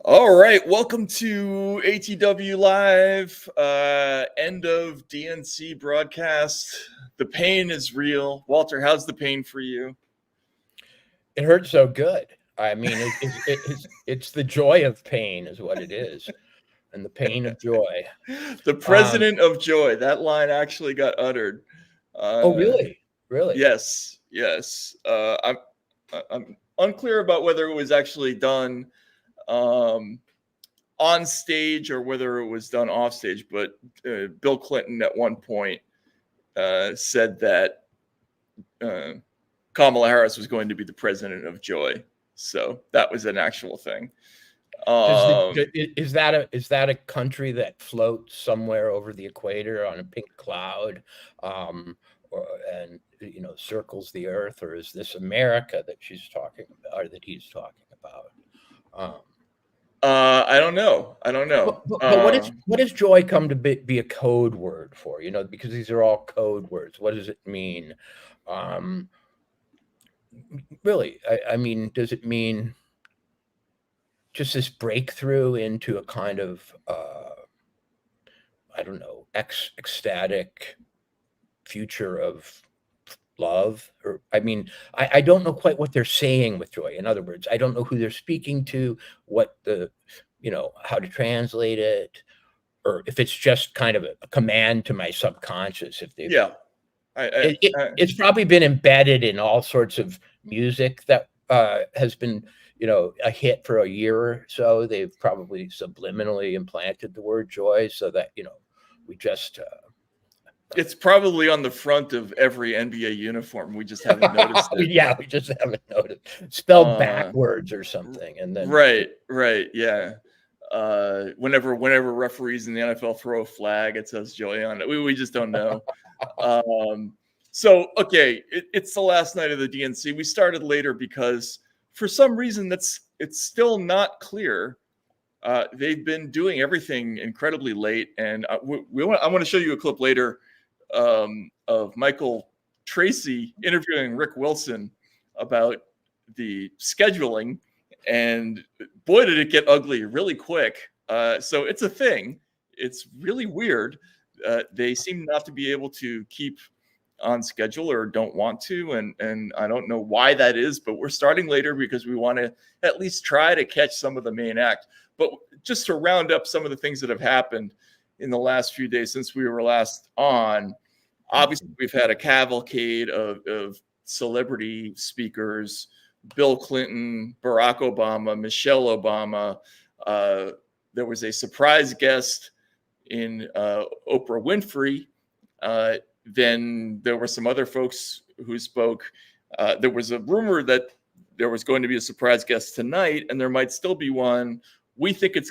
All right, welcome to ATW Live, end of DNC broadcast. The pain is real. Walter, how's the pain for you? It hurts so good. I mean, it's the joy of pain is what it is, and the pain of joy. The president of joy. That line actually got uttered. Oh, really? Really? Yes. I'm unclear about whether it was actually done on stage or whether it was done off stage, but Bill Clinton at one point said that Kamala Harris was going to be the president of joy. So that was an actual thing. Is that a country that floats somewhere over the equator on a pink cloud, and circles the earth, or is this America that she's talking about, or that he's talking about? I don't know. But what does joy come to be a code word for? Because these are all code words. What does it mean? Really, I mean, does it mean just this breakthrough into a kind of, I don't know, ecstatic future of love? Or, I mean, I don't know quite what they're saying with joy. In other words, I don't know who they're speaking to, what how to translate it, or if it's just kind of a command to my subconscious. It's probably been embedded in all sorts of music that has been, a hit for a year or so. They've probably subliminally implanted the word joy so that, we just... It's probably on the front of every NBA uniform. We just haven't noticed it. Yeah, we just haven't noticed. Spelled backwards or something. And then Right. Yeah. Whenever referees in the NFL throw a flag, it says joy on it. We just don't know. So, okay, it's the last night of the DNC. We started later because for some reason it's still not clear. They've been doing everything incredibly late, and I want to show you a clip later of Michael Tracy interviewing Rick Wilson about the scheduling, and boy, did it get ugly really quick. So it's a thing. It's really weird. They seem not to be able to keep on schedule or don't want to, and I don't know why that is, but we're starting later because we want to at least try to catch some of the main act. But just to round up some of the things that have happened in the last few days since we were last on, obviously we've had a cavalcade of celebrity speakers: Bill Clinton, Barack Obama, Michelle Obama. There was a surprise guest in Oprah Winfrey. Then there were some other folks who spoke. There was a rumor that there was going to be a surprise guest tonight, and there might still be one. We think it's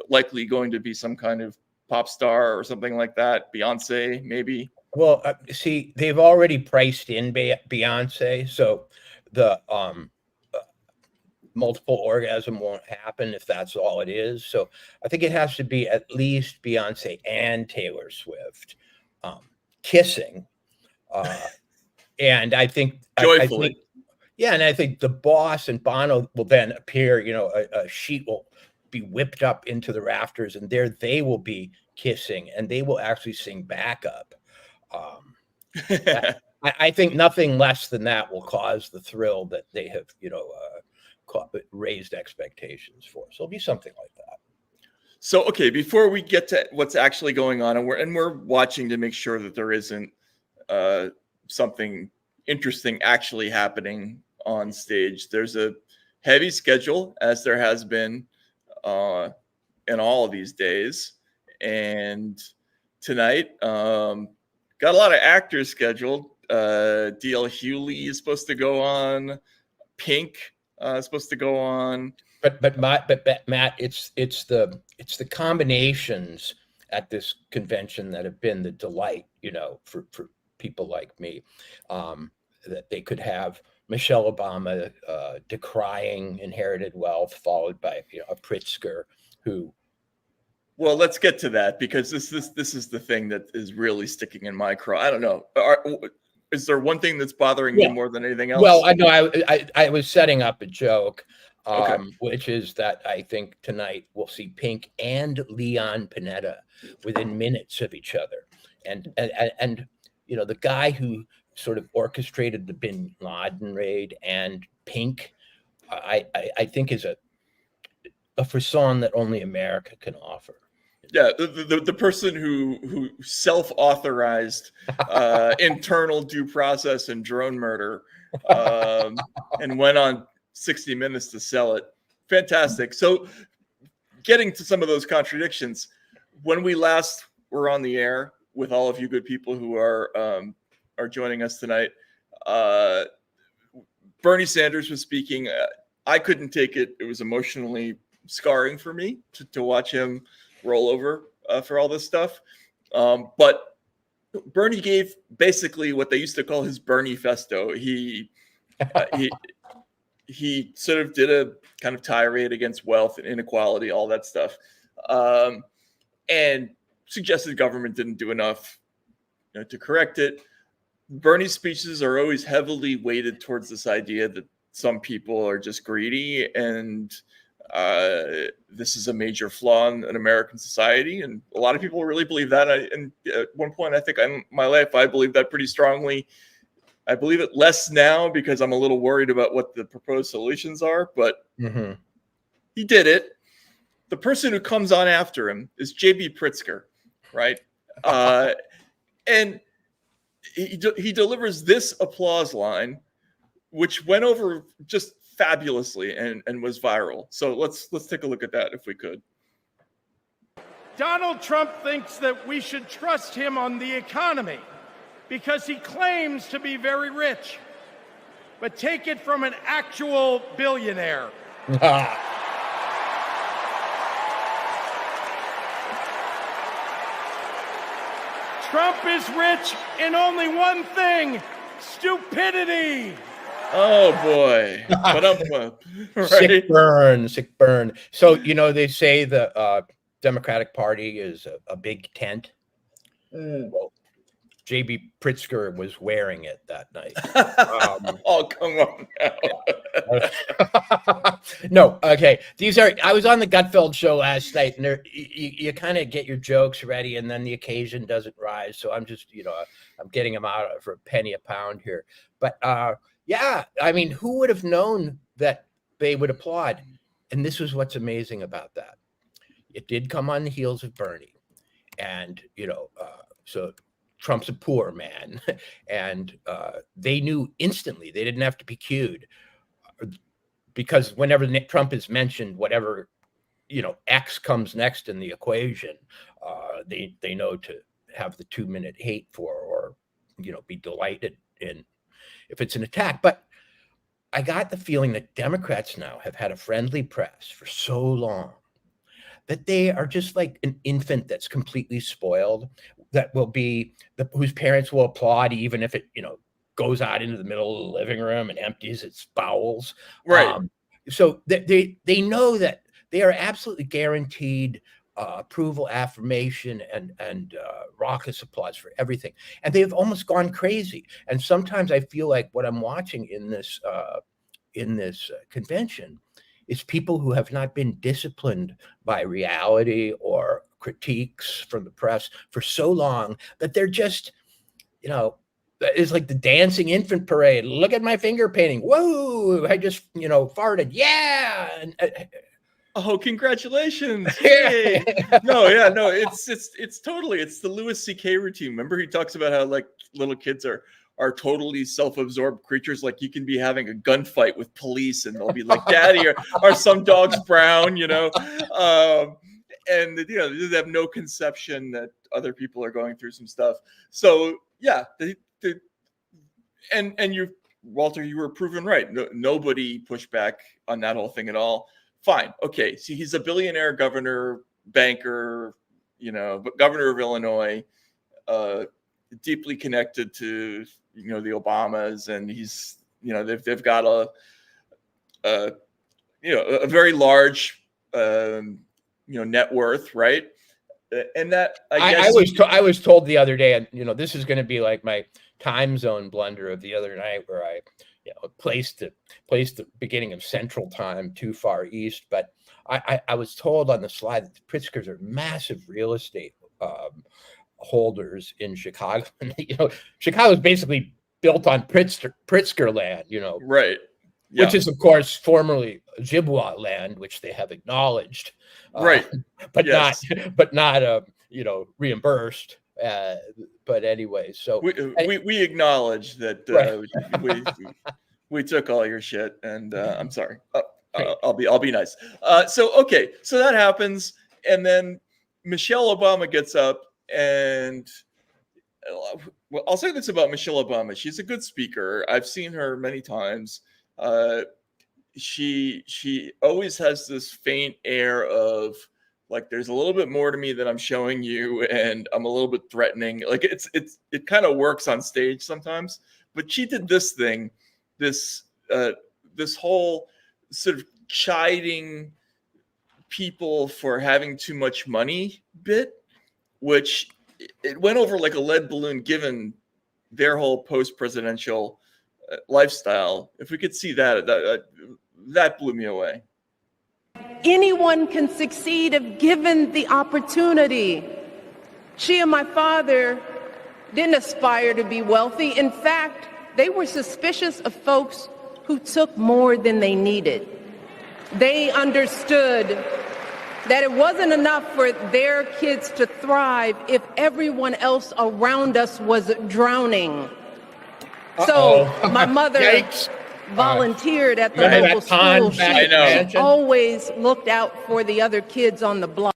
likely going to be some kind of pop star or something like that. Beyonce, maybe. Well, see, they've already priced in Beyonce, so the multiple orgasm won't happen if that's all it is. So I think it has to be at least Beyonce and Taylor Swift kissing, and I think joyfully. And I think the boss and Bono will then appear. A sheet will be whipped up into the rafters, and there they will be kissing, and they will actually sing backup. I think nothing less than that will cause the thrill that they have, raised expectations for. So it'll be something like that. So, okay, before we get to what's actually going on, and we're watching to make sure that there isn't something interesting actually happening on stage. There's a heavy schedule, as there has been in all of these days. And tonight, got a lot of actors scheduled. D.L. Hewley is supposed to go on. Pink is supposed to go on. But Matt, it's the combinations at this convention that have been the delight, for people like me, that they could have Michelle Obama decrying inherited wealth, followed by a Pritzker who. Well, let's get to that, because this is the thing that is really sticking in my craw. I don't know. Is there one thing that's bothering you more than anything else? Well, I know I was setting up a joke. Okay. which is that I think tonight we'll see Pink and Leon Panetta within minutes of each other. And you know, the guy who sort of orchestrated the Bin Laden raid and Pink, I think is a frisson that only America can offer. Yeah, the person who self-authorized internal due process and drone murder, and went on 60 Minutes to sell it. Fantastic. So, getting to some of those contradictions, when we last were on the air with all of you good people who are joining us tonight, Bernie Sanders was speaking. I couldn't take it. It was emotionally scarring for me to watch him roll over for all this stuff. But Bernie gave basically what they used to call his Bernie festo. He sort of did a kind of tirade against wealth and inequality, all that stuff, and suggested government didn't do enough, to correct it. Bernie's speeches are always heavily weighted towards this idea that some people are just greedy, and this is a major flaw in American society. And a lot of people really believe that. And at one point, I think in my life, I believed that pretty strongly. I believe it less now because I'm a little worried about what the proposed solutions are, but he did it. The person who comes on after him is J.B. Pritzker, right? And he delivers this applause line, which went over just fabulously and was viral. So let's take a look at that if we could. Donald Trump thinks that we should trust him on the economy because he claims to be very rich. But take it from an actual billionaire. Trump is rich in only one thing: stupidity. Oh boy. Right? Sick burn. So, they say the Democratic Party is a big tent. Well, J.B. Pritzker was wearing it that night. Oh, come on now. No, okay. I was on the Gutfeld show last night, and you kind of get your jokes ready, and then the occasion doesn't rise. So I'm just, I'm getting them out for a penny a pound here. But yeah, I mean, who would have known that they would applaud? And this was what's amazing about that. It did come on the heels of Bernie. And, so Trump's a poor man. And they knew instantly. They didn't have to be cued. Because whenever Trump is mentioned, whatever, X comes next in the equation, they know to have the 2-minute hate for, or, be delighted in if it's an attack. But I got the feeling that Democrats now have had a friendly press for so long that they are just like an infant that's completely spoiled, that will be whose parents will applaud even if it, goes out into the middle of the living room and empties its bowels. Right. So they know that they are absolutely guaranteed approval, affirmation, and raucous applause for everything. And they've almost gone crazy. And sometimes I feel like what I'm watching in this convention is people who have not been disciplined by reality or critiques from the press for so long that they're just, it's like the dancing infant parade. Look at my finger painting. Whoa, I just, farted. Yeah. And, oh, congratulations. Yay. No, it's totally, it's the Louis C.K. routine. Remember, he talks about how like little kids are totally self-absorbed creatures. Like you can be having a gunfight with police and they'll be like, Daddy, are some dogs brown, and they have no conception that other people are going through some stuff. So yeah, and you, Walter, you were proven right. Nobody pushed back on that whole thing at all. Fine. Okay. See, he's a billionaire governor, banker, but governor of Illinois, deeply connected to, the Obamas, and he's, they've got a very large, net worth, right? And that I was told the other day, and this is going to be like my time zone blunder of the other night, where I placed the beginning of Central Time too far east. But I was told on the slide that the Pritzkers are massive real estate holders in Chicago. And, Chicago is basically built on Pritzker land, Right. Yeah. which is, of course, formerly Ojibwa land, which they have acknowledged, Right. but Yes. not reimbursed. But anyway, so we acknowledge that we took all your shit, and I'm sorry. I'll be nice. So that happens, and then Michelle Obama gets up, and I'll say this about Michelle Obama: she's a good speaker. I've seen her many times. She always has this faint air of like, there's a little bit more to me than I'm showing you, and I'm a little bit threatening. Like it kind of works on stage sometimes, but she did this thing, this whole sort of chiding people for having too much money bit, which it went over like a lead balloon given their whole post-presidential lifestyle. If we could see that blew me away. Anyone can succeed if given the opportunity. She and my father didn't aspire to be wealthy. In fact, they were suspicious of folks who took more than they needed. They understood that it wasn't enough for their kids to thrive if everyone else around us was drowning. So my mother volunteered at the local school. She always looked out for the other kids on the block.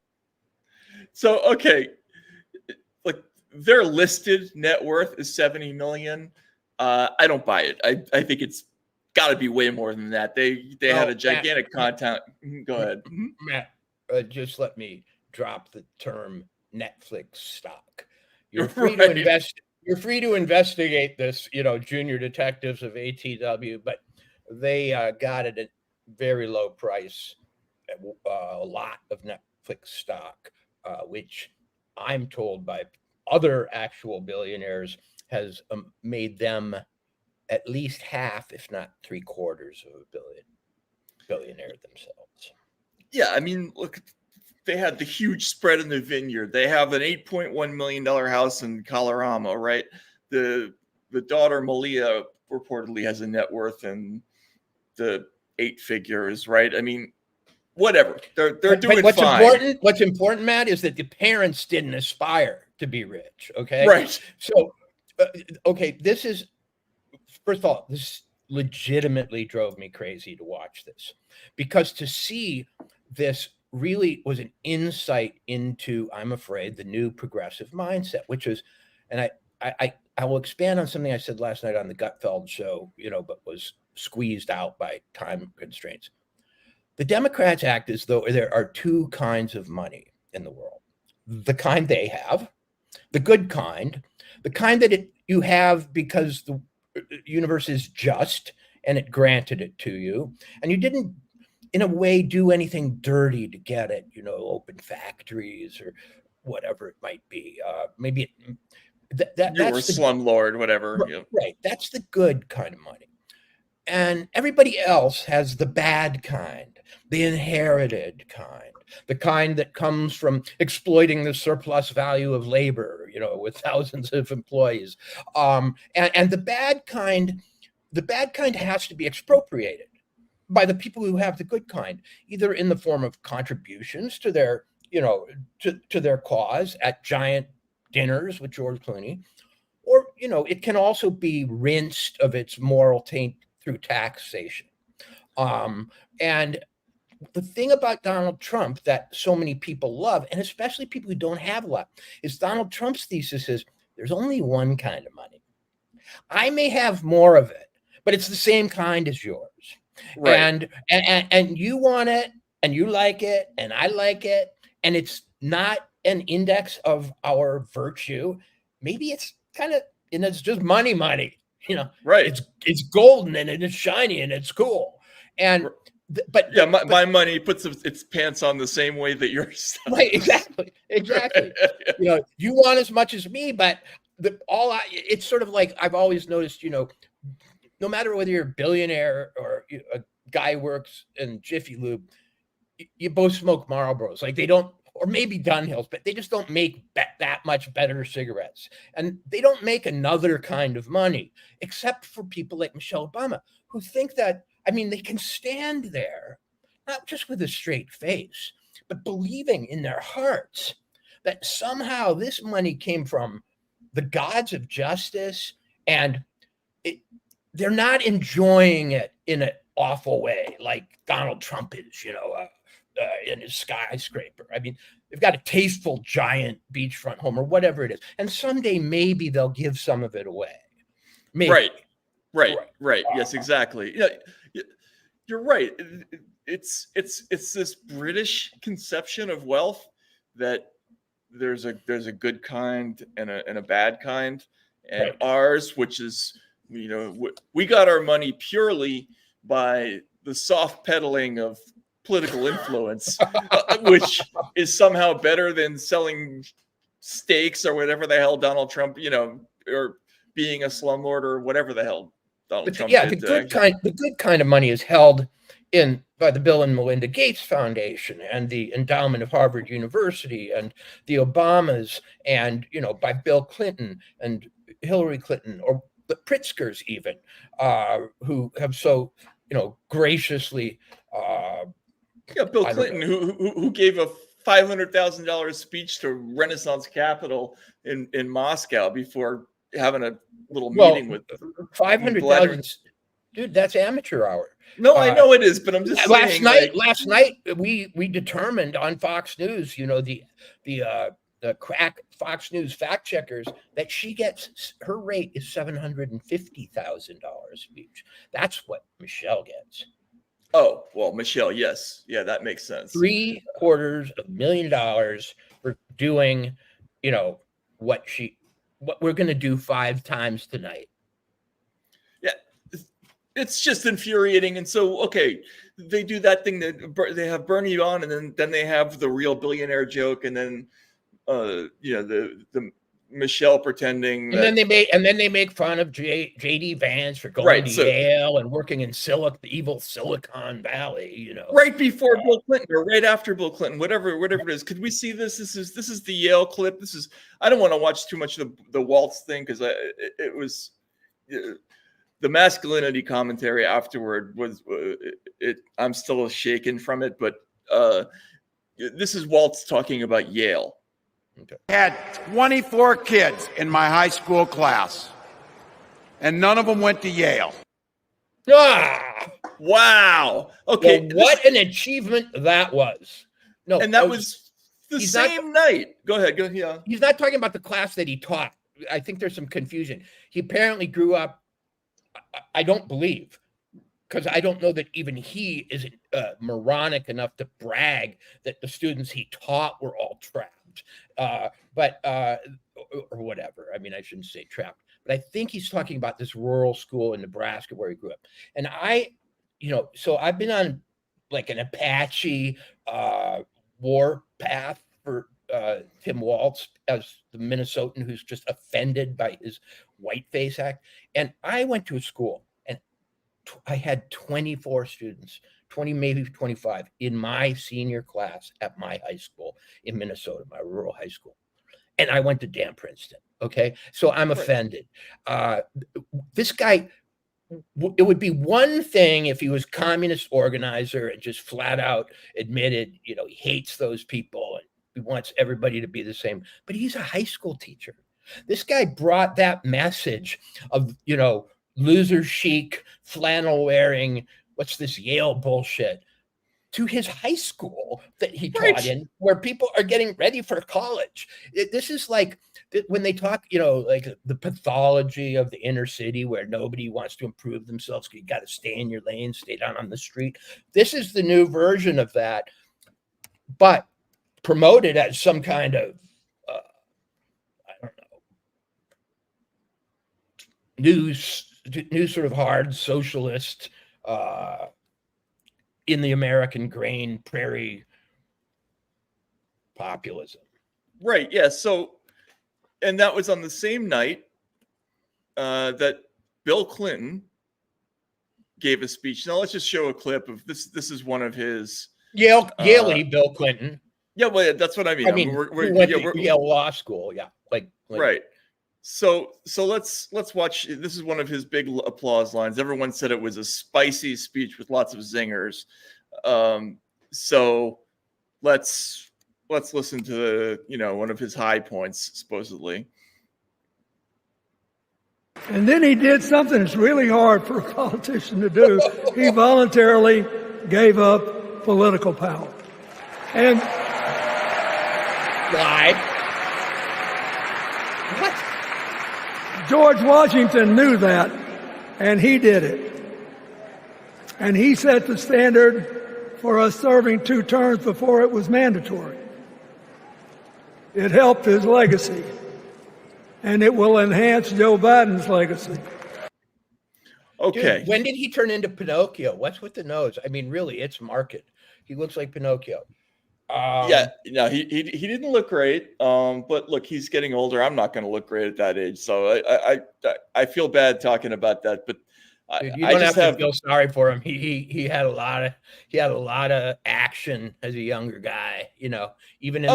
So, like their listed net worth is 70 million. I don't buy it. I think it's got to be way more than that. They had a gigantic content. Go ahead, Matt. Just let me drop the term Netflix stock. You're free to invest. You're free to investigate this, junior detectives of ATW, but they got it at very low price, a lot of Netflix stock, which I'm told by other actual billionaires has made them at least half, if not 3/4 of a billionaire themselves. Yeah, I mean, look, they had the huge spread in the vineyard. They have an $8.1 million house in Colorado, right? The daughter, Malia, reportedly has a net worth in the 8 figures, right? I mean, whatever. They're doing fine. What's important, Matt, is that the parents didn't aspire to be rich, okay? Right. So, this is, first of all, this legitimately drove me crazy to watch this, because to see this really was an insight into, I'm afraid, the new progressive mindset, which is, and I will expand on something I said last night on the Gutfeld show, but was squeezed out by time constraints. The Democrats act as though there are 2 kinds of money in the world: the kind they have, the good kind, the kind that you have because the universe is just and it granted it to you, and you didn't, in a way, do anything dirty to get it, open factories or whatever it might be. Maybe that's a slumlord, whatever. Right. That's the good kind of money. And everybody else has the bad kind, the inherited kind, the kind that comes from exploiting the surplus value of labor, with thousands of employees. And the bad kind has to be expropriated by the people who have the good kind, either in the form of contributions to their, to their cause at giant dinners with George Clooney, or, it can also be rinsed of its moral taint through taxation. And the thing about Donald Trump that so many people love, and especially people who don't have a lot, is Donald Trump's thesis is there's only one kind of money. I may have more of it, but it's the same kind as yours. Right. And you want it, and you like it, and I like it, and it's not an index of our virtue. Maybe it's kind of, it's just money, right? It's golden and it's shiny and it's cool. And my money puts its pants on the same way that yours does. Right, exactly. You want as much as me, but it's sort of like, I've always noticed, no matter whether you're a billionaire or a guy who works in Jiffy Lube, you both smoke Marlboros. Like they don't, or maybe Dunhills, but they just don't make that much better cigarettes. And they don't make another kind of money, except for people like Michelle Obama, who think that, I mean, they can stand there, not just with a straight face, but believing in their hearts that somehow this money came from the gods of justice, and they're not enjoying it in an awful way like Donald Trump is, in his skyscraper. I mean, they've got a tasteful giant beachfront home or whatever it is. And someday maybe they'll give some of it away. Maybe. Right. Yes, exactly. Yeah, you're right. It's this British conception of wealth that there's a good kind and a bad kind, and ours, which is, we got our money purely by the soft peddling of political influence, which is somehow better than selling steaks or whatever the hell Donald Trump, or being a slumlord or whatever the hell Donald Trump did. The good kind of money is held in by the Bill and Melinda Gates Foundation and the endowment of Harvard University and the Obamas and, by Bill Clinton and Hillary Clinton or the Pritzkers even, who have so, graciously. Bill Clinton, who gave a $500,000 speech to Renaissance Capital in Moscow before having a little meeting with 500,000. Dude, that's amateur hour. No, I know it is, but I'm just saying. Last night we determined on Fox News, the crack Fox News fact checkers, that she gets, her rate is $750,000 each. That's what Michelle gets. Oh, well, Michelle, yes. Yeah, that makes sense. $750,000 for doing, what we're going to do 5 times tonight. Yeah, it's just infuriating. And so, okay, they do that thing that they have Bernie on, and then they have the real billionaire joke, and then, the Michelle pretending, and then they make fun of J.D. Vance for going to Yale and working in the evil Silicon Valley, right before Bill Clinton or right after Bill Clinton, whatever it is. Could we see this? This is the Yale clip. I don't want to watch too much of the Waltz thing, because it was the masculinity commentary afterward was I'm still shaken from it, but this is Waltz talking about Yale. Okay. I had 24 kids in my high school class, and none of them went to Yale. Ah! Wow. Okay. Well, what an achievement that was. No, and that was the same night. Go ahead. Yeah. He's not talking about the class that he taught. I think there's some confusion. He apparently grew up, I don't believe, because I don't know that even he is moronic enough to brag that the students he taught were all trapped. But or whatever. I mean, I shouldn't say trapped, but I think he's talking about this rural school in Nebraska where he grew up. And so I've been on like an Apache war path for Tim Waltz as the Minnesotan who's just offended by his Whiteface Act. And I went to a school and I had 24 students, 20, maybe 25 in my senior class at my high school in Minnesota, my rural high school. And I went to damn Princeton. Okay. So I'm offended. This guy, it would be one thing if he was communist organizer and just flat out admitted, he hates those people and he wants everybody to be the same, but he's a high school teacher. This guy brought that message of, loser chic, flannel wearing, what's this Yale bullshit, to his high school that he taught in, where people are getting ready for college. This is like when they talk, like the pathology of the inner city where nobody wants to improve themselves. You got to stay in your lane, stay down on the street. This is the new version of that, but promoted as some kind of, I don't know, new sort of hard socialist, in the American grain prairie populism. Right. Yeah. So, and that was on the same night that Bill Clinton gave a speech. Now let's just show a clip of this. This is one of his Yale Bill Clinton. Yeah, well, that's what I mean. I mean, We're went to Yale Law School. Yeah, like right. So let's watch. This is one of his big applause lines. Everyone said it was a spicy speech with lots of zingers. So let's listen to one of his high points, supposedly. And then he did something that's really hard for a politician to do. He voluntarily gave up political power. And why? What? George Washington knew that, and he did it. And he set the standard for us serving 2 terms before it was mandatory. It helped his legacy, and it will enhance Joe Biden's legacy. Okay. Dude, when did he turn into Pinocchio? What's with the nose? I mean, really, it's marked. He looks like Pinocchio. Yeah, no, he didn't look great. But look, he's getting older. I'm not going to look great at that age, so I feel bad talking about that. But dude, you don't have to feel sorry for him. He had a lot of action as a younger guy. Even in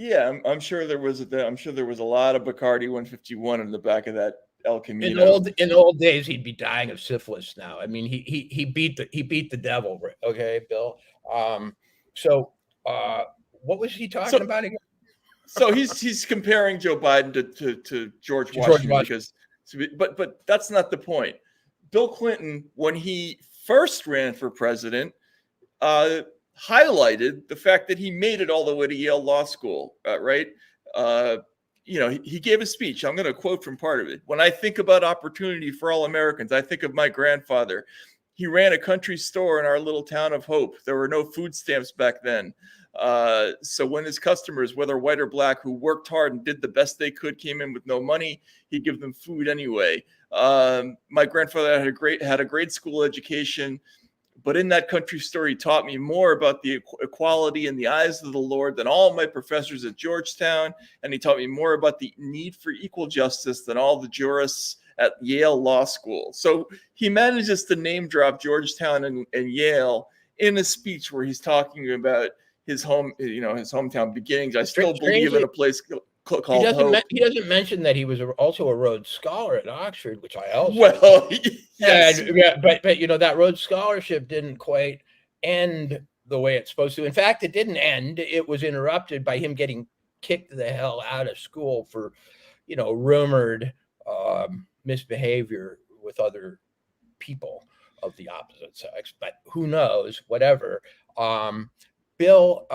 yeah, I'm sure there was a lot of Bacardi 151 in the back of that El Camino. In old days, he'd be dying of syphilis now. I mean, he beat the devil. Okay, Bill. So what was he talking about again? So he's comparing Joe Biden to George Washington because, but that's not the point. Bill Clinton, when he first ran for president, highlighted the fact that he made it all the way to Yale Law School, right? He gave a speech. I'm going to quote from part of it. "When I think about opportunity for all Americans, I think of my grandfather. He ran a country store in our little town of Hope. There were no food stamps back then. So when his customers, whether white or black, who worked hard and did the best they could, came in with no money, he'd give them food anyway. My grandfather had a great school education, but in that country store, he taught me more about the equality in the eyes of the Lord than all my professors at Georgetown, and he taught me more about the need for equal justice than all the jurists at Yale Law School." So he manages to name drop Georgetown and Yale in a speech where he's talking about his hometown beginnings. I still believe in a place called Hope. He doesn't mention that he was also a Rhodes Scholar at Oxford, which I also. Well, yes. but that Rhodes Scholarship didn't quite end the way it's supposed to. In fact, it didn't end. It was interrupted by him getting kicked the hell out of school for, rumored misbehavior with other people of the opposite sex. But who knows? Whatever. Bill.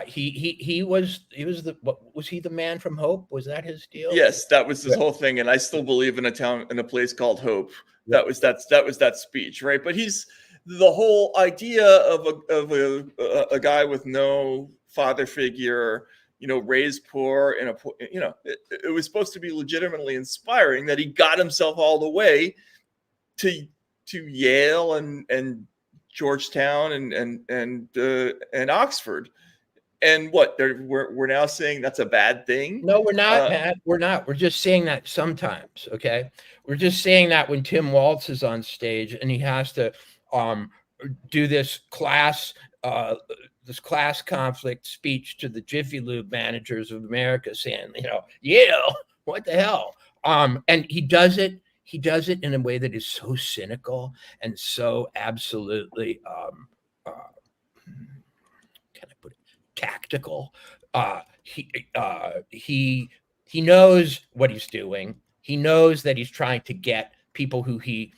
He was the man from Hope? Was that his deal? Yes, that was his whole thing. And I still believe in a place called Hope. That was that speech, right? But he's the whole idea of a guy with no father figure, raised poor in it was supposed to be legitimately inspiring that he got himself all the way to Yale and Georgetown and Oxford. And what we're now saying that's a bad thing? No, we're not, Matt. We're not. We're just saying that sometimes. Okay, we're just saying that when Tim Walz is on stage and he has to do this class conflict speech to the Jiffy Lube managers of America, saying, Yale, what the hell? And he does it. He does it in a way that is so cynical and so absolutely. Tactical. He knows what he's doing. He knows that he's trying to get people who he,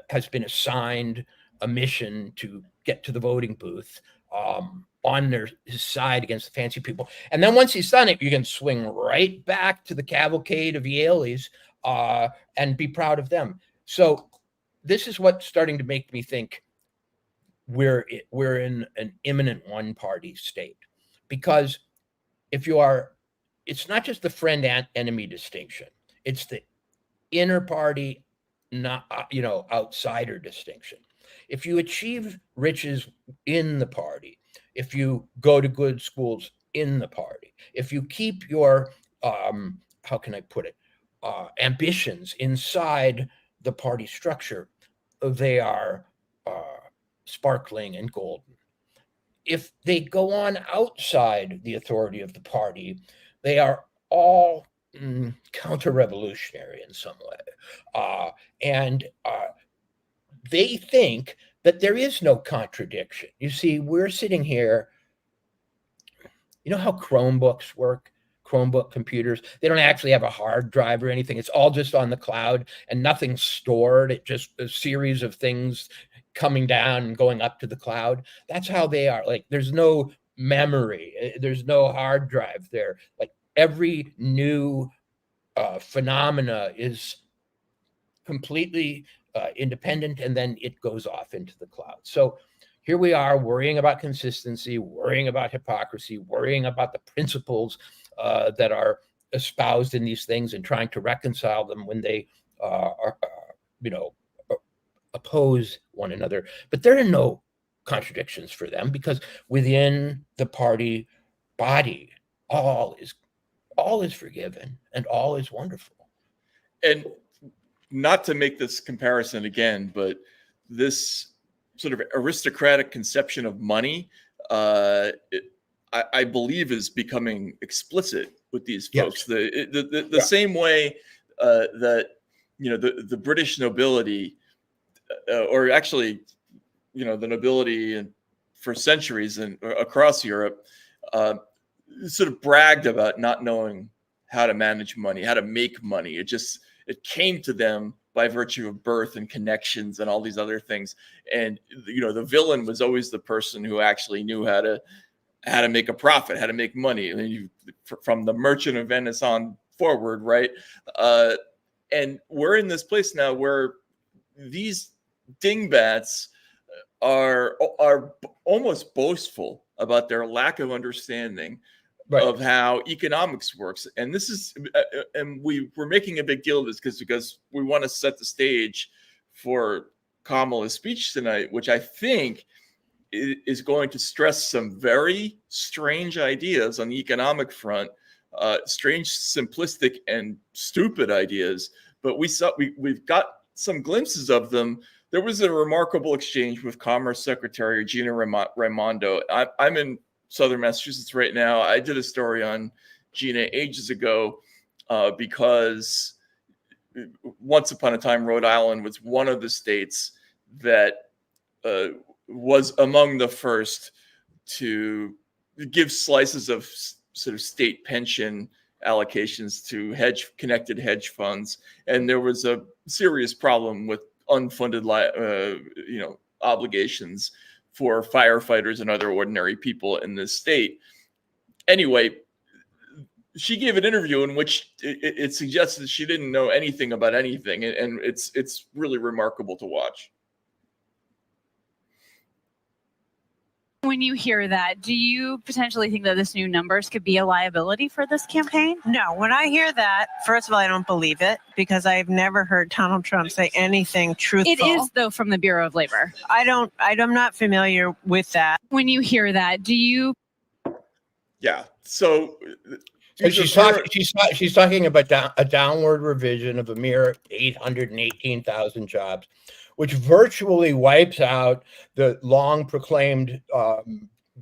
has been assigned a mission to get to the voting booth on his side against the fancy people. And then once he's done it, you can swing right back to the cavalcade of Yaleys and be proud of them. So this is what's starting to make me think we're in an imminent one-party state, because it's not just the friend and enemy distinction; it's the inner party, not outsider distinction. If you achieve riches in the party, if you go to good schools in the party, if you keep your how can I put it, ambitions inside the party structure, they are sparkling and golden. If they go on outside the authority of the party, they are all counter-revolutionary in some way. And they think that there is no contradiction. You see, we're sitting here, you know how Chromebooks work? Chromebook computers, they don't actually have a hard drive or anything. It's all just on the cloud and nothing's stored. It's just a series of things coming down and going up to the cloud. That's how they are. Like, there's no memory. There's no hard drive there. Like, every new phenomena is completely independent, and then it goes off into the cloud. So here we are worrying about consistency, worrying about hypocrisy, worrying about the principles that are espoused in these things, and trying to reconcile them when they oppose one another. But there are no contradictions for them, because within the party body, all is forgiven and all is wonderful. And not to make this comparison again, but this sort of aristocratic conception of money, I believe, is becoming explicit with these folks. Yes. The same way that the British nobility, or actually the nobility for centuries and across Europe, sort of bragged about not knowing how to manage money, how to make money. It came to them by virtue of birth and connections and all these other things. And the villain was always the person who actually knew how to make a profit, how to make money. I mean, from the Merchant of Venice on forward, right? And we're in this place now where these dingbats are almost boastful about their lack of understanding of how economics works. And this is, and we're making a big deal of this because we want to set the stage for Kamala's speech tonight, which I think is going to stress some very strange ideas on the economic front, strange, simplistic, and stupid ideas. But we've got some glimpses of them. There was a remarkable exchange with Commerce Secretary Gina Raimondo. I'm in Southern Massachusetts right now. I did a story on Gina ages ago because once upon a time, Rhode Island was one of the states that was among the first to give slices of sort of state pension allocations to connected hedge funds. And there was a serious problem with unfunded obligations for firefighters and other ordinary people in this state. Anyway, she gave an interview in which it suggested she didn't know anything about anything, and it's really remarkable to watch. When you hear that, do you potentially think that this new numbers could be a liability for this campaign? No, when I hear that, first of all, I don't believe it, because I've never heard Donald Trump say anything truthful. It is, though, from the Bureau of Labor. I'm not familiar with that. When you hear that, do you? Yeah. So she's talking about a downward revision of a mere 818,000 jobs, which virtually wipes out the long proclaimed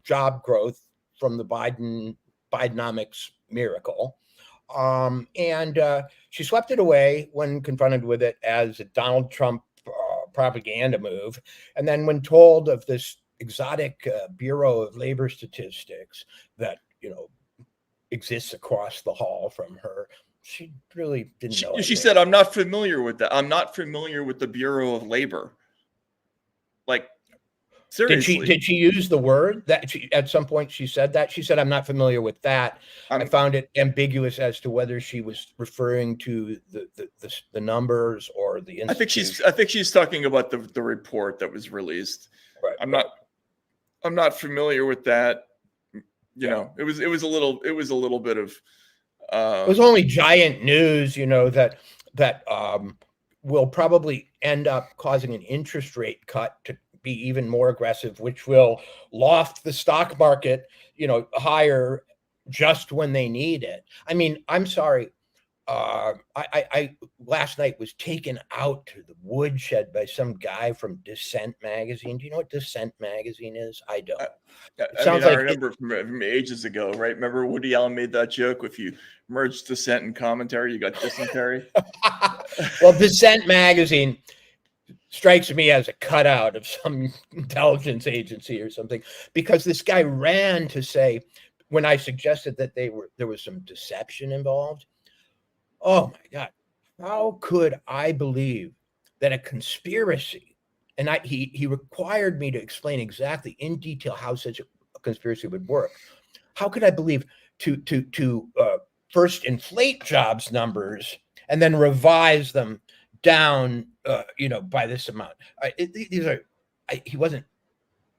job growth from the Bidenomics miracle. And she swept it away when confronted with it as a Donald Trump propaganda move. And then when told of this exotic Bureau of Labor statistics that, exists across the hall from her, she really didn't know. She said, "I'm not familiar with that. I'm not familiar with the Bureau of Labor." Like, seriously. Did she use the word that at some point she said that? She said, "I'm not familiar with that." I found it ambiguous as to whether she was referring to the numbers or the institution. I think she's talking about the report that was released. Right. I'm not familiar with that. It was a little bit of. It was only giant news, that will probably end up causing an interest rate cut to be even more aggressive, which will loft the stock market, higher just when they need it. I mean, I'm sorry. I last night was taken out to the woodshed by some guy from Dissent magazine. Do you know what Dissent magazine is? I don't. I remember from ages ago, right? Remember Woody Allen made that joke: if you merge dissent and commentary, you got dysentery. Well, Dissent magazine strikes me as a cutout of some intelligence agency or something, because this guy ran to say, when I suggested that there was some deception involved, oh my God, how could I believe that a conspiracy, and he required me to explain exactly in detail how such a conspiracy would work. How could I believe to first inflate jobs numbers and then revise them down, by this amount?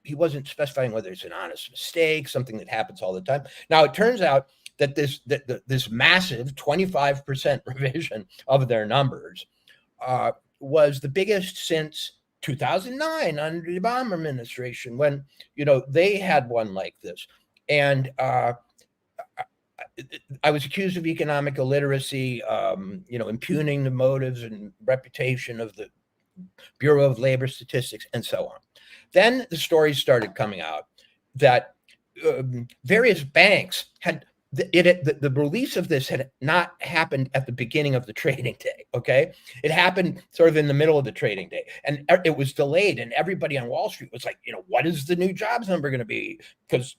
He wasn't specifying whether it's an honest mistake, something that happens all the time. Now it turns out that this massive 25% revision of their numbers was the biggest since 2009 under the Obama administration, when they had one like this. And I was accused of economic illiteracy, impugning the motives and reputation of the Bureau of Labor Statistics, and so on. Then the stories started coming out that various banks had the release of this had not happened at the beginning of the trading day. Okay, it happened sort of in the middle of the trading day, and it was delayed. And everybody on Wall Street was like, what is the new jobs number going to be? Because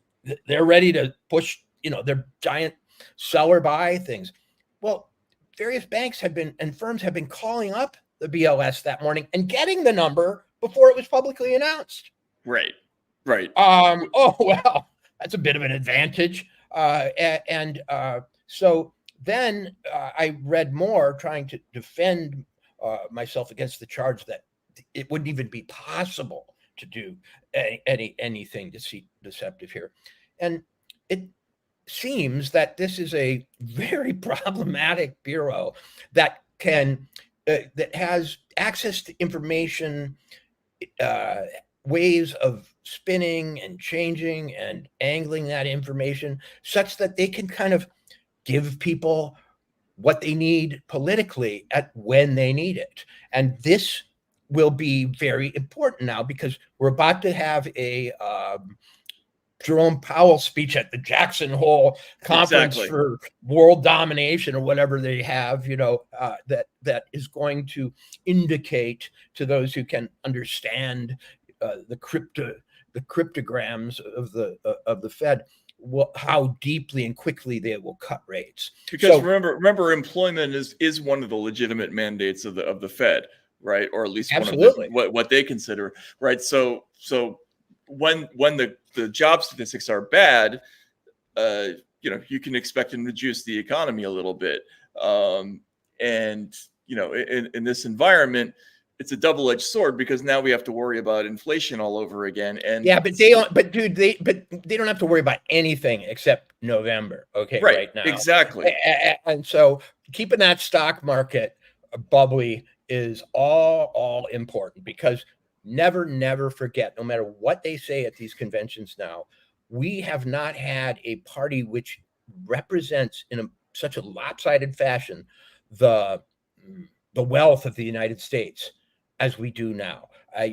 they're ready to push, their giant seller buy things. Well, various banks and firms have been calling up the BLS that morning and getting the number before it was publicly announced. Right. Oh, well, that's a bit of an advantage. So then I read more, trying to defend myself against the charge that it wouldn't even be possible to do anything deceptive here. And it seems that this is a very problematic bureau that has access to information, ways of spinning and changing and angling that information such that they can kind of give people what they need politically at when they need it. And this will be very important now, because we're about to have a Jerome Powell speech at the Jackson Hole Conference for World Domination, or whatever they have, that is going to indicate to those who can understand the cryptograms of the Fed how deeply and quickly they will cut rates. Because remember, employment is one of the legitimate mandates of the Fed, right? Or at least absolutely one of what they consider, right? So when the job statistics are bad, you can expect them to juice the economy a little bit. And in this environment, it's a double-edged sword, because now we have to worry about inflation all over again. And yeah, but they don't. But dude, they don't have to worry about anything except November. Okay, right now, exactly. And so keeping that stock market bubbly is all important, because never forget, no matter what they say at these conventions now, we have not had a party which represents in such a lopsided fashion the wealth of the United States as we do now.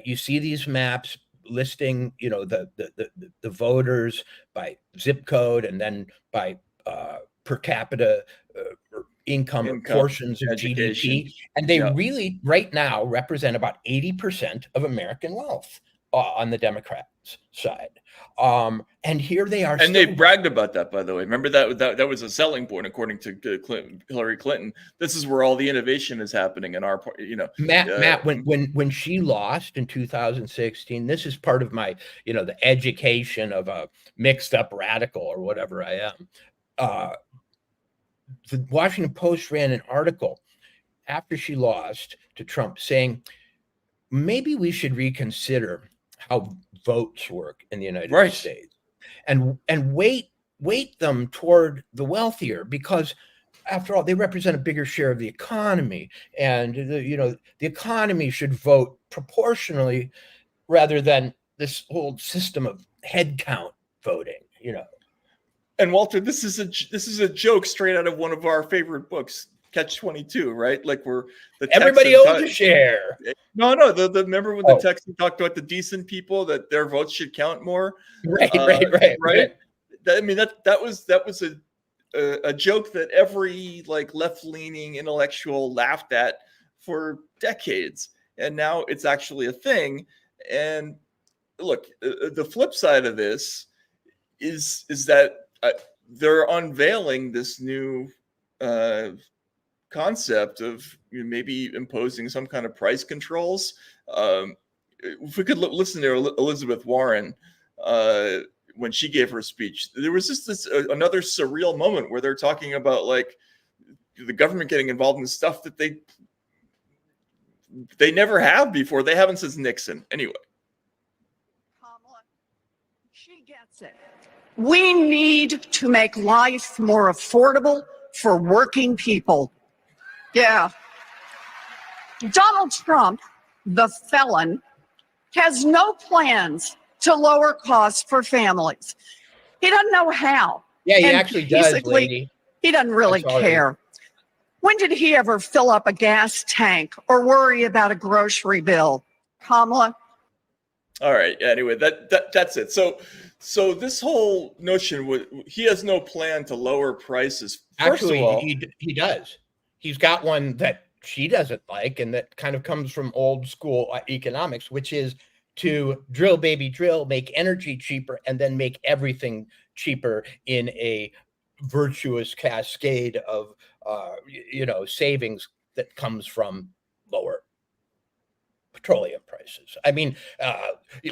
You see these maps listing, the voters by zip code, and then by per capita income portions of education. GDP, and they really right now represent about 80% of American wealth on the Democrats' side. And here they are, and they bragged about that, by the way. Remember that was a selling point, according to Hillary Clinton. This is where all the innovation is happening in our part. Matt, when she lost in 2016, this is part of my, the education of a mixed up radical or whatever I am. The Washington Post ran an article after she lost to Trump saying, maybe we should reconsider how votes work in the United States and weight them toward the wealthier, because after all, they represent a bigger share of the economy, and the economy should vote proportionally rather than this whole system of head count voting, And Walter, this is a joke straight out of one of our favorite books, catch-22, right? Like the Everybody Texan owns a share. No, remember when the Texans talked about the decent people, that their votes should count more? Right. I mean, that was a joke that every like left-leaning intellectual laughed at for decades, and now it's actually a thing. And look, the flip side of this is that they're unveiling this new concept of maybe imposing some kind of price controls. If we could listen to Elizabeth Warren when she gave her speech, there was just this another surreal moment where they're talking about like the government getting involved in stuff that they never have before. They haven't since Nixon. Anyway. Kamala, she gets it. We need to make life more affordable for working people. Yeah. Donald Trump, the felon, has no plans to lower costs for families. He doesn't know how. Yeah, he actually does, lady. He doesn't really care. When did he ever fill up a gas tank or worry about a grocery bill? Kamala? All right. Anyway, that's it. So this whole notion, he has no plan to lower prices. Actually, he does. He's got one that she doesn't like, and that kind of comes from old school economics, which is to drill, baby, drill, make energy cheaper, and then make everything cheaper in a virtuous cascade of savings that comes from lower petroleum prices. I mean,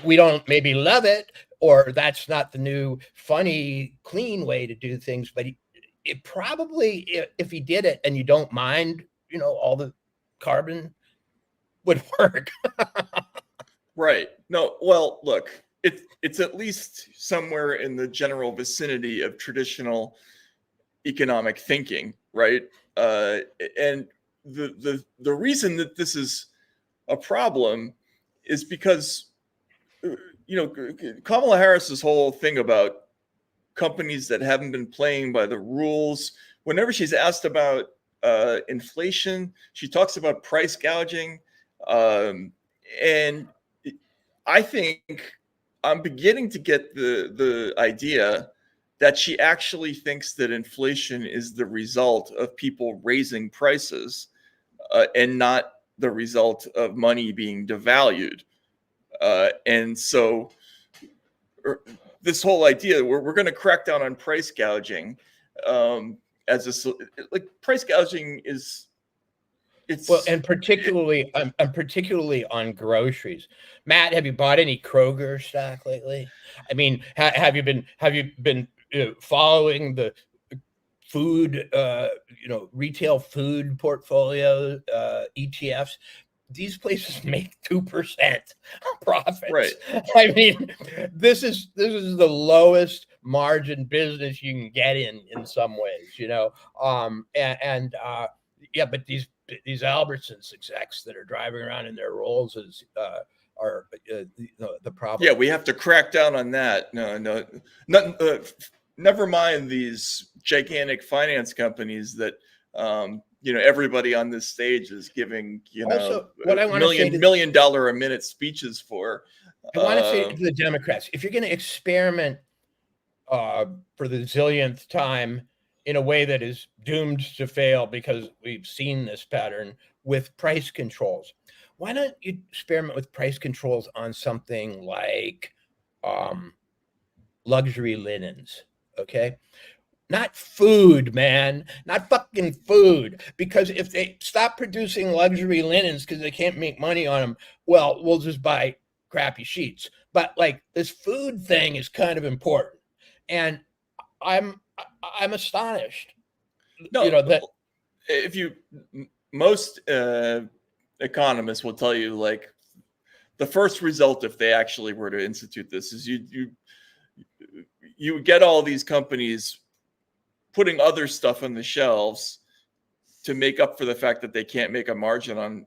we don't maybe love it, or that's not the new funny, clean way to do things, but it probably, if he did it and you don't mind, all the carbon, would work. Right. No, well, look, it's at least somewhere in the general vicinity of traditional economic thinking, right? And the reason that this is a problem is because Kamala Harris's whole thing about companies that haven't been playing by the rules, whenever she's asked about inflation, she talks about price gouging, and I think I'm beginning to get the idea that she actually thinks that inflation is the result of people raising prices and not the result of money being devalued. And so this whole idea, we're going to crack down on price gouging price gouging is and particularly on groceries. Matt, have you bought any Kroger stock lately? I mean, have you been following the food, retail food portfolio ETFs? These places make 2% profits. Right. I mean, this is the lowest margin business you can get in some ways, but these Albertsons execs that are driving around in their Rolls are the problem. Yeah, we have to crack down on that. No, never mind these gigantic finance companies that everybody on this stage is giving also, what I $1 million a minute speeches for. I want to say to the Democrats, if you're going to experiment for the zillionth time in a way that is doomed to fail, because we've seen this pattern with price controls, why don't you experiment with price controls on something like luxury linens? Okay. Not food, man. Not fucking food. Because if they stop producing luxury linens because they can't make money on them, well, we'll just buy crappy sheets. But like this food thing is kind of important, and I'm astonished. No, most economists will tell you, like, the first result, if they actually were to institute this, is you get all these companies putting other stuff on the shelves to make up for the fact that they can't make a margin on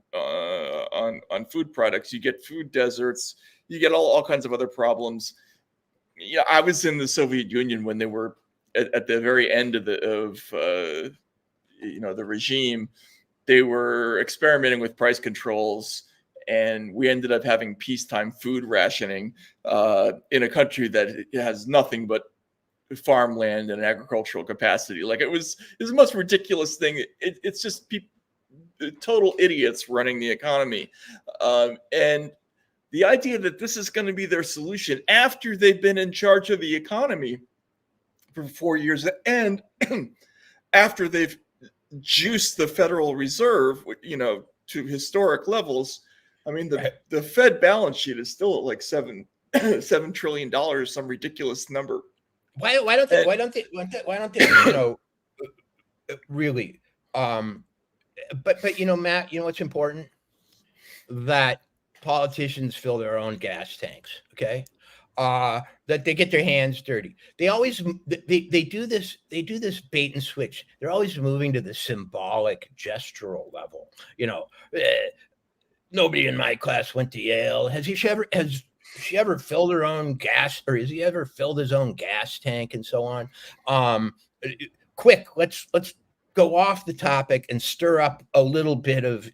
food products. You get food deserts. You get all kinds of other problems. I was in the Soviet Union when they were at the very end of the regime, they were experimenting with price controls, and we ended up having peacetime food rationing in a country that has nothing but farmland and agricultural capacity. Like it was the most ridiculous thing. It's just total idiots running the economy, and the idea that this is going to be their solution after they've been in charge of the economy for 4 years, and after they've juiced the Federal Reserve, to historic levels. I mean, the Fed balance sheet is still at like $7 trillion, some ridiculous number. Why don't they really? But Matt, what's important? That politicians fill their own gas tanks. Okay. That they get their hands dirty. They always they do this bait and switch. They're always moving to the symbolic, gestural level. Nobody in my class went to Yale. Has she ever filled her own gas, or has he ever filled his own gas tank, and so on? Quick, let's go off the topic and stir up a little bit of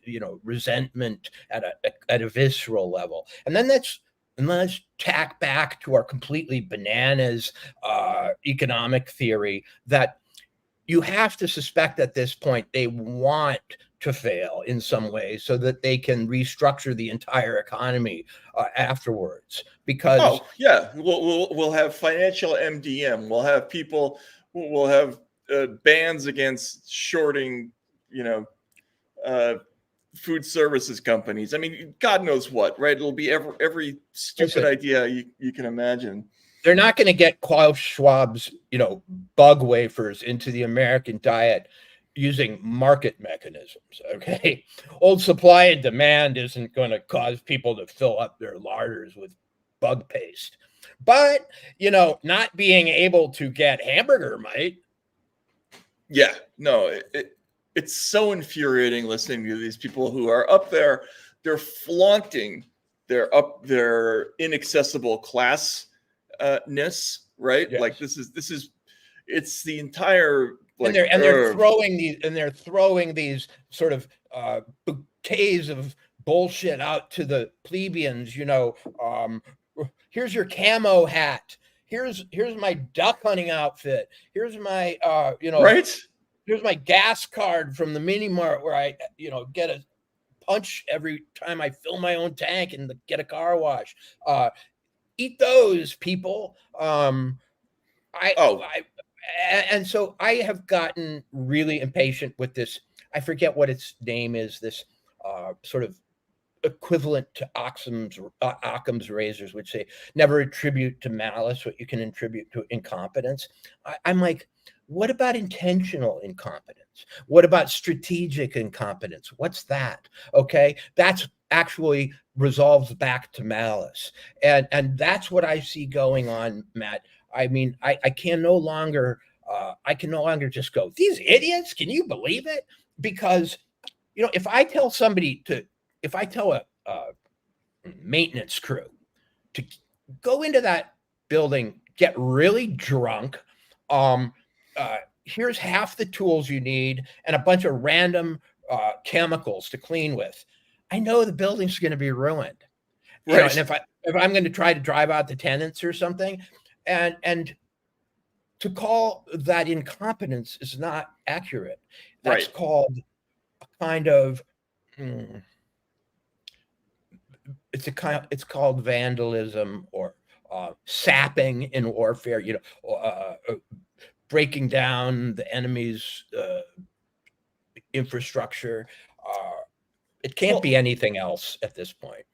resentment at a visceral level, and then let's tack back to our completely bananas economic theory that you have to suspect at this point they want to fail in some way so that they can restructure the entire economy afterwards. Because we'll have financial MDM. We'll have people. We'll have bans against shorting. Food services companies. I mean, God knows what, right? It'll be every stupid idea you can imagine. They're not going to get Klaus Schwab's, bug wafers into the American diet using market mechanisms. Okay. Old supply and demand isn't going to cause people to fill up their larders with bug paste. But, not being able to get hamburger might. Yeah, no, it's so infuriating listening to these people who are up there. They're flaunting their inaccessible classness, right? Yes. Like this is it's the entire and they're throwing these sort of bouquets of bullshit out to the plebeians. Here's your camo hat. Here's my duck hunting outfit. Here's my right. Here's my gas card from the mini mart where I, get a punch every time I fill my own tank and get a car wash. Eat those, people. And so I have gotten really impatient with this. I forget what its name is. This sort of equivalent to Occam's razors, which say never attribute to malice what you can attribute to incompetence. I'm like, what about intentional incompetence? What about strategic incompetence? What's that? Okay, that's actually resolves back to malice, and that's what I see going on, Matt. I mean, I can no longer just go, these idiots. Can you believe it? Because if I tell a maintenance crew to go into that building, get really drunk, here's half the tools you need and a bunch of random chemicals to clean with, I know the building's going to be ruined. Right. And if I'm going to try to drive out the tenants or something, and to call that incompetence is not accurate. That's called a kind of it's called vandalism or sapping in warfare. Breaking down the enemy's infrastructure. It can't be anything else at this point.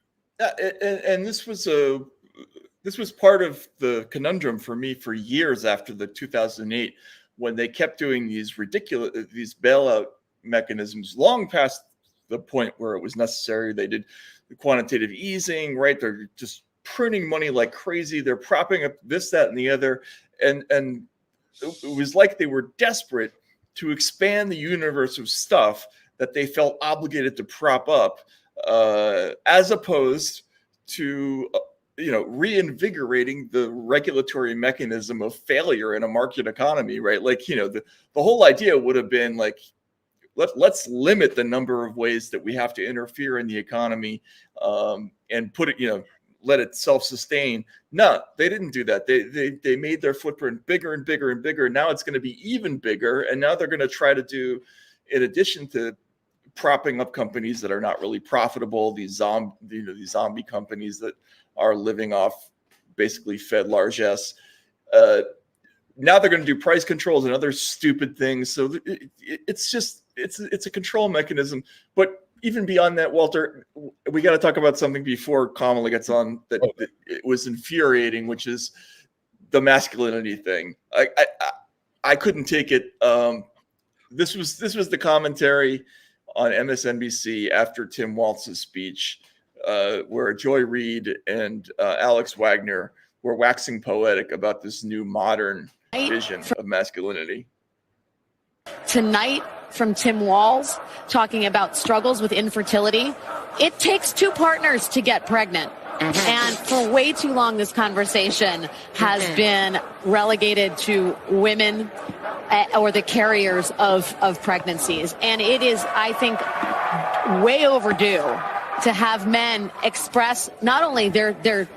And this was part of the conundrum for me for years after the 2008, when they kept doing these bailout mechanisms long past the point where it was necessary. They did the quantitative easing, right? They're just printing money like crazy. They're propping up this, that, and the other. And it was like they were desperate to expand the universe of stuff that they felt obligated to prop up, as opposed to reinvigorating the regulatory mechanism of failure in a market economy, right? Like, the whole idea would have been like, let's limit the number of ways that we have to interfere in the economy, and put it, let it self-sustain. No, they didn't do that. They made their footprint bigger and bigger and bigger. Now it's going to be even bigger. And now they're going to try to do, in addition to propping up companies that are not really profitable, these zombie companies that are living off basically fed largesse. Now they're going to do price controls and other stupid things. So it's a control mechanism. But even beyond that, Walter, we got to talk about something before Kamala gets on that it was infuriating, which is the masculinity thing. I couldn't take it. This was the commentary on MSNBC after Tim Walz's speech, where Joy Reid and Alex Wagner were waxing poetic about this new modern vision of masculinity. Tonight from Tim Walz talking about struggles with infertility. It takes two partners to get pregnant. And for way too long, this conversation has been relegated to women or the carriers of pregnancies. And it is, I think, way overdue to have men express not only their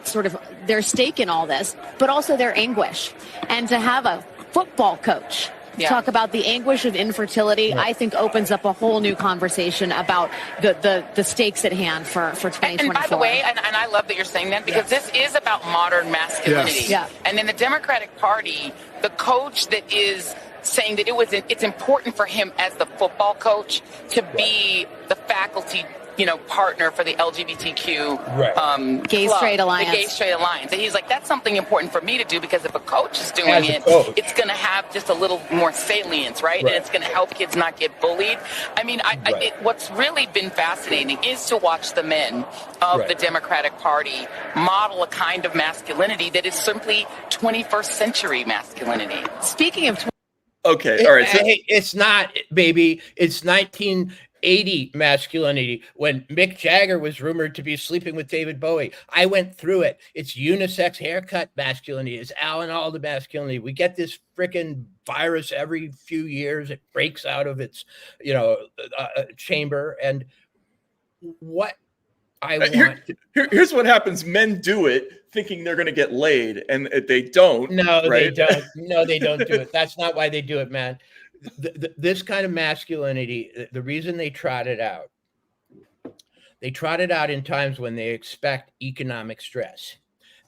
stake in all this, but also their anguish. And to have a football coach talk about the anguish of infertility, I think opens up a whole new conversation about the stakes at hand for 2024. And by the way, and I love that you're saying that, because this is about modern masculinity. Yeah. And in the Democratic Party, the coach that is saying that it's important for him as the football coach to be the faculty partner for the LGBTQ Gay club, Straight Alliance. The Gay Straight Alliance. And he's like, that's something important for me to do, because if a coach is doing it's going to have just a little more salience, right? And it's going to help kids not get bullied. I mean, what's really been fascinating is to watch the men of the Democratic Party model a kind of masculinity that is simply 21st century masculinity. Speaking of... Okay, all right. So, it's not, baby. It's 1980 masculinity when Mick Jagger was rumored to be sleeping with David Bowie. I went through it. It's unisex haircut masculinity. It's Alan Alda masculinity. We get this freaking virus every few years. It breaks out of its, chamber. And what I want... Here's what happens. Men do it thinking they're going to get laid, and they don't. No, right? they don't. No, they don't do it. That's not why they do it, man. This kind of masculinity, the reason they trot it out in times when they expect economic stress.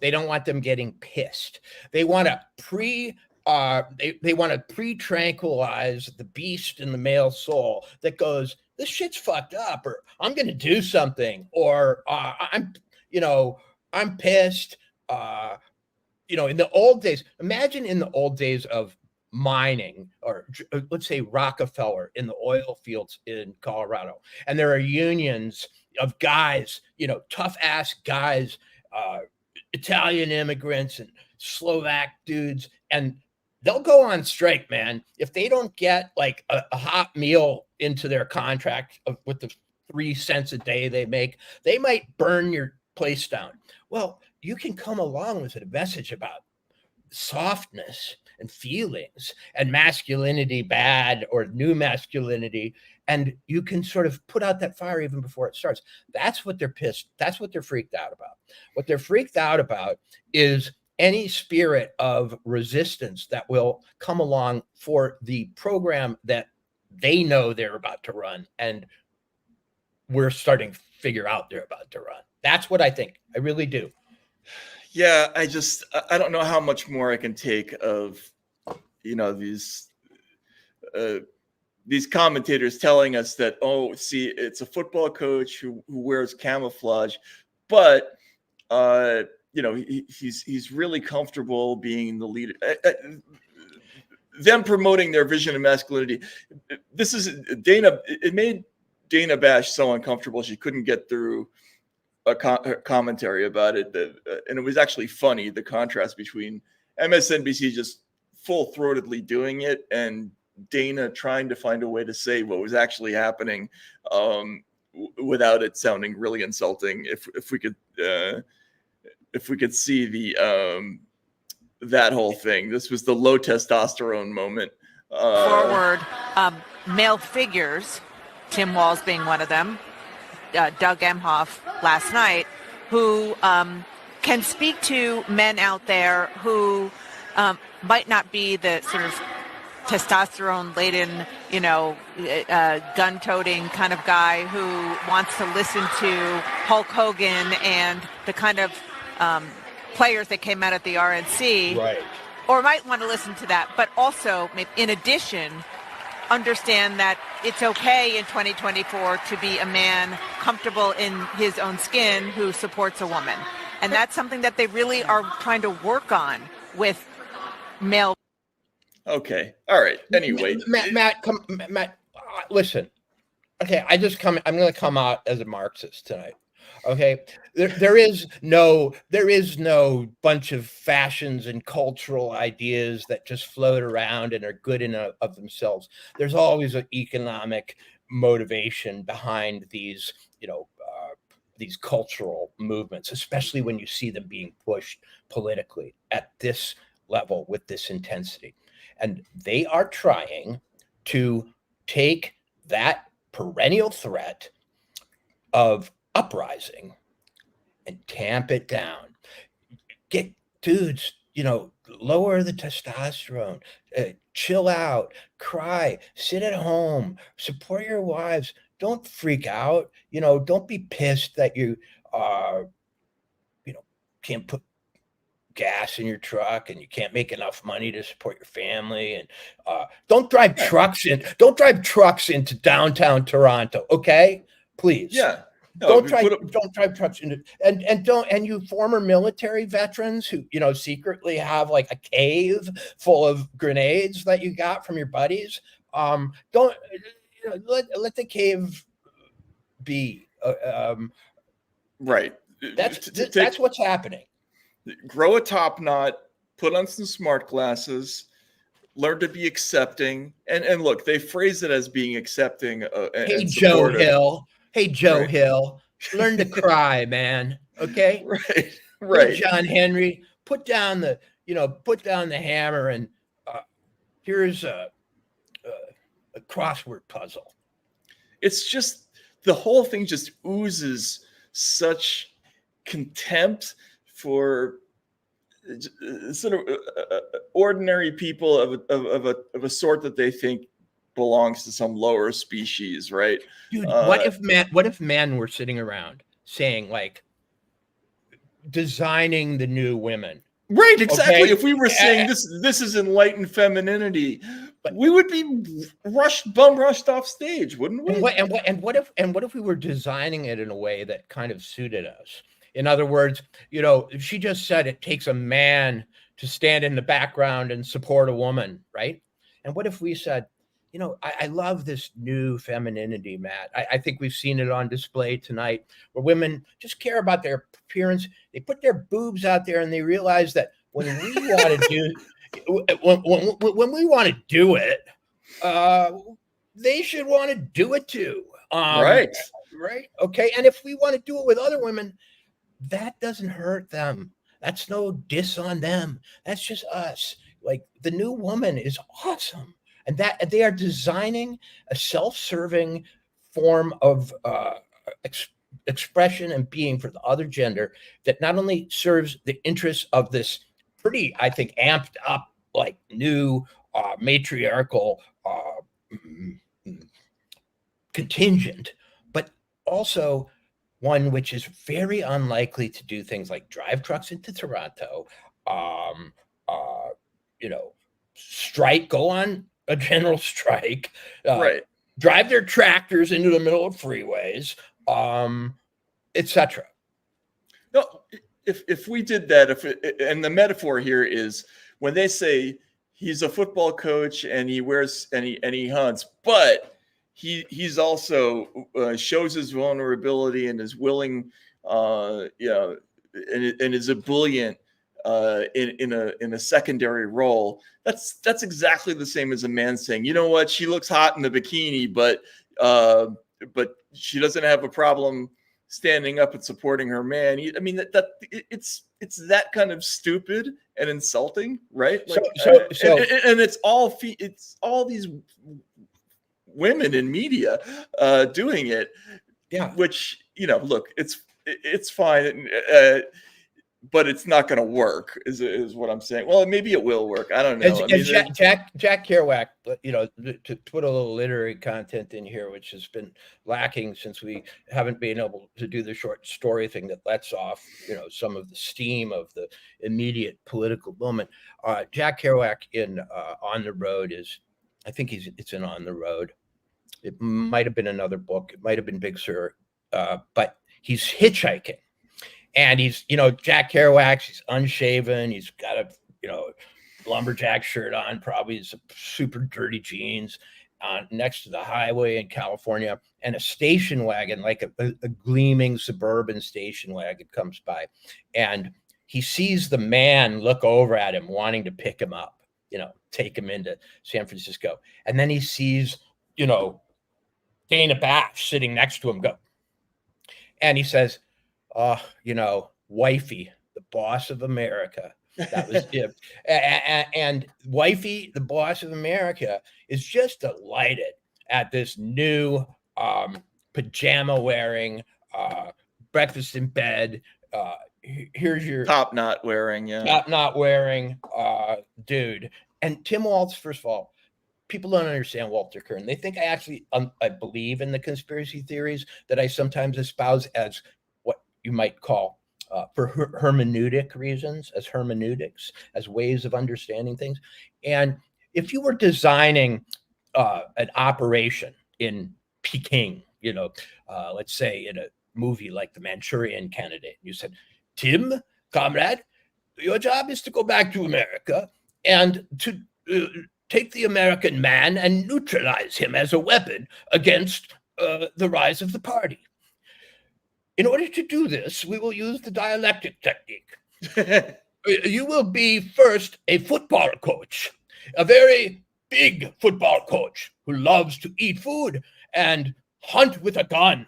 They don't want them getting pissed. They want to pre-tranquilize the beast in the male soul that goes, this shit's fucked up, or I'm going to do something, or I'm pissed. In the old days, imagine in the old days of mining, or let's say Rockefeller in the oil fields in Colorado, and there are unions of guys, tough ass guys, Italian immigrants and Slovak dudes, and they'll go on strike, man, if they don't get like a hot meal into their contract with the 3 cents a day they make. They might burn your place down. Well, you can come along with a message about softness and feelings and masculinity bad or new masculinity, and you can sort of put out that fire even before it starts. That's what they're pissed. That's what they're freaked out about. What they're freaked out about is any spirit of resistance that will come along for the program that they know they're about to run, and we're starting to figure out they're about to run. That's what I think. I really do. Yeah, I don't know how much more I can take of, these commentators telling us that, see, it's a football coach who wears camouflage, but he's really comfortable being the leader. Them promoting their vision of masculinity. This is Dana. It made Dana Bash so uncomfortable she couldn't get through a commentary about it. And it was actually funny, the contrast between MSNBC just full-throatedly doing it and Dana trying to find a way to say what was actually happening without it sounding really insulting. If we could see the that whole thing. This was the low testosterone moment. Forward. male figures, Tim Walz being one of them, Doug Emhoff last night, who can speak to men out there who might not be the sort of testosterone-laden, gun-toting kind of guy who wants to listen to Hulk Hogan and the kind of players that came out at the RNC, right, or might want to listen to that, but also, in addition, understand that it's okay in 2024 to be a man comfortable in his own skin who supports a woman. And that's something that they really are trying to work on with male. Okay. All right. Anyway, Matt, listen. Okay, I'm going to come out as a Marxist tonight. Okay, there is no bunch of fashions and cultural ideas that just float around and are good in of themselves. There's always an economic motivation behind these, these cultural movements, especially when you see them being pushed politically at this level with this intensity. And they are trying to take that perennial threat of uprising and tamp it down. Get dudes, lower the testosterone, chill out, cry, sit at home, support your wives. Don't freak out. Don't be pissed that you can't put gas in your truck and you can't make enough money to support your family. And don't drive trucks into downtown Toronto. Okay, please. Yeah. No, don't drive trucks into and you former military veterans who secretly have like a cave full of grenades that you got from your buddies. Don't let the cave be. Right. That's what's happening. Grow a top knot, put on some smart glasses, learn to be accepting, and look, they phrase it as being accepting. Hey, Joe Hill. Hey, Joe Hill, learn to cry, man. Okay. Right. Hey, John Henry, put down the hammer and here's a crossword puzzle. It's just the whole thing just oozes such contempt for sort of ordinary people of a sort that they think belongs to some lower species, right? Dude, what if men were sitting around saying, like, designing the new women? Right, exactly. Okay? If we were saying this is enlightened femininity, we would be bum rushed off stage, wouldn't we? And what if we were designing it in a way that kind of suited us? In other words, she just said it takes a man to stand in the background and support a woman, right? And what if we said, I love this new femininity, Matt. I think we've seen it on display tonight, where women just care about their appearance. They put their boobs out there, and they realize that when we want to do, when we want to do it, they should want to do it too. Right. Okay. And if we want to do it with other women, that doesn't hurt them. That's no diss on them. That's just us. Like, the new woman is awesome. And that they are designing a self-serving form of expression and being for the other gender that not only serves the interests of this pretty, I think, amped up, like, new matriarchal contingent, but also one which is very unlikely to do things like drive trucks into Toronto, strike, go on a general strike, drive their tractors into the middle of freeways, etc. No, if we did that, and the metaphor here is when they say he's a football coach and he wears and he hunts, but he's also shows his vulnerability and is willing, and is ebullient in a secondary role. That's exactly the same as a man saying, you know what, she looks hot in the bikini, but she doesn't have a problem standing up and supporting her man. I mean, it's that kind of stupid and insulting, right? Like, and it's all these women in media doing it. Yeah. Which, look, it's fine. But it's not going to work, is what I'm saying. Well, maybe it will work. I don't know. Jack Kerouac, to put a little literary content in here, which has been lacking since we haven't been able to do the short story thing that lets off, some of the steam of the immediate political moment. Jack Kerouac in On the Road I think it's in On the Road. It might have been another book. It might have been Big Sur, but he's hitchhiking. And he's, Jack Kerouac, he's unshaven. He's got a, lumberjack shirt on, probably some super dirty jeans next to the highway in California. And a station wagon, like a gleaming suburban station wagon comes by. And he sees the man look over at him, wanting to pick him up, take him into San Francisco. And then he sees, Dana Bash sitting next to him go. And he says, wifey, the boss of America. That was it. And wifey, the boss of America, is just delighted at this new pajama wearing, breakfast in bed. Here's your top knot wearing dude. And Tim Walz, first of all, people don't understand Walter Kern. They think I believe in the conspiracy theories that I sometimes espouse as what you might call for hermeneutic reasons, as hermeneutics, as ways of understanding things. And if you were designing an operation in Peking, let's say in a movie like The Manchurian Candidate, you said, Tim, comrade, your job is to go back to America and to take the American man and neutralize him as a weapon against the rise of the party. In order to do this, we will use the dialectic technique. You will be first a football coach, a very big football coach who loves to eat food and hunt with a gun,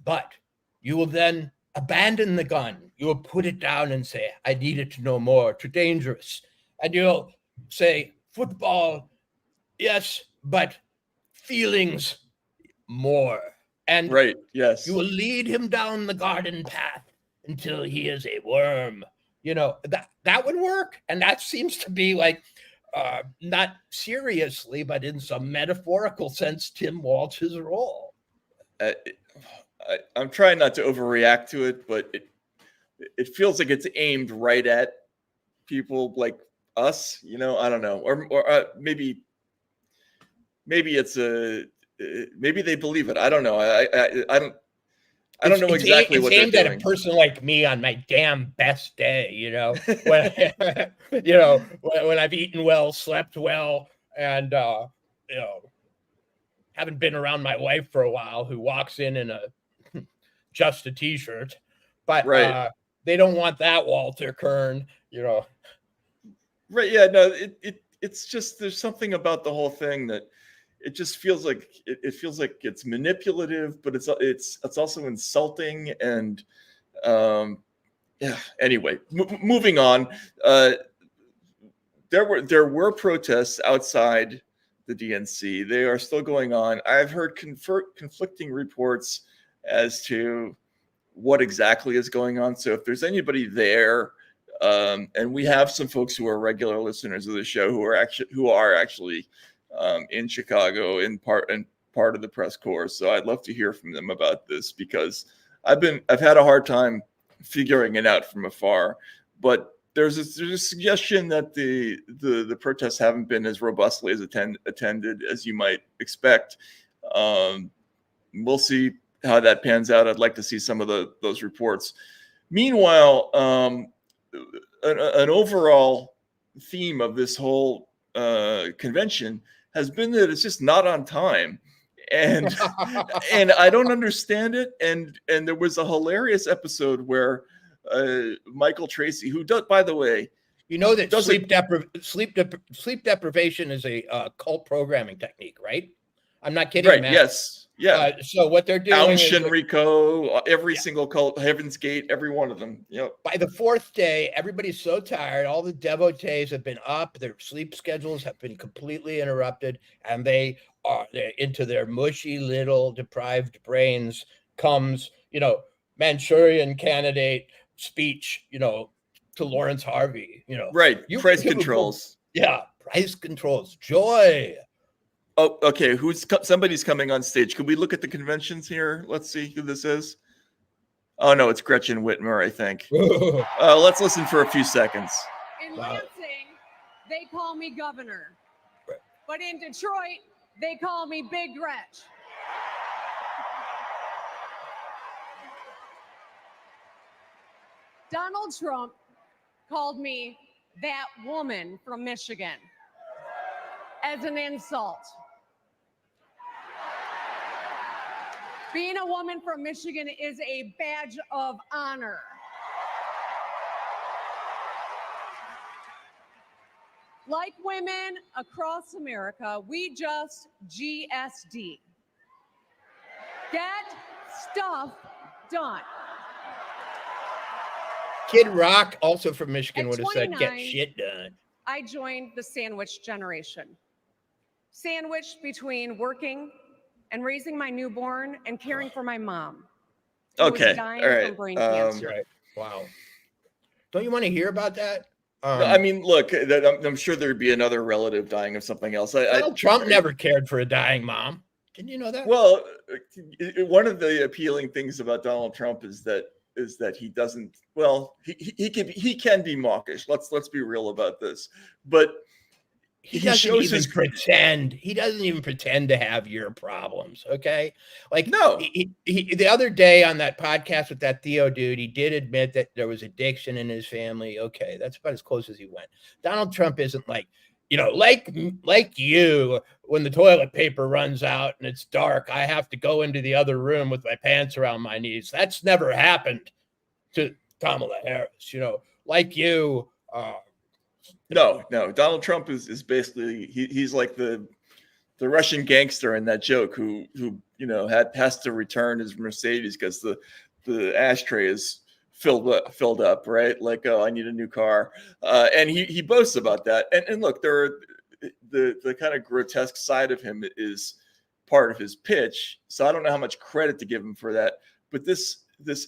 but you will then abandon the gun. You will put it down and say, I need it no more, too dangerous. And you'll say, football, yes, but feelings more. And right, yes, you will lead him down the garden path until he is a worm. That would work. And that seems to be like, not seriously, but in some metaphorical sense, Tim Walz's role. I'm trying not to overreact to it, but it feels like it's aimed right at people like us, I don't know, or maybe it's maybe they believe it. I don't know. I don't know exactly what they're doing. It's aimed at a person like me on my damn best day, when when I've eaten well, slept well, and haven't been around my wife for a while, who walks in a just a t-shirt, but right. They don't want that Walter Kern, Right. Yeah. No. It's just there's something about the whole thing that it just feels like it feels like it's manipulative, but it's also insulting. And yeah. Anyway, moving on. There were protests outside the DNC. They are still going on. I've heard conflicting reports as to what exactly is going on. So if there's anybody there, and we have some folks who are regular listeners of the show who are actually in Chicago in part of the press corps. So I'd love to hear from them about this, because I've had a hard time figuring it out from afar. But there's a suggestion that the protests haven't been as robustly as attended as you might expect. We'll see how that pans out. I'd like to see some of those reports. Meanwhile, an overall theme of this whole convention has been that it's just not on time, and and I don't understand it. And there was a hilarious episode where Michael Tracy, who does, by the way, that sleep deprivation is a cult programming technique, right? I'm not kidding. Right? Matt. Yes. Yeah. So what they're doing is Shinriko, every single cult, Heaven's Gate, every one of them. Yep. By the fourth day, everybody's so tired. All the devotees have been up. Their sleep schedules have been completely interrupted, and they into their mushy little deprived brains comes, Manchurian Candidate speech, to Lawrence Harvey, Right. Price controls. Yeah. Price controls. Joy. Oh, okay. Somebody's coming on stage. Could we look at the conventions here? Let's see who this is. Oh, no, it's Gretchen Whitmer, I think. Let's listen for a few seconds. In Lansing, they call me governor. But in Detroit, they call me Big Gretch. Donald Trump called me that woman from Michigan as an insult. Being a woman from Michigan is a badge of honor. Like women across America, we just GSD. Get stuff done. Kid Rock, also from Michigan, would have said, get shit done. I joined the sandwich generation. Sandwiched between working and raising my newborn and caring for my mom. Okay. Dying All right. from brain cancer. Right. Wow. Don't you want to hear about that? I mean, look, I'm sure there'd be another relative dying of something else. Trump never cared for a dying mom. Didn't you know that? Well, one of the appealing things about Donald Trump is that he doesn't. Well, he can be mawkish. Let's be real about this. But he doesn't even pretend. He doesn't even pretend to have your problems. Okay, like no. He the other day on that podcast with that Theo dude, he did admit that there was addiction in his family. Okay, that's about as close as he went. Donald Trump isn't like you. When the toilet paper runs out and it's dark, I have to go into the other room with my pants around my knees. That's never happened to Kamala Harris. Like you. No. Donald Trump is basically he's like the Russian gangster in that joke who has to return his Mercedes because the ashtray is filled up, right? Like, oh, I need a new car, and he boasts about that. And look, there are the kind of grotesque side of him is part of his pitch. So I don't know how much credit to give him for that. But this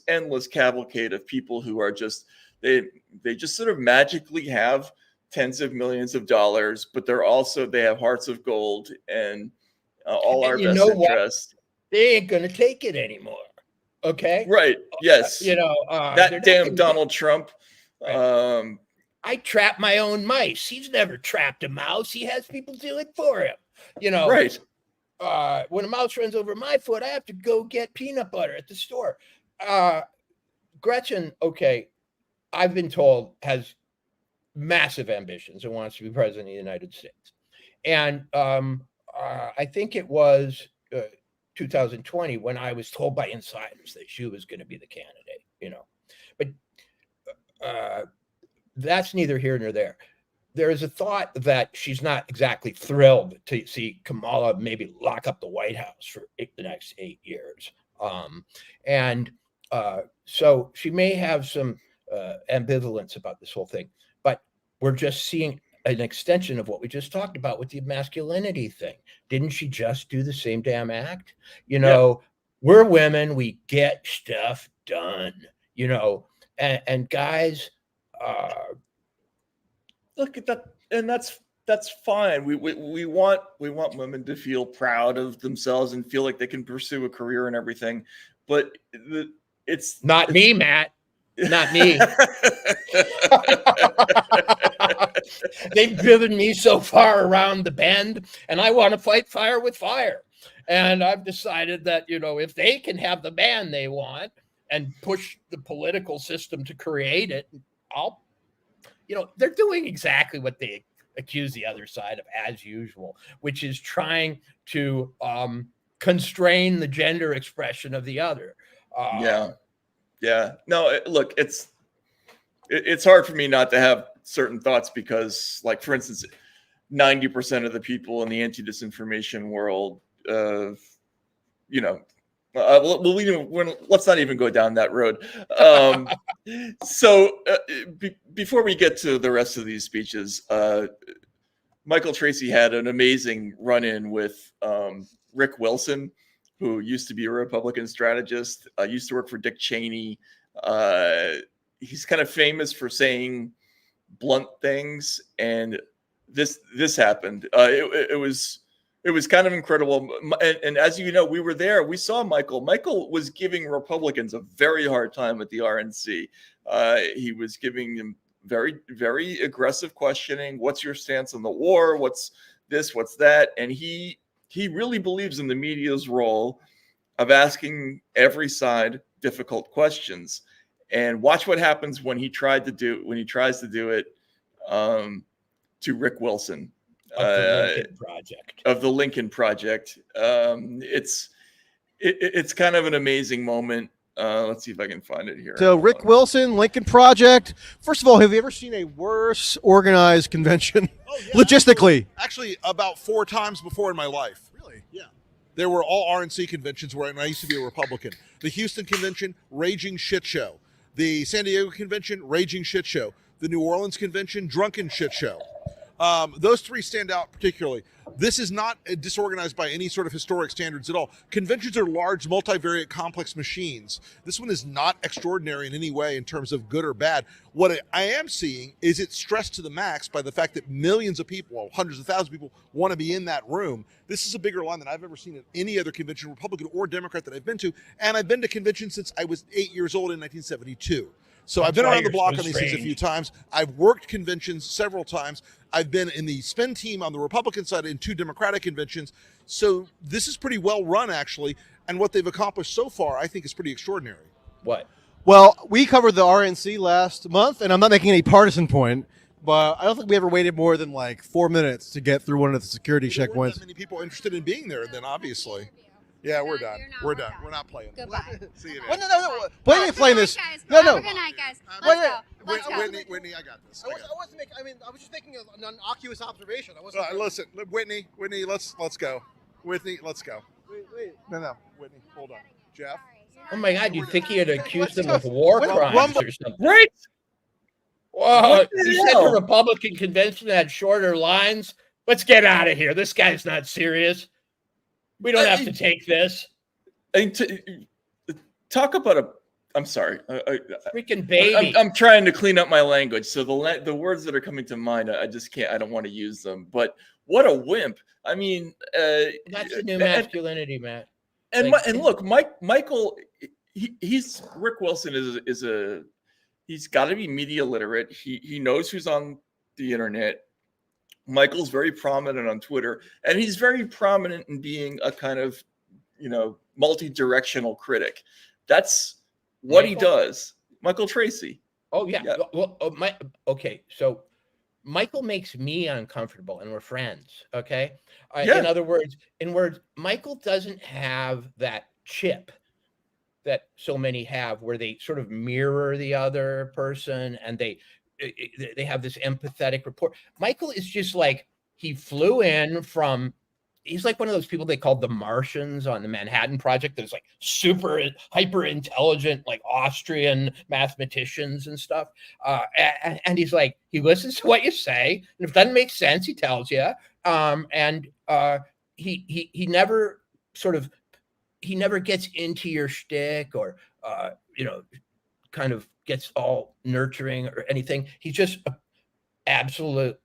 endless cavalcade of people who are just they just sort of magically have tens of millions of dollars, but they have hearts of gold and all our best interest. They ain't gonna take it anymore. Okay. Right. Yes. That damn Donald Trump. Right. I trap my own mice. He's never trapped a mouse. He has people do it for him. Right. When a mouse runs over my foot, I have to go get peanut butter at the store. Gretchen, okay, I've been told has massive ambitions and wants to be president of the United States. And I think it was 2020 when I was told by insiders that she was going to be the candidate, but that's neither here nor there. There is a thought that she's not exactly thrilled to see Kamala maybe lock up the White House for the next 8 years. So she may have some ambivalence about this whole thing, but we're just seeing an extension of what we just talked about with the masculinity thing. Didn't she just do the same damn act? We're women, we get stuff done, and guys, look at that. And that's fine. We want women to feel proud of themselves and feel like they can pursue a career and everything. But it's not me, Matt. Not me. They've driven me so far around the bend, and I want to fight fire with fire. And I've decided that, if they can have the man they want and push the political system to create it, they're doing exactly what they accuse the other side of as usual, which is trying to constrain the gender expression of the other. Yeah. No, look, it's hard for me not to have certain thoughts because, like, for instance, 90% of the people in the anti-disinformation world, let's not even go down that road. Before we get to the rest of these speeches, Michael Tracy had an amazing run-in with Rick Wilson, who used to be a Republican strategist, used to work for Dick Cheney. He's kind of famous for saying blunt things, and this happened. It was kind of incredible. And as you know, we were there. We saw Michael. Michael was giving Republicans a very hard time at the RNC. He was giving them very, very aggressive questioning. What's your stance on the war? What's this? What's that? And he really believes in the media's role of asking every side difficult questions. And watch what happens when he tries to do it to Rick Wilson of the Lincoln Project. It's kind of an amazing moment. Let's see if I can find it here. So Rick Wilson, Lincoln Project. First of all, have you ever seen a worse organized convention? Oh, yeah, logistically? Actually, about 4 times before in my life. Really? Yeah. There were all RNC conventions when I used to be a Republican. The Houston convention, raging shit show. The San Diego convention, raging shit show. The New Orleans convention, drunken shit show. Those 3 stand out particularly. This is not disorganized by any sort of historic standards at all. Conventions are large, multivariate, complex machines. This one is not extraordinary in any way in terms of good or bad. What I am seeing is it's stressed to the max by the fact that millions of people, well, hundreds of thousands of people, want to be in that room. This is a bigger line than I've ever seen at any other convention, Republican or Democrat, that I've been to. And I've been to conventions since I was 8 years old in 1972. So I've been around the block on these things a few times. I've worked conventions several times. I've been in the spin team on the Republican side in 2 Democratic conventions. So this is pretty well run, actually. And what they've accomplished so far, I think, is pretty extraordinary. What? Well, we covered the RNC last month, and I'm not making any partisan point, but I don't think we ever waited more than like 4 minutes to get through one of the security checkpoints. There weren't that many people interested in being there, then obviously. Yeah, we're done. We're done. We're not playing. Goodbye. See you, man. Well, no. Why are you playing this? Guys. No. Have a good night, guys. Let's go. Let's go. Whitney, I got this. I was just making an innocuous observation. I wasn't. Listen, Whitney, let's go. Whitney, let's go. Wait. No, Whitney, hold on. Jeff. Oh my God! You'd think he had accused him of war crimes or something, right? Well, you said the Republican convention had shorter lines. Let's get out of here. This guy's not serious. We don't have to take this. And talk about I'm sorry. Freaking baby. I'm trying to clean up my language. So the words that are coming to mind, I just can't. I don't want to use them. But what a wimp. I mean, that's the new masculinity, Matt. And look, Michael, he's Rick Wilson he's got to be media literate. He knows who's on the internet. Michael's very prominent on Twitter, and he's very prominent in being a kind of, multi-directional critic. That's what he does. Michael Tracy. Oh, yeah. Well, okay. So Michael makes me uncomfortable, and we're friends. Okay. In other words, Michael doesn't have that chip that so many have, where they sort of mirror the other person, and they have this empathetic rapport. Michael is just like, he flew in from, he's like one of those people they called the Martians on the Manhattan Project. There's like super hyper intelligent, like Austrian mathematicians and stuff. And he's like, he listens to what you say, and if it doesn't make sense, he tells you. He never he never gets into your shtick or kind of gets all nurturing or anything. He's just an absolute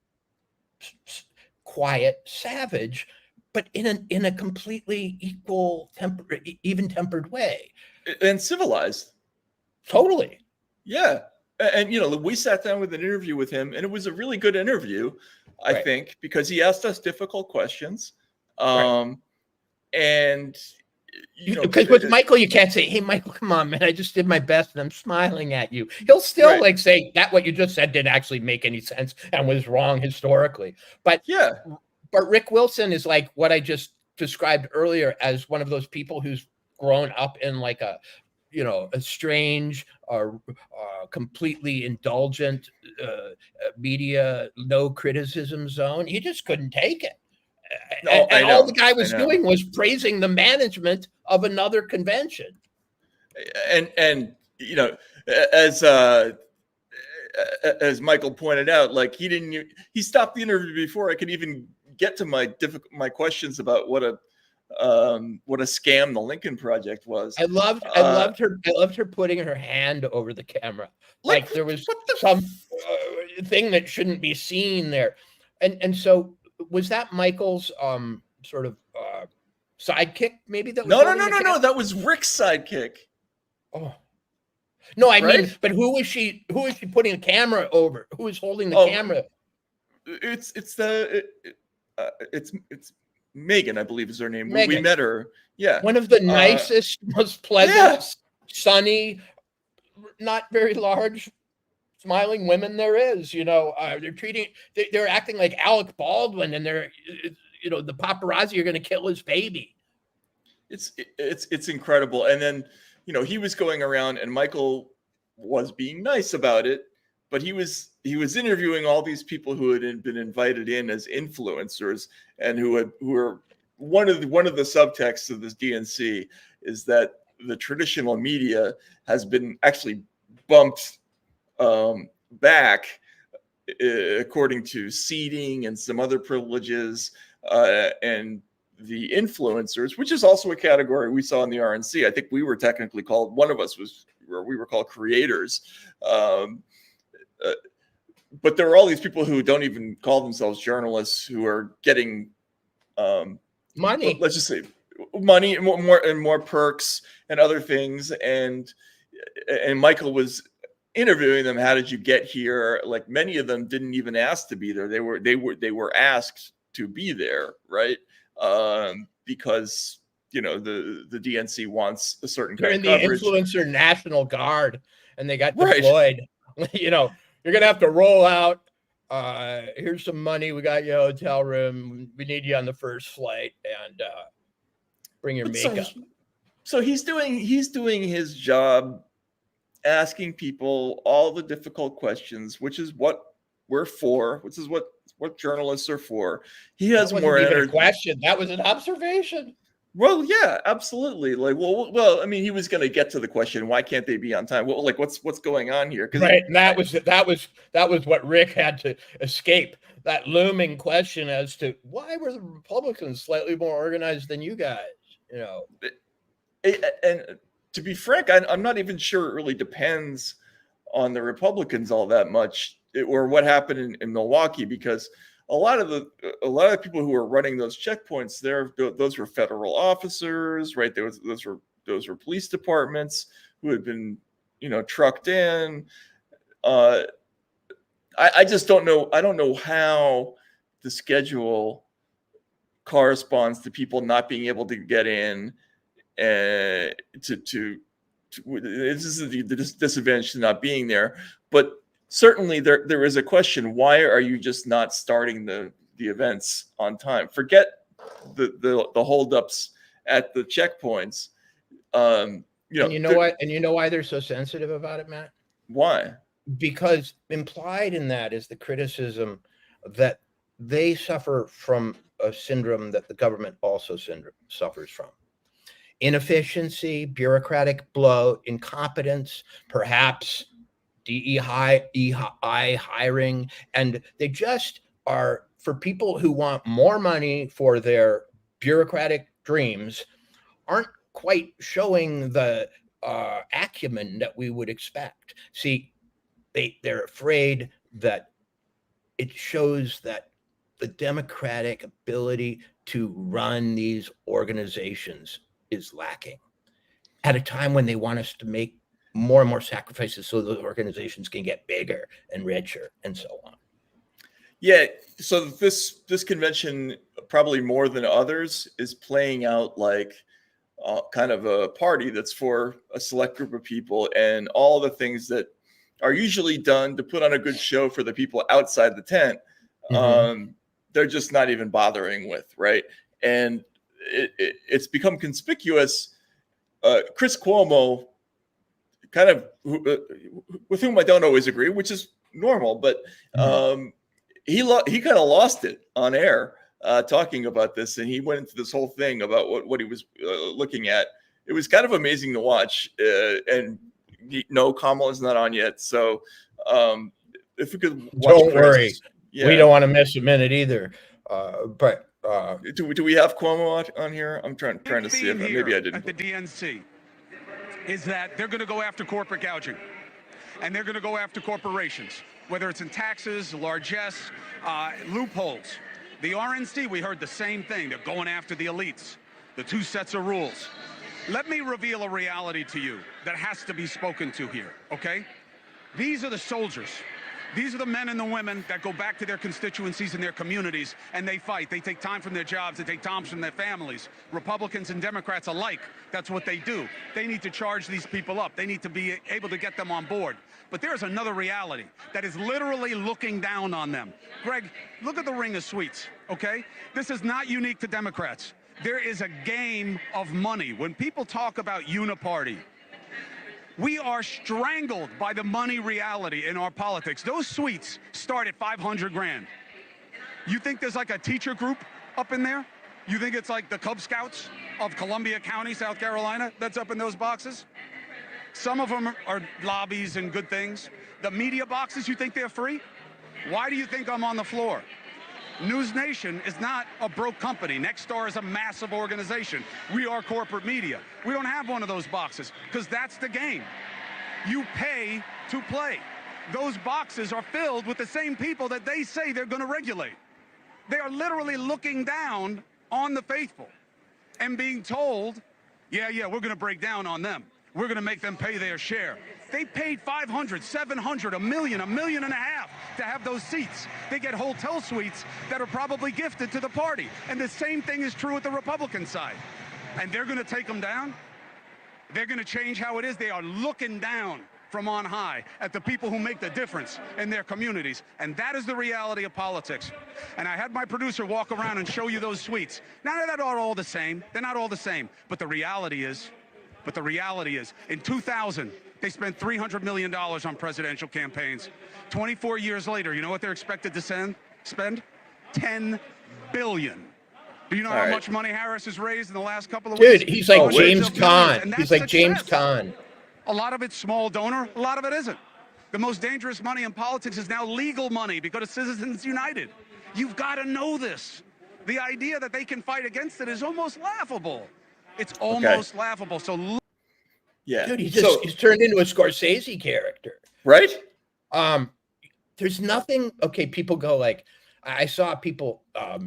quiet savage, but in a completely even-tempered way. And civilized. Totally. Yeah. And, we sat down with an interview with him, and it was a really good interview, I think, because he asked us difficult questions. And... because with Michael, you can't say, "Hey, Michael, come on, man! I just did my best, and I'm smiling at you." He'll still say that what you just said didn't actually make any sense and was wrong historically. But Rick Wilson is like what I just described earlier as one of those people who's grown up in like a strange or completely indulgent media, no criticism zone. He just couldn't take it. And all the guy was doing was praising the management of another convention. And as Michael pointed out, like he stopped the interview before I could even get to my questions about what a scam the Lincoln Project was. I loved her putting her hand over the camera, like there was some thing that shouldn't be seen there, and so was that Michael's sort of sidekick? Maybe that was no. That was Rick's sidekick. Oh. No, I mean, but who is she putting the camera over? Who is holding the camera? It's Megan, I believe is her name. Megan. We met her. Yeah. One of the nicest, most pleasant, sunny, not very large, smiling women there is. They're they're acting like Alec Baldwin, and they're, the paparazzi are going to kill his baby. It's incredible. And then, he was going around, and Michael was being nice about it, but he was interviewing all these people who had been invited in as influencers, and who are one of the subtexts of this DNC is that the traditional media has been actually bumped back according to seating and some other privileges, and the influencers, which is also a category we saw in the RNC. I think we were technically called, one of us we were called creators. But there are all these people who don't even call themselves journalists who are getting money. Let's just say money and more perks and other things. And Michael was interviewing them. How did you get here? Like, many of them didn't even ask to be there. They were asked to be there, right? Because the DNC wants a certain kind of coverage. They're in the influencer National Guard, and they got deployed. You're gonna have to roll out. Here's some money. We got you a hotel room. We need you on the first flight, and bring your makeup. So he's doing his job, asking people all the difficult questions, which is what we're for. Which is what journalists are for. He has more energy. A question. That was an observation. Well, yeah, absolutely. Like, well. I mean, he was going to get to the question: why can't they be on time? Well, like, what's going on here? Right, and that was what Rick had to escape, that looming question as to why were the Republicans slightly more organized than you guys? And to be frank, I'm not even sure it really depends on the Republicans all that much, or what happened in Milwaukee, because a lot of the people who were running those checkpoints there, those were federal officers, right? Those were police departments who had been, trucked in. I just don't know. I don't know how the schedule corresponds to people not being able to get in, and this is the disadvantage to not being there. But certainly there is a question: why are you just not starting the events on time? Forget the holdups at the checkpoints. And you know why they're so sensitive about it, Matt? Why? Because implied in that is the criticism that they suffer from a syndrome that the government also suffers from: inefficiency, bureaucratic bloat, incompetence, perhaps DEI hiring, and they just are, for people who want more money for their bureaucratic dreams, aren't quite showing the acumen that we would expect. See, they're afraid that it shows that the democratic ability to run these organizations is lacking at a time when they want us to make more and more sacrifices so those organizations can get bigger and richer and so on. Yeah, so this convention, probably more than others, is playing out like kind of a party that's for a select group of people, and all the things that are usually done to put on a good show for the people outside the tent, they're just not even bothering with, right? And it's become conspicuous. Chris Cuomo, kind of, with whom I don't always agree, which is normal, but he kind of lost it on air talking about this, and he went into this whole thing about what he was looking at. It was kind of amazing to watch, and no, Kamala's not on yet, so if we could watch Don't worry. Yeah. We don't want to miss a minute either. But do we have Cuomo on here? I'm trying to see if maybe I didn't. At the DNC is that they're going to go after corporate gouging, and they're going to go after corporations, whether it's in taxes, largesse, loopholes. The RNC, we heard the same thing. They're going after the elites, the two sets of rules. Let me reveal a reality to you that has to be spoken to here, okay? These are the soldiers. These are the men and the women that go back to their constituencies and their communities, and they fight. They take time from their jobs. They take time from their families. Republicans and Democrats alike, that's what they do. They need to charge these people up. They need to be able to get them on board. But there's another reality that is literally looking down on them. Greg, look at the ring of sweets, okay? This is not unique to Democrats. There is a game of money. When people talk about uniparty, we are strangled by the money reality in our politics. Those suites start at 500 grand. You think there's like a teacher group up in there? You think it's like the Cub Scouts of Columbia County, South Carolina, that's up in those boxes? Some of them are lobbies and good things. The media boxes, you think they're free? Why do you think I'm on the floor? News Nation is not a broke company. Nexstar is a massive organization. We are corporate media. We don't have one of those boxes because that's the game. You pay to play. Those boxes are filled with the same people that they say they're going to regulate. They are literally looking down on the faithful and being told, yeah, we're going to break down on them. We're going to make them pay their share. They paid $500, $700, $1 million, $1.5 million to have those seats. They get hotel suites that are probably gifted to the party. And the same thing is true with the Republican side. And they're going to take them down. They're going to change how it is. They are looking down from on high at the people who make the difference in their communities. And that is the reality of politics. And I had my producer walk around and show you those suites. Now, they're not all the same. They're not all the same. But the reality is, in 2000, they spent $300 million on presidential campaigns. 24 years later, you know what they're expected to spend? $10 billion. Do you know how much money Harris has raised in the last couple of weeks? Dude, he's like James Caan. He's like James Caan. A lot of it's small donor, a lot of it isn't. The most dangerous money in politics is now legal money because of Citizens United. You've got to know this. The idea that they can fight against it is almost laughable. It's almost laughable. So, yeah, dude, he's turned into a Scorsese character, right? There's nothing. Okay, people go like, I saw people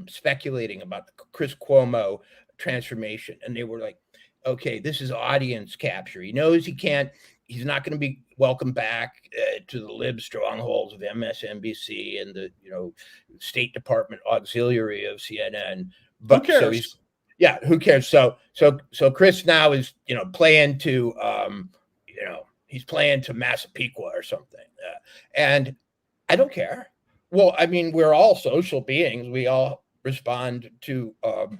speculating about the Chris Cuomo transformation, and they were like, okay, this is audience capture. He knows he's not going to be welcomed back to the lib strongholds of MSNBC and the State Department auxiliary of CNN. But who cares? So who cares? So Chris now is playing to he's playing to Massapequa or something, and I don't care. Well, I mean, we're all social beings. We all respond to love,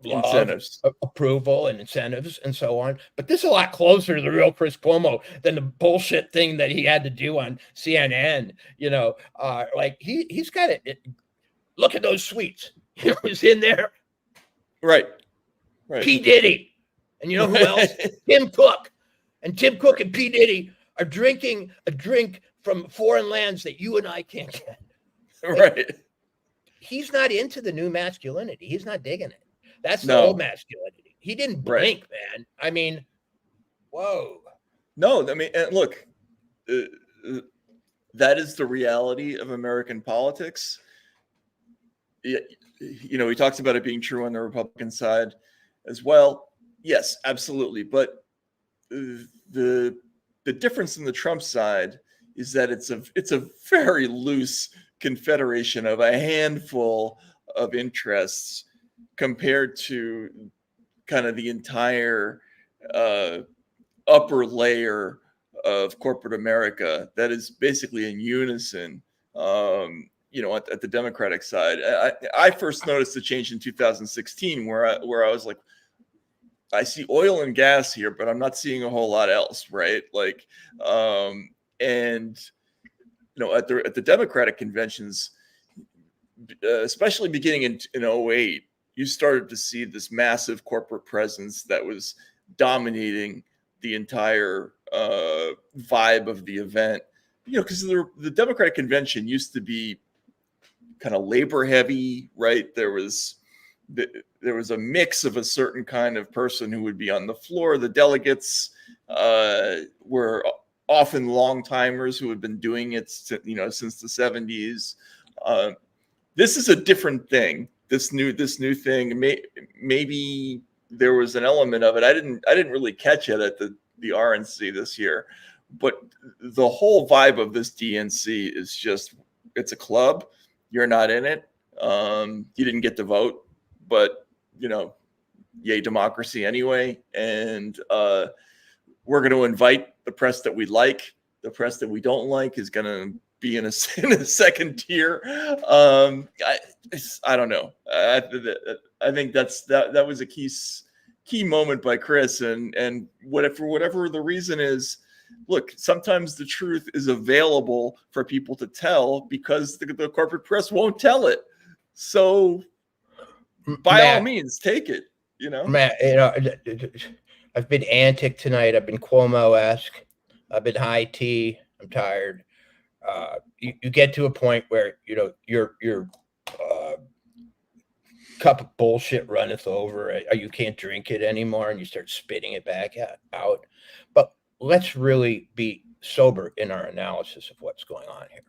incentives, approval, and incentives, and so on. But this is a lot closer to the real Chris Cuomo than the bullshit thing that he had to do on CNN. Like he's got it. Look at those suites. He was in there, right? P. Diddy, and you know who else? Tim Cook, and P. Diddy are drinking a drink from foreign lands that you and I can't get. Right. He's not into the new masculinity. He's not digging it. That's the old masculinity. He didn't blink, man. I mean, whoa. No, I mean, and look, that is the reality of American politics. He talks about it being true on the Republican side as well. Yes, absolutely. But the difference in the Trump side is that it's a very loose confederation of a handful of interests compared to kind of the entire upper layer of corporate America that is basically in unison. At the Democratic side, I first noticed the change in 2016, where I was like, I see oil and gas here, but I'm not seeing a whole lot else, right? Like, at the Democratic conventions, especially beginning in 2008, you started to see this massive corporate presence that was dominating the entire vibe of the event, because the Democratic convention used to be kind of labor heavy, right? There was a mix of a certain kind of person who would be on the floor. The delegates were often long timers who had been doing it, since the 70s. This is a different thing. This new thing. Maybe there was an element of it. I didn't really catch it at the RNC this year, but the whole vibe of this DNC is just, it's a club. You're not in it. You didn't get to vote, but yay democracy anyway. And we're going to invite the press that we like. The press that we don't like is going to be in a second tier. I don't know. I think that was a key moment by Chris, and for whatever the reason is, look, sometimes the truth is available for people to tell because the corporate press won't tell it. So by all means, take it. Matt, I've been antic tonight. I've been Cuomo-esque. I've been high tea. I'm tired. You get to a point where your cup of bullshit runneth over. You can't drink it anymore, and you start spitting it back out. But let's really be sober in our analysis of what's going on here.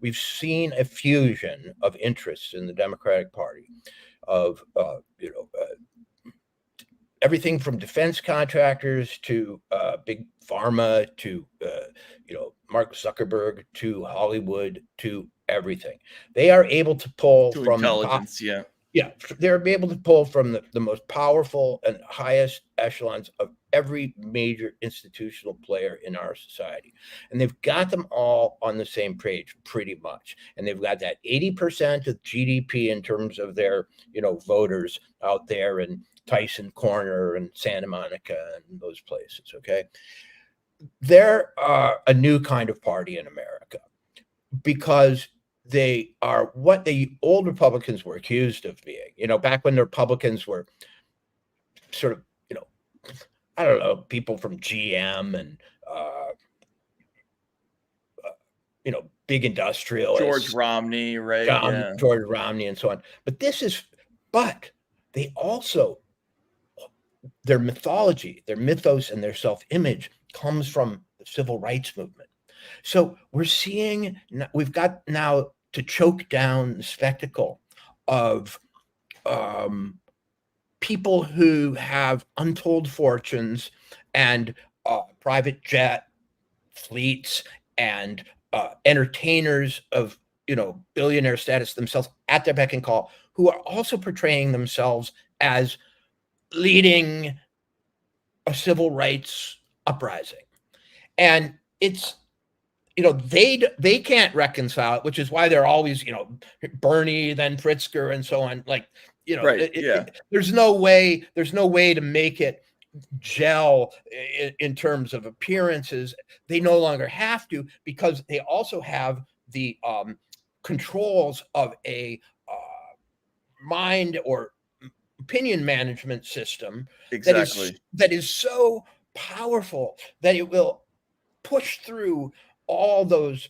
We've seen a fusion of interests in the Democratic Party of everything from defense contractors to big pharma to Mark Zuckerberg to Hollywood to everything. They are able to pull from intelligence. They're able to pull from the most powerful and highest echelons of every major institutional player in our society. And they've got them all on the same page pretty much. And they've got that 80% of GDP in terms of their, voters out there in Tyson Corner and Santa Monica and those places. Okay. They're a new kind of party in America because they are what the old Republicans were accused of being, back when the Republicans were sort of, I don't know, people from GM and, big industrialists. George Romney, right? George Romney and so on. But they also, their mythology, their mythos, and their self-image comes from the civil rights movement. So we've got now to choke down the spectacle of people who have untold fortunes and private jet fleets and entertainers of billionaire status themselves at their beck and call, who are also portraying themselves as leading a civil rights uprising. And it's they can't reconcile it, which is why they're always, Bernie, then Pritzker, and so on. Like, there's no way to make it gel in terms of appearances. They no longer have to, because they also have the controls of a mind or opinion management system that is so powerful that it will push through all those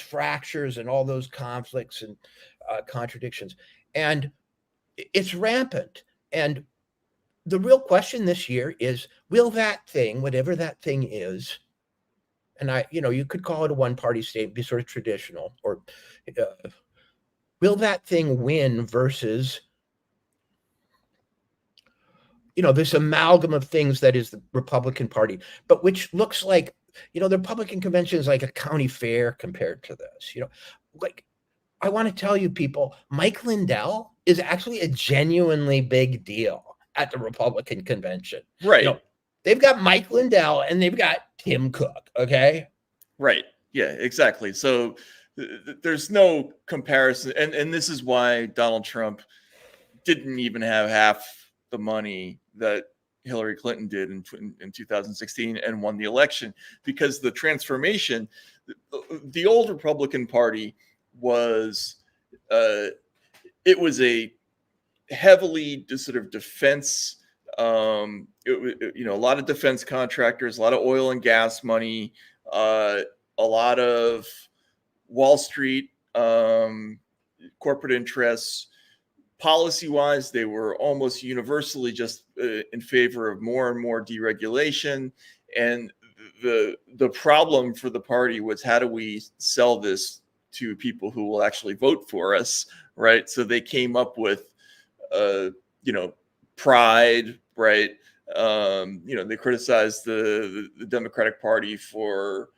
fractures and all those conflicts and contradictions, and it's rampant. And the real question this year is, will that thing, whatever that thing is, and you could call it a one-party state, be sort of traditional, or will that thing win versus this amalgam of things that is the Republican Party, but which looks like, the Republican convention is like a county fair compared to this. Like, I want to tell you people, Mike Lindell is actually a genuinely big deal at the Republican convention. Right. They've got Mike Lindell and they've got Tim Cook. Okay. Right. Yeah, exactly. So there's no comparison. And this is why Donald Trump didn't even have half the money that Hillary Clinton did in 2016 and won the election, because the transformation, the old Republican Party was, it was a heavily sort of defense, a lot of defense contractors, a lot of oil and gas money, a a lot of Wall Street corporate interests. Policy-wise, they were almost universally just in favor of more and more deregulation. And the problem for the party was, how do we sell this to people who will actually vote for us, right? So they came up with, pride, right? They criticized the Democratic Party for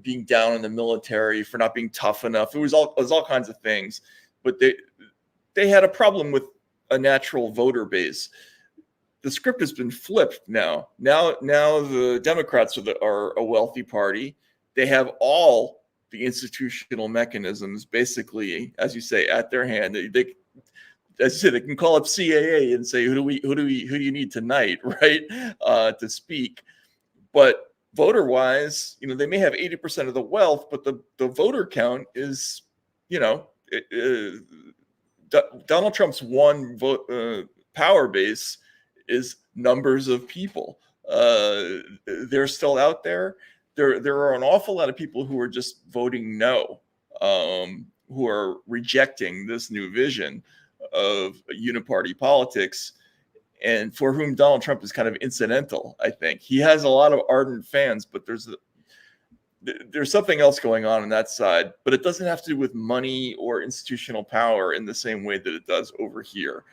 being down in the military, for not being tough enough. It was all kinds of things, but they had a problem with a natural voter base. The script has been flipped now. Now the Democrats are a wealthy party. They have all the institutional mechanisms, basically, as you say, at their hand. They can call up CAA and say, who do you need tonight, right, to speak. But voter-wise, they may have 80% of the wealth, but the voter count is, Donald Trump's one power base is numbers of people. They're still out there. There are an awful lot of people who are just voting no, who are rejecting this new vision of uniparty politics, and for whom Donald Trump is kind of incidental. I think he has a lot of ardent fans, but there's something else going on that side, but it doesn't have to do with money or institutional power in the same way that it does over here.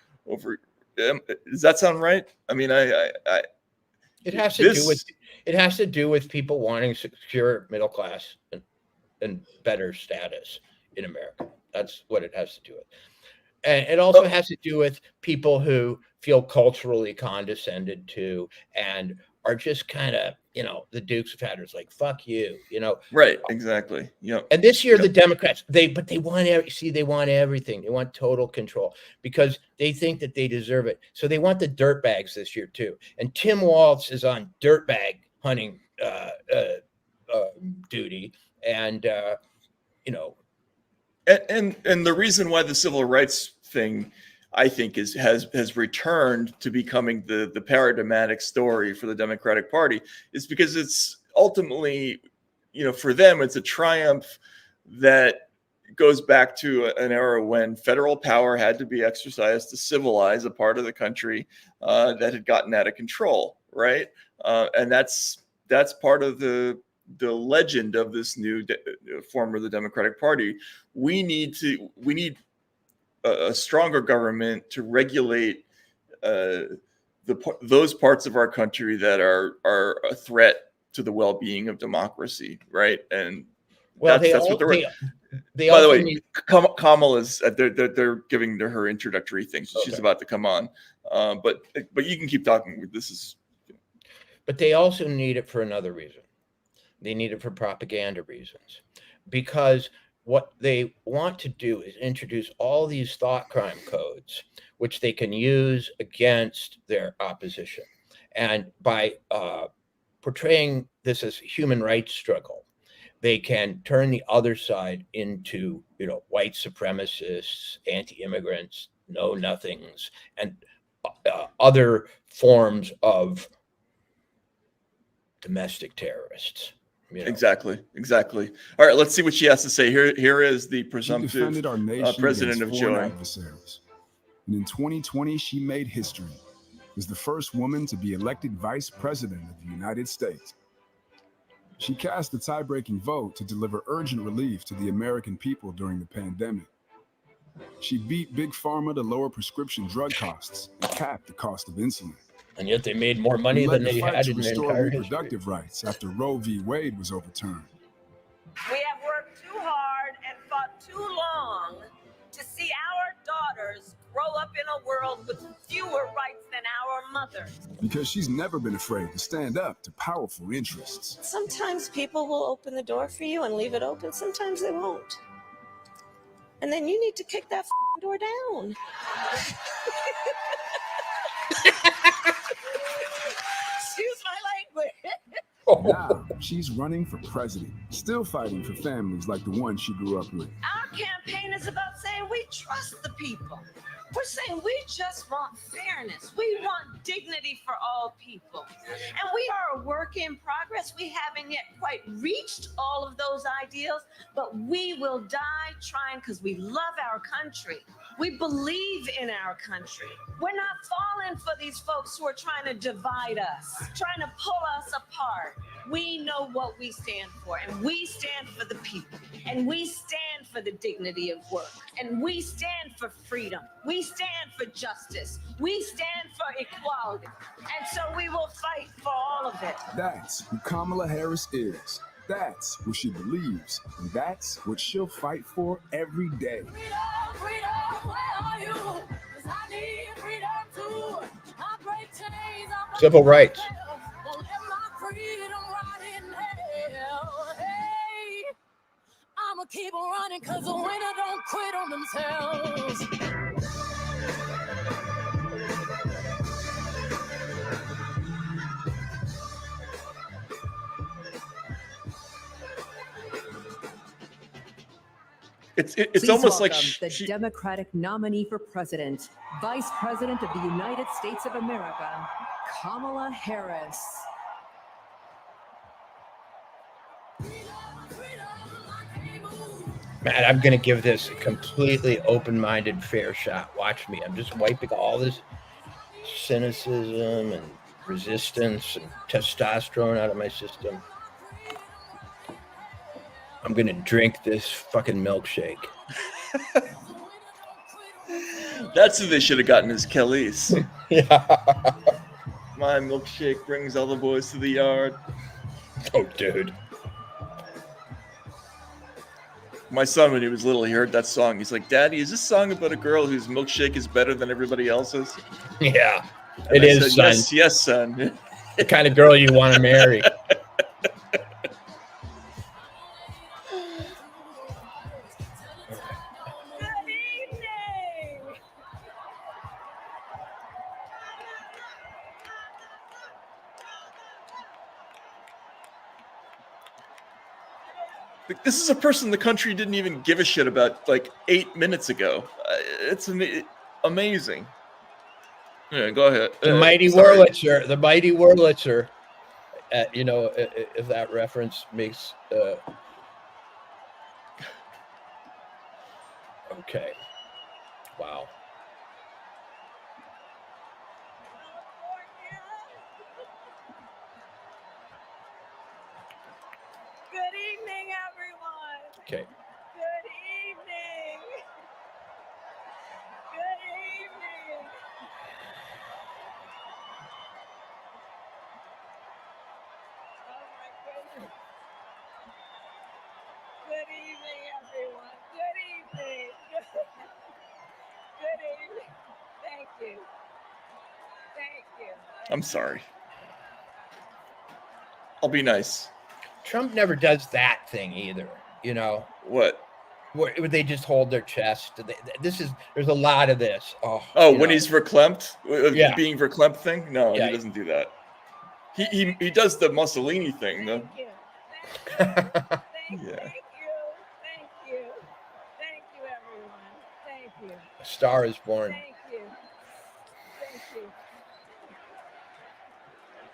Does that sound right? I mean, it has to do with people wanting secure middle class and better status in America. That's what it has to do with. And it also has to do with people who feel culturally condescended to and are just kind of, the Dukes of Hazzard, like, fuck you, Right, exactly. And this year, the Democrats, they want everything. They want total control because they think that they deserve it. So they want the dirtbags this year too. And Tim Walz is on dirtbag hunting duty. And, And the reason why the civil rights thing, I think, has returned to becoming the paradigmatic story for the Democratic Party is because it's ultimately, for them, it's a triumph that goes back to an era when federal power had to be exercised to civilize a part of the country that had gotten out of control, right? And that's part of the legend of this new form of the Democratic Party. We need a stronger government to regulate those parts of our country that are a threat to the well-being of democracy, right? And that's what they're. By the way, Kamala is they're giving her introductory thing, so she's about to come on. But you can keep talking. This is. But they also need it for another reason. They need it for propaganda reasons, because what they want to do is introduce all these thought crime codes, which they can use against their opposition. And by portraying this as a human rights struggle, they can turn the other side into, white supremacists, anti-immigrants, know-nothings, and other forms of domestic terrorists. Exactly. All right, let's see what she has to say. Here is the presumptive president of Joy. And in 2020, she made history as the first woman to be elected vice president of the United States. She cast the tie-breaking vote to deliver urgent relief to the American people during the pandemic. She beat Big Pharma to lower prescription drug costs and capped the cost of insulin. And yet they made more money than they had in their entire reproductive rights after Roe v. Wade was overturned. We have worked too hard and fought too long to see our daughters grow up in a world with fewer rights than our mothers. Because she's never been afraid to stand up to powerful interests. Sometimes people will open the door for you and leave it open. Sometimes they won't. And then you need to kick that door down. Excuse my language. Now she's running for president, still fighting for families like the one she grew up with. Our campaign is about saying we trust the people. We're saying we just want fairness. We want dignity for all people. And we are a work in progress. We haven't yet quite reached all of those ideals, but we will die trying because we love our country. We believe in our country. We're not falling for these folks who are trying to divide us, trying to pull us apart. We know what we stand for, and we stand for the people, and we stand for the dignity of work, and we stand for freedom. We stand for justice. We stand for equality. And so we will fight for all of it. That's who Kamala Harris is. That's what she believes. And that's what she'll fight for every day. Civil rights. I'ma keep on running because the winner don't quit on themselves. It's Please almost like welcome the Democratic nominee for president, Vice President of the United States of America, Kamala Harris. Man, I'm going to give this a completely open-minded, fair shot. Watch me. I'm just wiping all this cynicism and resistance and testosterone out of my system. I'm going to drink this fucking milkshake. That's who they should have gotten as Kelly's. Yeah. My milkshake brings all the boys to the yard. Oh, dude. My son, when he was little, he heard that song. He's like, "Daddy, is this song about a girl whose milkshake is better than everybody else's?" Yeah, and it I is, said, son. Yes, son. The kind of girl you want to marry. This is a person the country didn't even give a shit about like 8 minutes ago. It's amazing. Yeah, go ahead. The mighty Wurlitzer. The mighty Wurlitzer. You know, if that reference makes... Okay. Wow. Good evening, everyone. Okay. Good evening. Good evening. Oh my goodness. Good evening, everyone. Good evening. Good evening. Thank you. Thank you. I'm sorry. I'll be nice. Trump never does that thing either, you know. What? Where they just hold their chest. There's a lot of this. When he's verklempt? Yeah. Being verklempt thing? No, Yeah. he doesn't do that. He does the Mussolini thing, though. Thank you. Yeah. Thank you. Thank you. Thank you, everyone. Thank you. A Star is Born. Thank you. Thank you.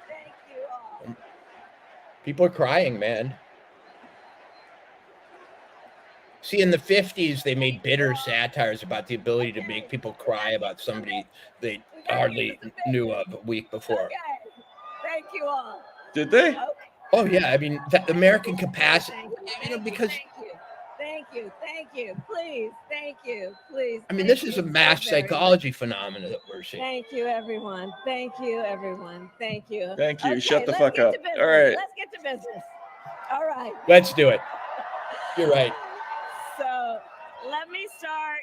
Thank you all. People are crying, man. See, in the 50s, they made bitter satires about the ability to make people cry about somebody they hardly knew of a week before. Okay. Thank you all. Did they? Okay. Oh, yeah. I mean, the American capacity, you know, because, Thank you. Thank you. Please. Thank you. Please. I mean, Thank this is you a mass so very psychology phenomenon that we're seeing. Thank you, everyone. Thank you, everyone. Thank you. Thank you. Okay, Shut the let's fuck get up. to business. All right. Let's get to business. All right. Let's do it. You're right. So let me start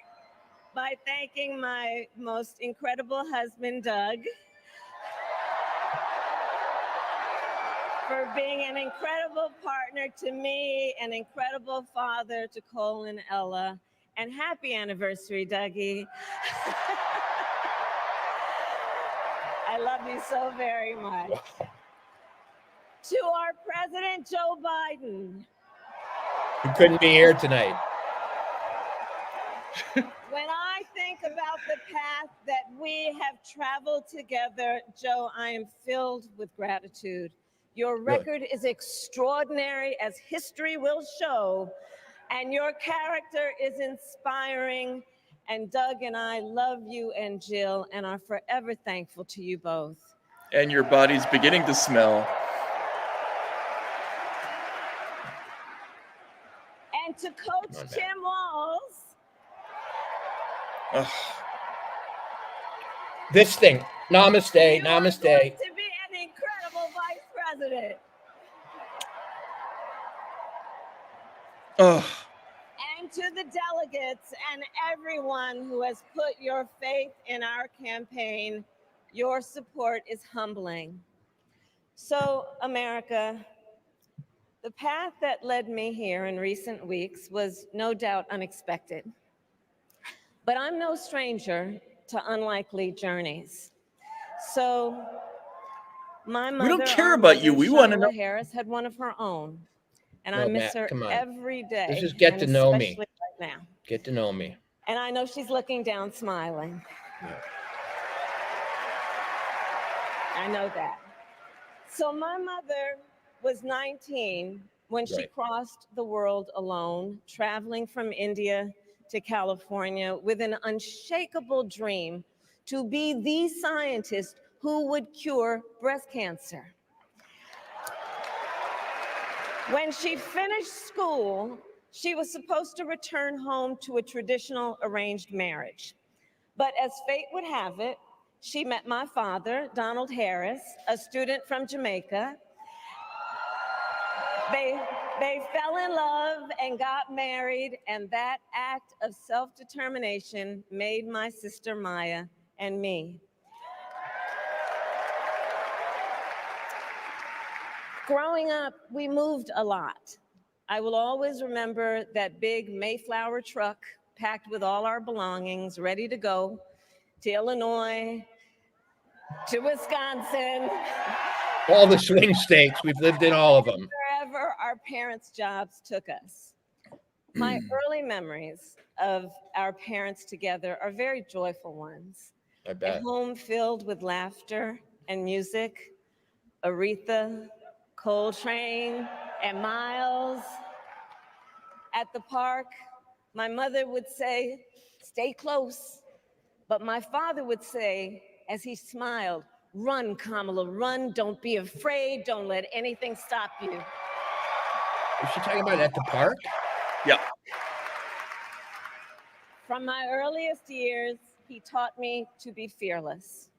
by thanking my most incredible husband, Doug, for being an incredible partner to me, an incredible father to Cole and Ella, and happy anniversary, Dougie. I love you so very much. To our President Joe Biden. You couldn't be here tonight. When I think about the path that we have traveled together, Joe, I am filled with gratitude. Your record is extraordinary, as history will show, and your character is inspiring. And Doug and I love you and Jill and are forever thankful to you both. And your body's beginning to smell. And to Coach Tim Walz. Ugh. This thing, namaste, namaste. To be an incredible vice president. Ugh. And to the delegates and everyone who has put your faith in our campaign, your support is humbling. So, America, the path that led me here in recent weeks was no doubt unexpected. But I'm no stranger to unlikely journeys. So, my mother, We don't care about you. We want to know. Kamala Harris, had one of her own. And I miss her every day. This is get to know me. Right now. Get to know me. And I know she's looking down, smiling. Yeah. I know that. So my mother was 19 when she crossed the world alone, traveling from India to California with an unshakable dream to be the scientist who would cure breast cancer. When she finished school, she was supposed to return home to a traditional arranged marriage. But as fate would have it, she met my father, Donald Harris, a student from Jamaica. They fell in love and got married, and that act of self-determination made my sister Maya and me. Growing up, we moved a lot. I will always remember that big Mayflower truck packed with all our belongings, ready to go to Illinois, to Wisconsin. All the swing states, we've lived in all of them. Wherever our parents' jobs took us. My early memories of our parents together are very joyful ones. I bet. A home filled with laughter and music, Aretha, Coltrane, and Miles. At the park, my mother would say, "Stay close." But my father would say, as he smiled, "Run, Kamala, run. Don't be afraid. Don't let anything stop you." Is she talking about at the park? Yeah. From my earliest years, he taught me to be fearless.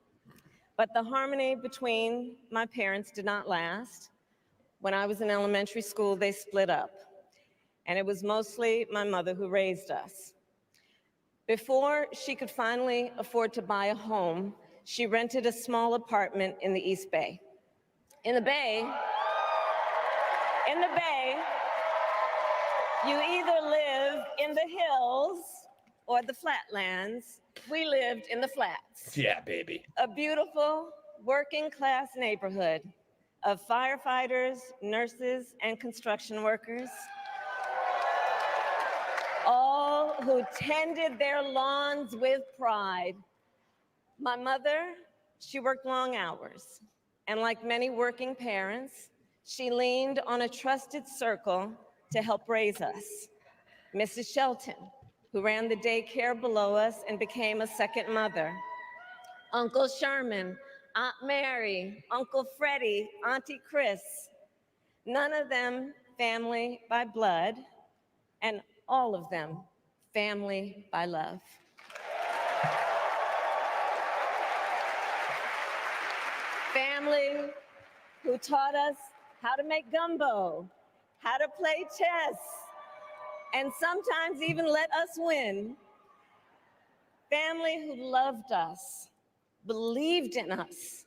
But the harmony between my parents did not last. When I was in elementary school, they split up. And it was mostly my mother who raised us. Before she could finally afford to buy a home, she rented a small apartment in the East Bay. In the Bay, you either live in the hills or the flatlands. We lived in the flats. Yeah, baby. A beautiful working class neighborhood of firefighters, nurses, and construction workers, all who tended their lawns with pride. My mother, she worked long hours, and like many working parents, she leaned on a trusted circle to help raise us. Mrs. Shelton, who ran the daycare below us and became a second mother. Uncle Sherman, Aunt Mary, Uncle Freddie, Auntie Chris. None of them family by blood, and all of them family by love. Family who taught us how to make gumbo, how to play chess, and sometimes even let us win. Family who loved us, believed in us,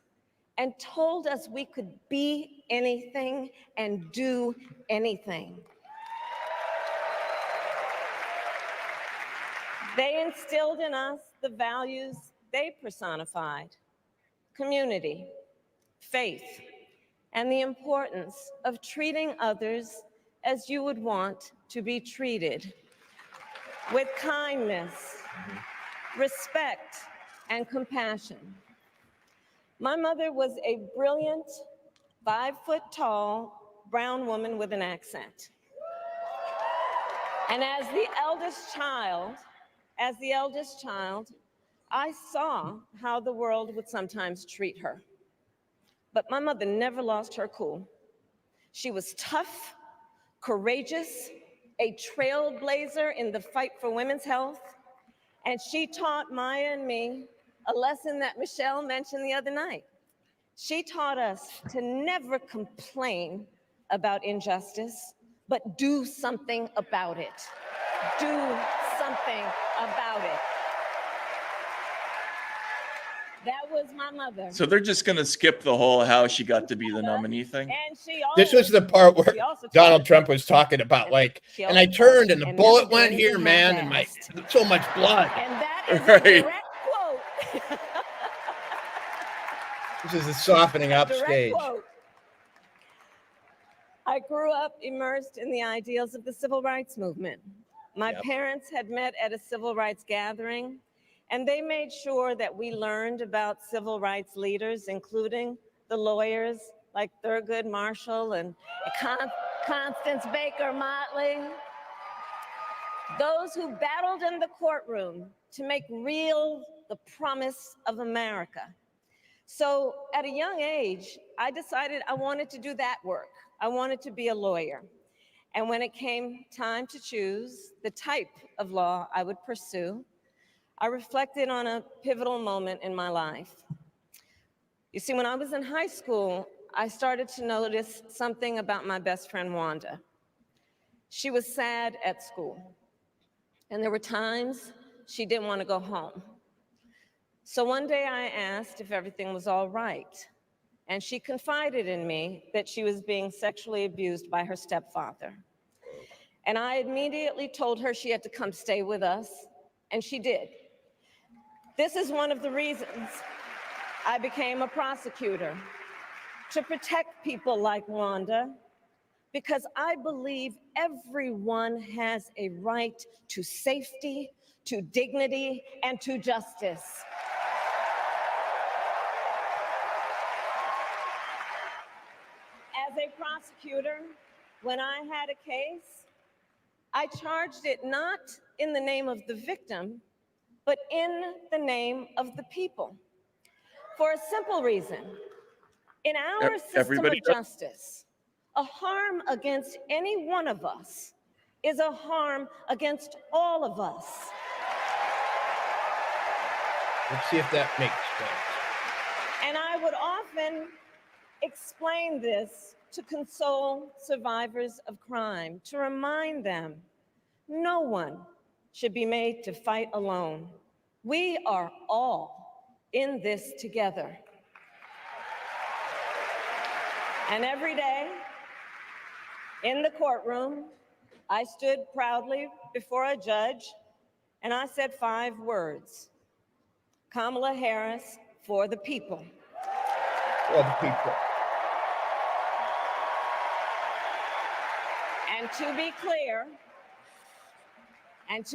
and told us we could be anything and do anything. They instilled in us the values they personified: community, faith, and the importance of treating others as you would want to be treated, with kindness, respect, and compassion. My mother was a brilliant, 5-foot-tall brown woman with an accent. And as the eldest child, I saw how the world would sometimes treat her. But my mother never lost her cool. She was tough, courageous, a trailblazer in the fight for women's health, and she taught Maya and me a lesson that Michelle mentioned the other night. She taught us to never complain about injustice, but do something about it. Do something about it. That was my mother. So they're just going to skip the whole how she got to be the nominee thing. And she This was the part where Donald Trump was talking about, like, and I turned and the bullet went here, man, and my so much blood. And that is Right. a direct quote. This is the softening up Direct stage. quote. I grew up immersed in the ideals of the civil rights movement. My parents had met at a civil rights gathering, and they made sure that we learned about civil rights leaders, including the lawyers like Thurgood Marshall and Constance Baker Motley, those who battled in the courtroom to make real the promise of America. So at a young age, I decided I wanted to do that work. I wanted to be a lawyer. And when it came time to choose the type of law I would pursue, I reflected on a pivotal moment in my life. You see, when I was in high school, I started to notice something about my best friend, Wanda. She was sad at school, and there were times she didn't want to go home. So one day I asked if everything was all right, and she confided in me that she was being sexually abused by her stepfather. And I immediately told her she had to come stay with us, and she did. This is one of the reasons I became a prosecutor, to protect people like Wanda, because I believe everyone has a right to safety, to dignity, and to justice. As a prosecutor, when I had a case, I charged it not in the name of the victim, but in the name of the people. For a simple reason. In our system of justice, a harm against any one of us is a harm against all of us. Let's see if that makes sense. And I would often explain this to console survivors of crime, to remind them no one should be made to fight alone. We are all in this together. And every day in the courtroom, I stood proudly before a judge and I said 5 words: Kamala Harris for the people. For the people. And to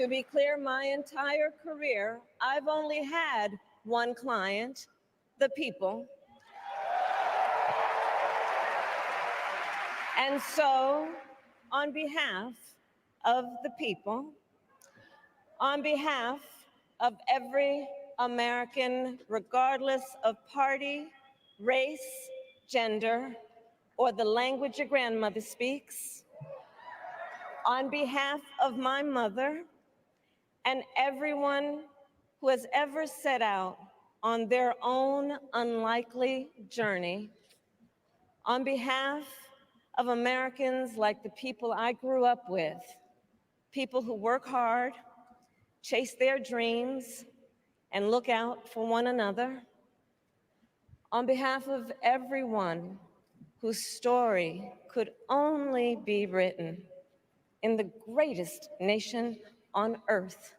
be clear, my entire career, I've only had one client, the people. And so, on behalf of the people, on behalf of every American, regardless of party, race, gender, or the language your grandmother speaks, on behalf of my mother and everyone who has ever set out on their own unlikely journey, on behalf of Americans like the people I grew up with, people who work hard, chase their dreams, and look out for one another, on behalf of everyone whose story could only be written in the greatest nation on earth,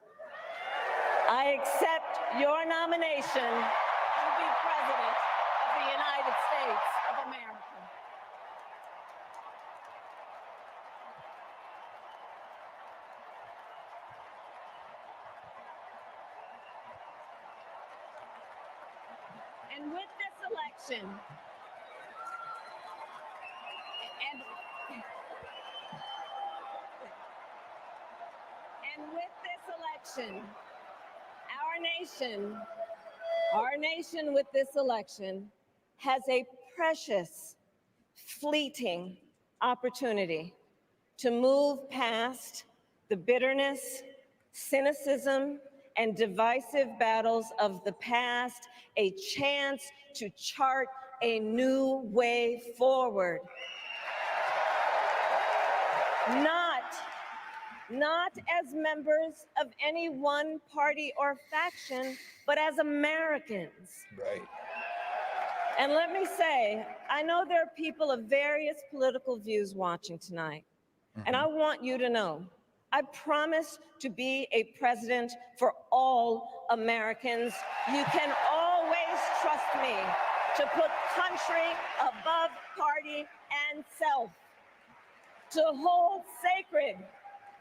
I accept your nomination to be President of the United States of America. And with this election, and with this election, our nation with this election has a precious, fleeting opportunity to move past the bitterness, cynicism, and divisive battles of the past, a chance to chart a new way forward. Not as members of any one party or faction, but as Americans. Right. And let me say, I know there are people of various political views watching tonight, and I want you to know, I promise to be a president for all Americans. You can always trust me to put country above party and self, to hold sacred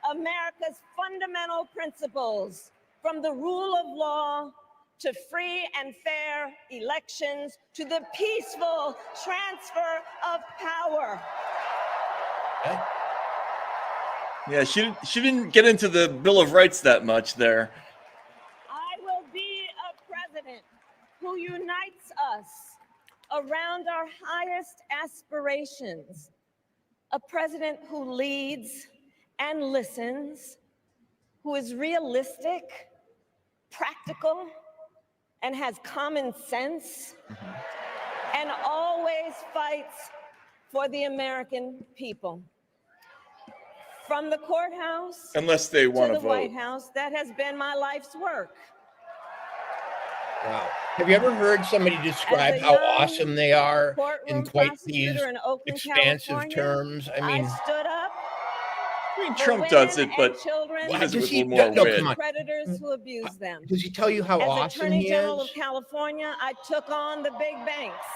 America's fundamental principles, from the rule of law to free and fair elections to the peaceful transfer of power. Okay. Yeah, she didn't get into the Bill of Rights that much there. I will be a president who unites us around our highest aspirations, a president who leads and listens, who is realistic, practical, and has common sense, and always fights for the American people. From the courthouse Unless they want to to the vote. White House, that has been my life's work. Wow. Have you ever heard somebody describe As a how young awesome they are in courtroom quite these prosecutor in Oakland, expansive California, terms? I mean, I stood up. I mean, for Trump does women it, but and children he does it Does with a he- little more no, wit. come on. predators who abuse them. does he tell you how As awesome Attorney he General is? of California, I took on the big banks.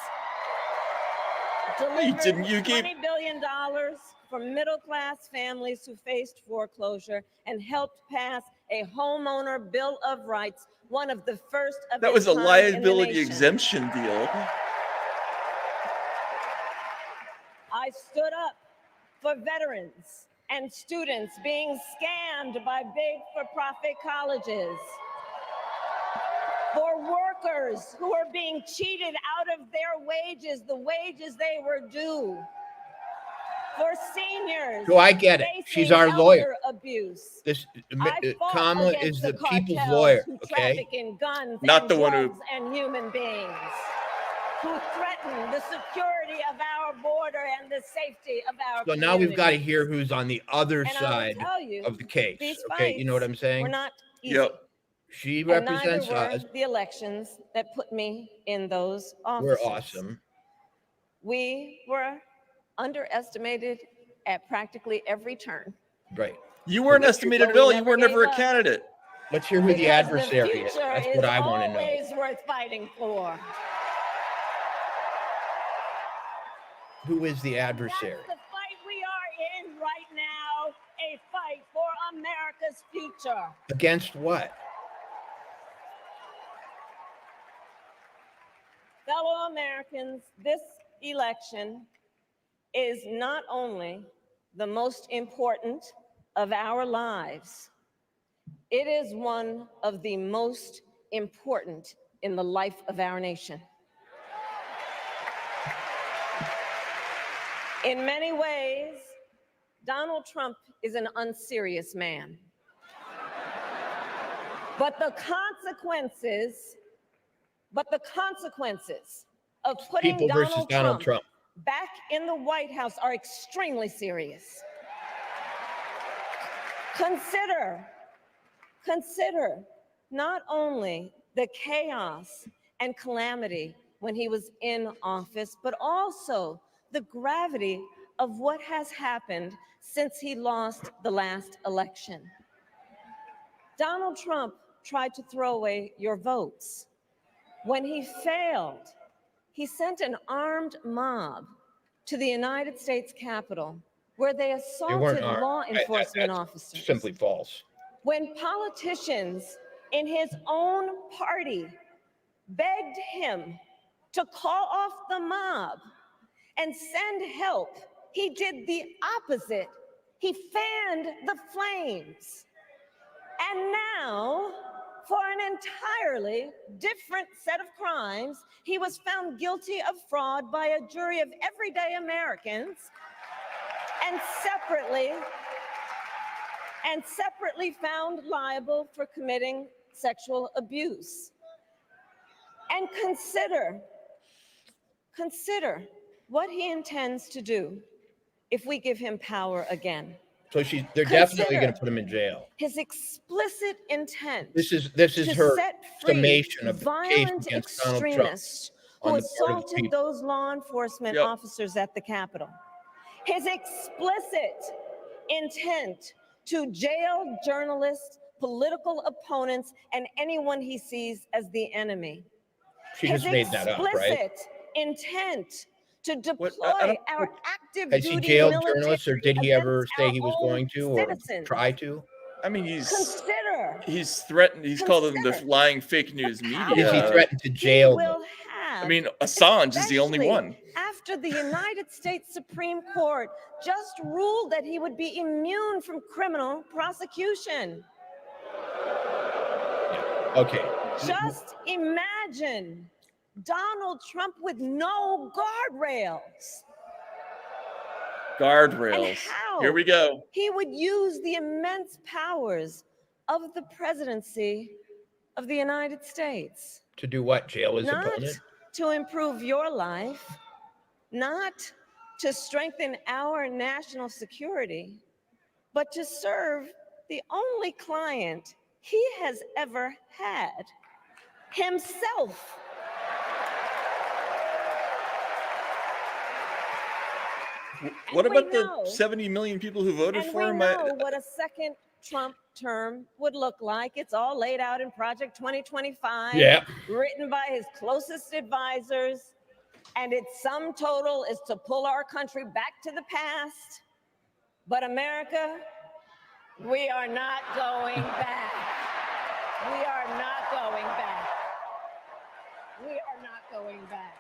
You didn't. You gave. $20 billion for middle-class families who faced foreclosure and helped pass a homeowner bill of rights, one of the first of That its was a kind in the liability nation. exemption deal. I stood up for veterans and students being scammed by big for-profit colleges, for workers who are being cheated out of their wages, the wages they were due, for seniors. So I get it. facing She's our lawyer. elder Abuse. This I fought Kamala against is the people's cartels lawyer, who okay? traffic in guns Not and the one who- drugs and human beings, who threaten the security of our border and the safety of our So now we've got to communities. hear who's on the other And I will side tell you, of the case. these Okay, you know what I'm fights saying? were not easy. Yep. She And neither represents were us. the elections that put me in those offices. We're awesome. We were underestimated at practically every turn. Right. You weren't estimated at all. You were never a gave up. candidate. Let's hear who the Because adversary is. future That's what I want to know. always worth fighting for. Who is the adversary? That's the fight we are in right now, a fight for America's future. Against what? Fellow Americans, this election is not only the most important of our lives, it is one of the most important in the life of our nation. In many ways, Donald Trump is an unserious man. But the consequences of putting People versus Donald Trump. back in the White House are extremely serious. Consider not only the chaos and calamity when he was in office, but also the gravity of what has happened since he lost the last election. Donald Trump tried to throw away your votes. When he failed, he sent an armed mob to the United States Capitol where they They weren't assaulted armed. law enforcement That's officers. simply false. When politicians in his own party begged him to call off the mob and send help. He did the opposite. He fanned the flames. And now, for an entirely different set of crimes, he was found guilty of fraud by a jury of everyday Americans and separately found liable for committing sexual abuse. And consider what he intends to do if we give him power again. So they're definitely going to put him in jail. His explicit intent. This is her summation of the case against Donald Trump who assaulted those law enforcement officers at the Capitol. His explicit intent to jail journalists, political opponents, and anyone he sees as the enemy. She just made that up, right? His explicit intent to deploy our active Has he duty jailed military journalists, or did he ever say he was own going to, or citizens. try to? I mean, Consider. he's threatened. He's called them the lying fake news media. Did he threaten to jail them? I mean, Assange is the only one. After the United States Supreme Court just ruled that he would be immune from criminal prosecution. Okay. Just imagine Donald Trump with no guardrails. Guardrails. And how Here we go. he would use the immense powers of the presidency of the United States. To do what? Jail his Not opponent? to improve your life, not to strengthen our national security, but to serve the only client he has ever had, himself. What about the 70 million people who voted for him? We know what a second Trump term would look like. It's all laid out in Project 2025, written by his closest advisors. And its sum total is to pull our country back to the past. But America, we are not going back. We are not going back. We are not going back.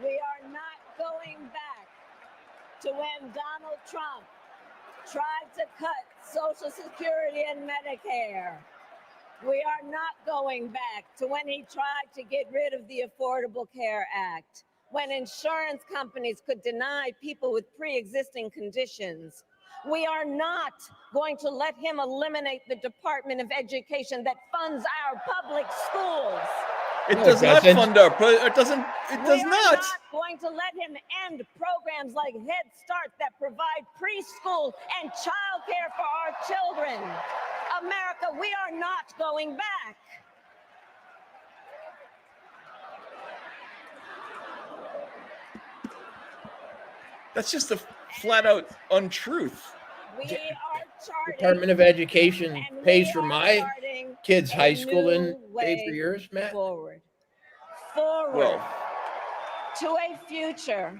We are not going back to when Donald Trump tried to cut Social Security and Medicare. We are not going back to when he tried to get rid of the Affordable Care Act, when insurance companies could deny people with pre-existing conditions. We are not going to let him eliminate the Department of Education that funds our public schools. It does not fund our. It doesn't. It does We are not. going to let him end programs like Head Start that provide preschool and childcare for our children. America, we are not going back. That's just a flat out untruth. We are charting Department of Education pays for my kids' high school and paid for yours, Matt? Forward Well, to a future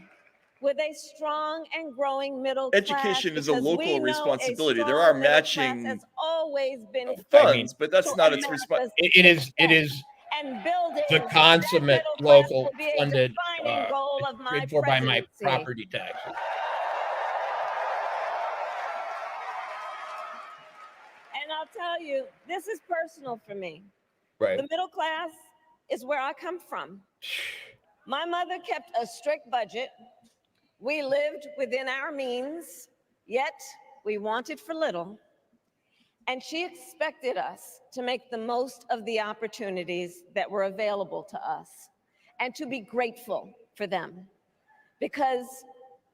with a strong and growing middle class. education is a because we local know responsibility. a There are strong middle class matching has always been funds, but that's to not its America's responsibility. It is and building the that consummate middle class local will be a funded, defining goal of my paid for by my presidency. property taxes. And I'll tell you, this is personal for me. Right. The middle class is where I come from. My mother kept a strict budget. We lived within our means, yet we wanted for little. And she expected us to make the most of the opportunities that were available to us and to be grateful for them. Because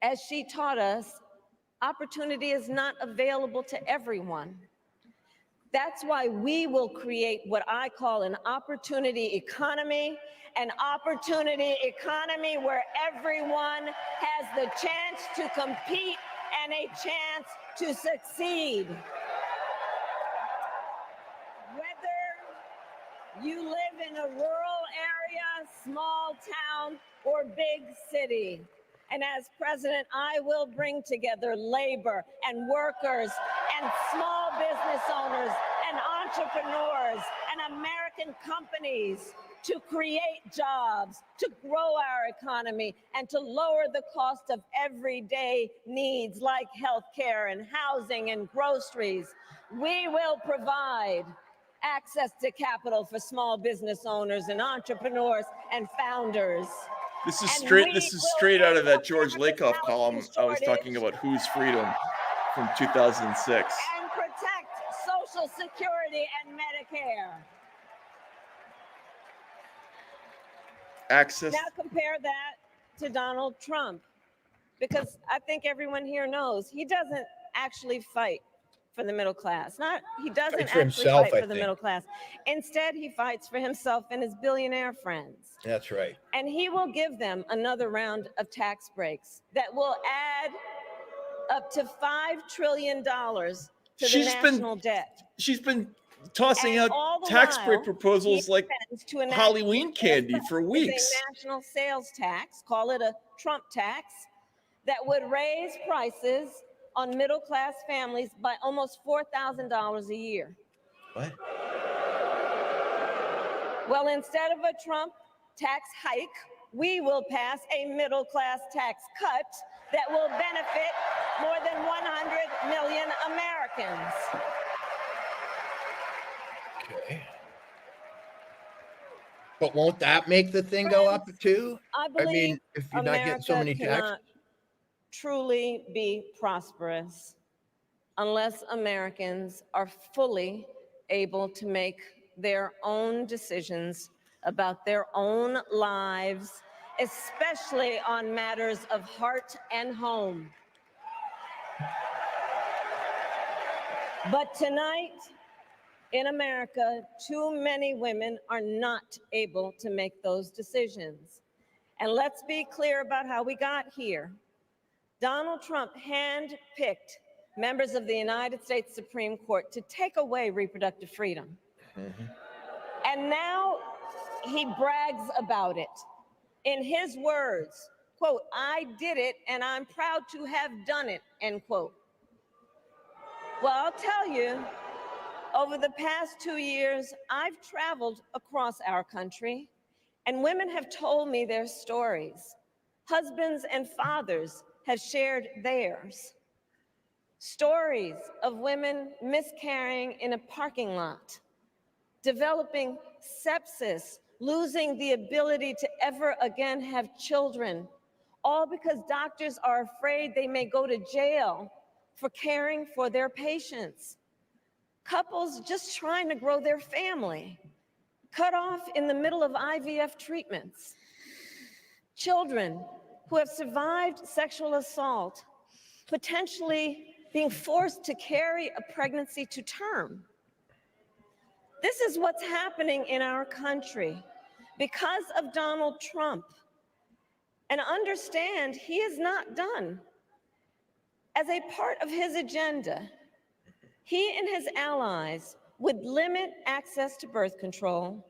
as she taught us, opportunity is not available to everyone. That's why we will create what I call an opportunity economy where everyone has the chance to compete and a chance to succeed. Whether you live in a rural area, small town, or big city. And as president, I will bring together labor and workers and small business owners and entrepreneurs and American companies to create jobs, to grow our economy, and to lower the cost of everyday needs like healthcare and housing and groceries. We will provide access to capital for small business owners and entrepreneurs and founders. This is straight out of that George Lakoff column I was talking about, Whose Freedom, from 2006. And protect Social Security and Medicare. Access. Now compare that to Donald Trump, because I think everyone here knows he doesn't actually fight for the middle class. He doesn't actually fight for the middle class. Instead, he fights for himself and his billionaire friends. That's right. And he will give them another round of tax breaks that will add up to $5 trillion to the national debt. She's been tossing out tax break proposals like Halloween candy for weeks. A national sales tax, call it a Trump tax, that would raise prices on middle-class families by almost $4,000 a year. What? Well, instead of a Trump tax hike, we will pass a middle-class tax cut that will benefit more than 100 million Americans. Okay. But won't that make the thing go up too? I mean, if you're not getting so many taxes. Truly be prosperous unless Americans are fully able to make their own decisions about their own lives, especially on matters of heart and home. But tonight in America, too many women are not able to make those decisions. And let's be clear about how we got here. Donald Trump handpicked members of the United States Supreme Court to take away reproductive freedom. Mm-hmm. And now he brags about it. In his words, quote, "I did it and I'm proud to have done it," end quote. Well, I'll tell you, over the past 2 years, I've traveled across our country, and women have told me their stories. Husbands and fathers have shared theirs. Stories of women miscarrying in a parking lot, developing sepsis, losing the ability to ever again have children, all because doctors are afraid they may go to jail for caring for their patients. Couples just trying to grow their family, cut off in the middle of IVF treatments. Children who have survived sexual assault, potentially being forced to carry a pregnancy to term. This is what's happening in our country because of Donald Trump. And understand, he is not done. As a part of his agenda, he and his allies would limit access to birth control,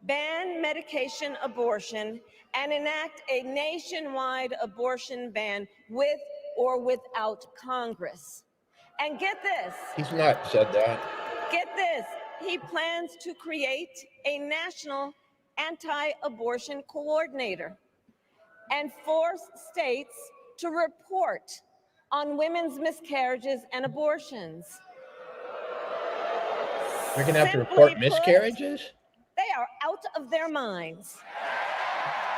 ban medication abortion, and enact a nationwide abortion ban with or without Congress. And get this. He's not said that. Get this. He plans to create a national anti-abortion coordinator and force states to report on women's miscarriages and abortions. They're going to have to report miscarriages? They are out of their minds.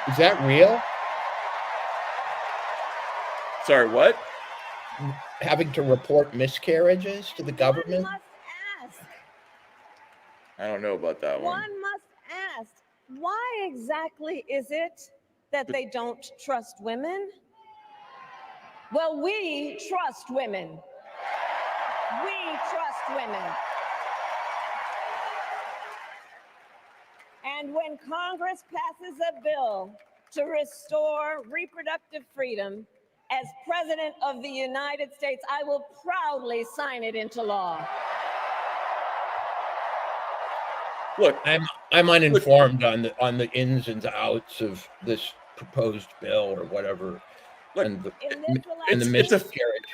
Is that real? Sorry, what? Having to report miscarriages to the government? One must ask. I don't know about that one. One must ask, why exactly is it that they don't trust women? Well, we trust women. We trust women. And when Congress passes a bill to restore reproductive freedom, as President of the United States, I will proudly sign it into law. Look, I'm uninformed on the ins and outs of this proposed bill or whatever, look, and the miscarriage.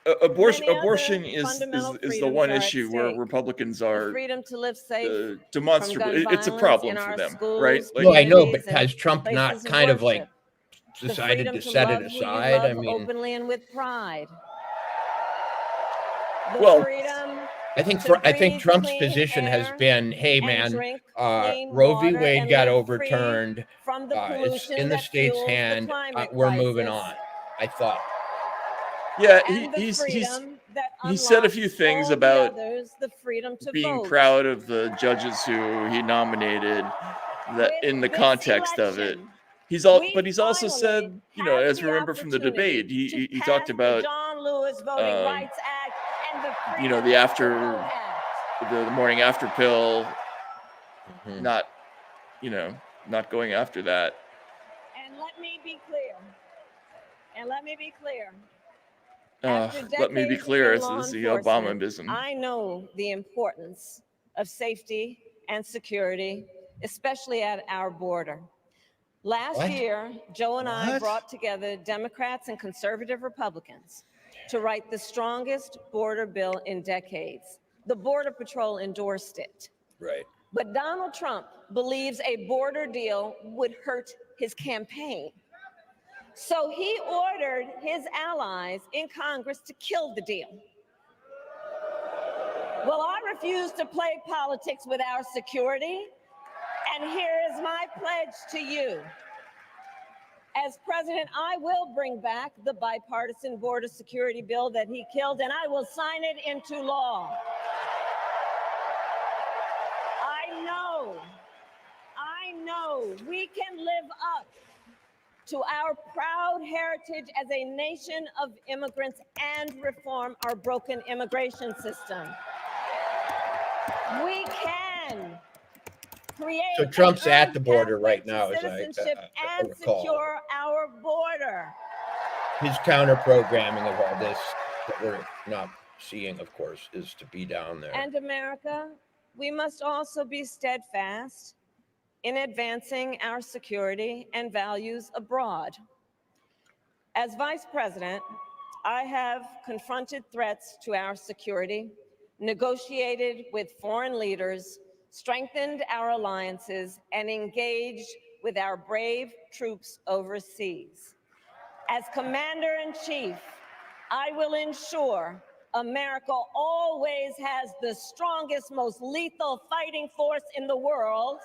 abortion is the one issue where Republicans The are freedom to live safe demonstrable. from gun It's a violence problem in for our them, schools, right? Like, No, I know, but communities, and has Trump not places of kind of like worship. The decided freedom to to set it love who you aside? I love mean, openly and with pride. The well, freedom I think to I think breathe Trump's clean position has air been, hey and man, drink clean Roe v. water Wade and got live free overturned. from the It's pollution in the that state's fuels the hand. climate We're moving crisis. on. I thought. yeah, And the freedom that he said a few unlocks things all the about others, the freedom to being vote. proud of the judges who he nominated, that in the This context of it. election, But he's also said, you know, as we remember from the debate, he talked the about, John Lewis Voting Rights Act and the you know, the morning after pill, not, you know, not going after that. And let me be clear. Let me be clear, this is the Obama-ism. I know the importance of safety and security, especially at our border. Last year, Joe and I brought together Democrats and conservative Republicans to write the strongest border bill in decades. The Border Patrol endorsed it. Right. But Donald Trump believes a border deal would hurt his campaign. So he ordered his allies in Congress to kill the deal. Well, I refuse to play politics with our security, and here is my pledge to you. As president, I will bring back the bipartisan border security bill that he killed, and I will sign it into law. I know we can live up to our proud heritage as a nation of immigrants and reform our broken immigration system. We can create. So Trump's at the border right now, as I and recall. secure our border. His counter-programming of all this that we're not seeing, of course, is to be down there. And America, we must also be steadfast in advancing our security and values abroad. As Vice President, I have confronted threats to our security, negotiated with foreign leaders, strengthened our alliances, and engaged with our brave troops overseas. As Commander-in-Chief, I will ensure America always has the strongest, most lethal fighting force in the world.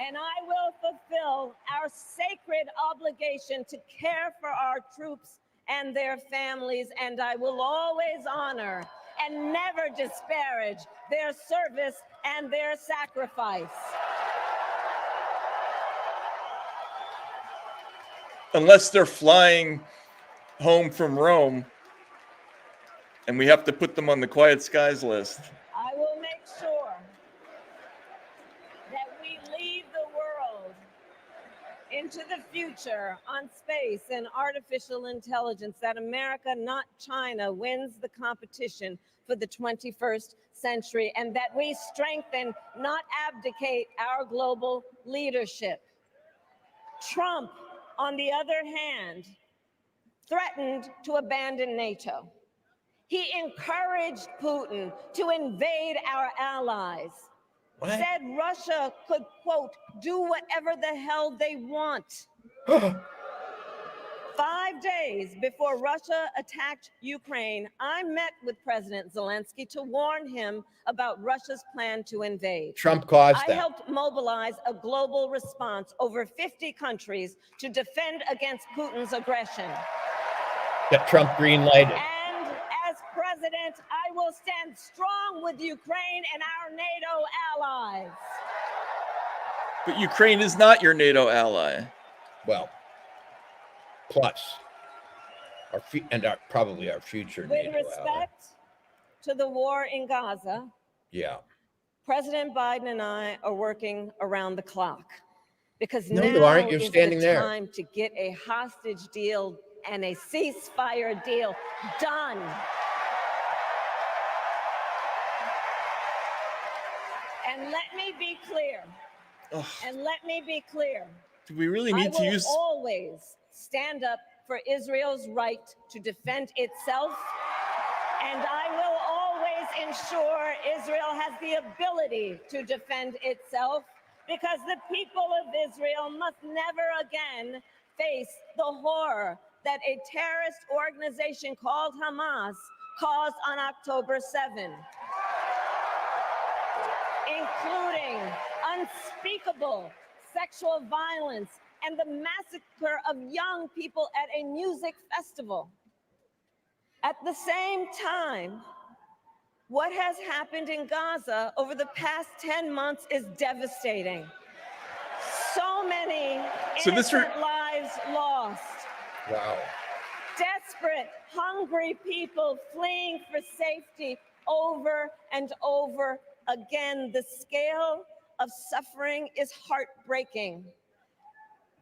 And I will fulfill our sacred obligation to care for our troops and their families, and I will always honor and never disparage their service and their sacrifice. Unless they're flying home from Rome and we have to put them on the quiet skies list. I will make sure that we lead the world into the future on space and artificial intelligence, that America, not China, wins the competition for the 21st century, and that we strengthen, not abdicate, our global leadership. Trump, on the other hand, threatened to abandon NATO. He encouraged Putin to invade our allies. Said Russia could, quote, do whatever the hell they want. 5 days before Russia attacked Ukraine, I met with President Zelensky to warn him about Russia's plan to invade. Trump caused that. I helped mobilize a global response, over 50 countries, to defend against Putin's aggression. That Trump green-lighted. And as president, I will stand strong with Ukraine and our NATO allies. But Ukraine is not your NATO ally. Well, plus, probably our future With NATO ally. respect to the war in Gaza, Yeah. President Biden and I are working around the clock, because No, now you aren't. You're is standing the there. time to get a hostage deal and a ceasefire deal done. And let me be clear. Ugh. And let me be clear. Do we really need to use? I will always stand up for Israel's right to defend itself, and I will always ensure Israel has the ability to defend itself, because the people of Israel must never again face the horror that a terrorist organization called Hamas caused on October 7, including unspeakable sexual violence and the massacre of young people at a music festival. At the same time, what has happened in Gaza over the past 10 months is devastating. So many innocent lives lost. Wow. Desperate, hungry people fleeing for safety over and over again. The scale of suffering is heartbreaking.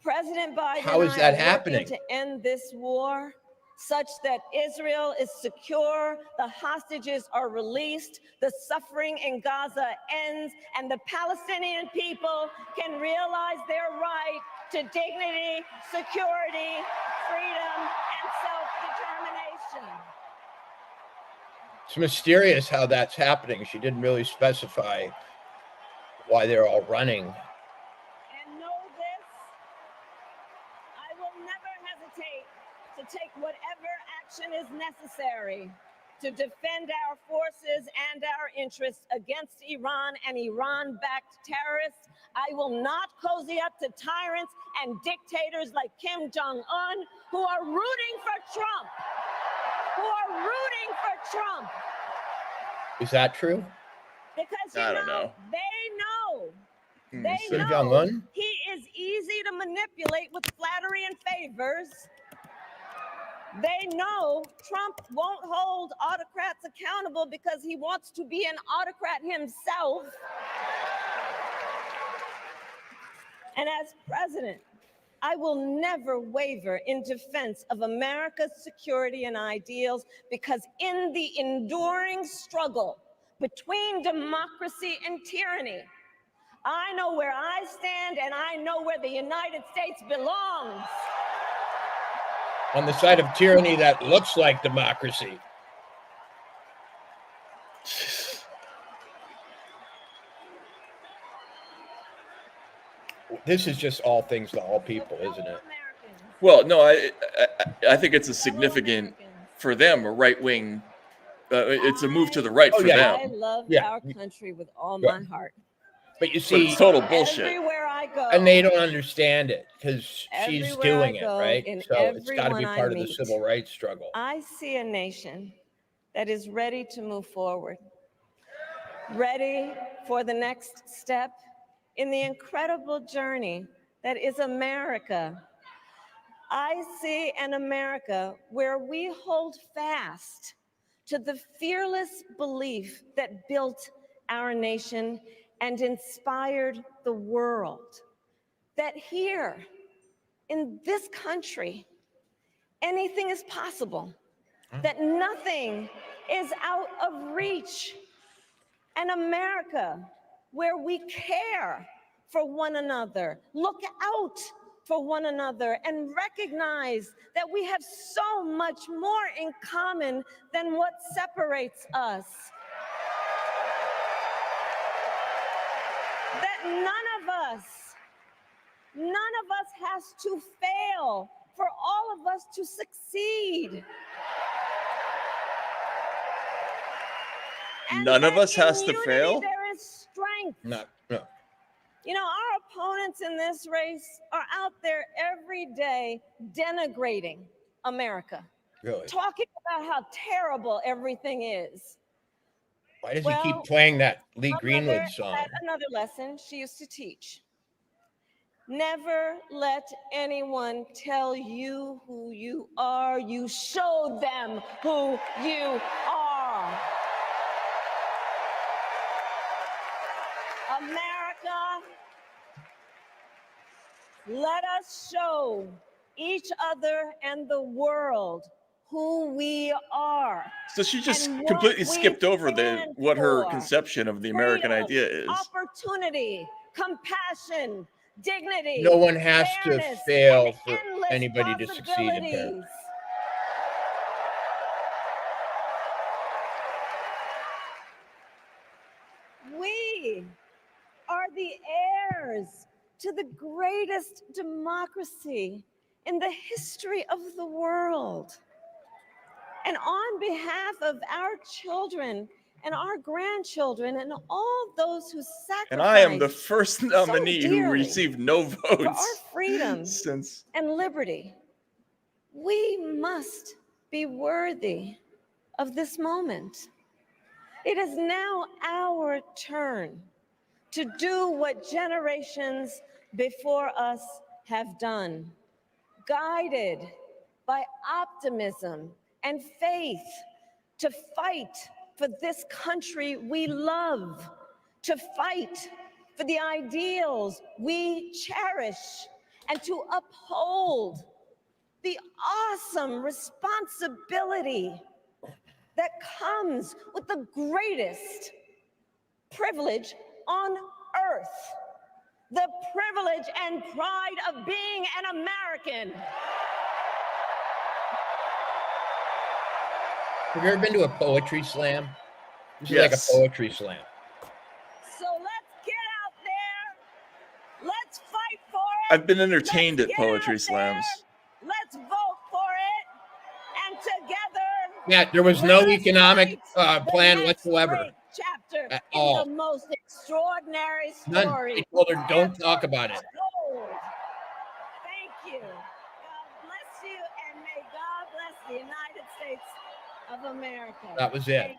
President Biden How is and that I are happening? working to end this war such that Israel is secure, the hostages are released, the suffering in Gaza ends, and the Palestinian people can realize their right to dignity, security, freedom, and self-determination. It's mysterious how that's happening. She didn't really specify why they're all running. And know this, I will never hesitate to take whatever action is necessary to defend our forces and our interests against Iran and Iran-backed terrorists. I will not cozy up to tyrants and dictators like Kim Jong-un who are rooting for Trump. Is that true? Because I don't know. they know. Kim Jong-un? He is easy to manipulate with flattery and favors. They know Trump won't hold autocrats accountable because he wants to be an autocrat himself. And as president, I will never waver in defense of America's security and ideals, because in the enduring struggle between democracy and tyranny, I know where I stand and I know where the United States belongs. On the side of tyranny that looks like democracy. This is just all things to all people, isn't it? Well, no, I think it's a significant, for them, a right-wing, it's a move to the right for them. I love our country with all Yeah. my heart. But you see, it's total bullshit. Everywhere I go, and they don't understand it because she's Everywhere doing I it, go, right? in So it's got to be everyone I part of the meet, civil rights struggle. I see a nation that is ready to move forward, ready for the next step in the incredible journey that is America. I see an America where we hold fast to the fearless belief that built our nation and inspired the world. That here, in this country, anything is possible. That nothing is out of reach. An America where we care for one another, look out for one another, and recognize that we have so much more in common than what separates us. That none of us has to fail for all of us to succeed. None of us has to fail? There is strength. No. You know, our opponents in this race are out there every day denigrating America. Really? Talking about how terrible everything is. Why does he keep playing that Lee my Greenwood mother song? had another lesson she used to teach. Never let anyone tell you who you are. You show them who you are. America, let us show each other and the world who we are. So she just and what completely we skipped over stand what her for. conception of the American Freedom, idea is. Opportunity, compassion, dignity. No one has to fairness, fail and for endless anybody to succeed in here. possibilities. We are the heirs to the greatest democracy in the history of the world. And on behalf of our children and our grandchildren and all those who sacrificed, And I am the first nominee so who dearly received no votes for our freedom since. and liberty, we must be worthy of this moment. It is now our turn to do what generations before us have done, guided by optimism and faith, to fight for this country we love, to fight for the ideals we cherish, and to uphold the awesome responsibility that comes with the greatest privilege on earth, the privilege and pride of being an American. Have you ever been to a poetry slam? This is Yes. like a poetry slam. So let's get out there. Let's fight for it. I've been entertained at poetry slams. Let's vote for it. And together, Yeah, there was no economic plan whatsoever great chapter at in all. the most extraordinary None. story. They told her, don't talk about it. told. Thank you. God bless you, and may God bless the United States of America. That was it.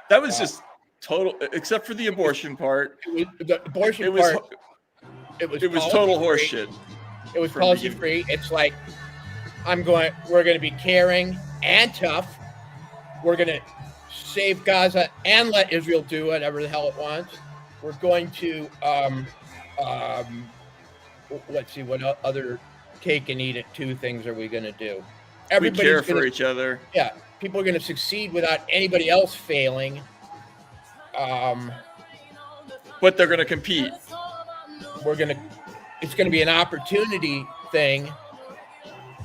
That was just total, except for the abortion part. The abortion it was, part, it was total policy-free. horseshit. It was from policy the- free. It's like, we're going to be caring and tough. We're going to save Gaza and let Israel do whatever the hell it wants. We're going to, let's see, what other cake and eat it two things are we going to do? We care for each other. Yeah, people are going to succeed without anybody else failing. But they're going to compete. It's going to be an opportunity thing.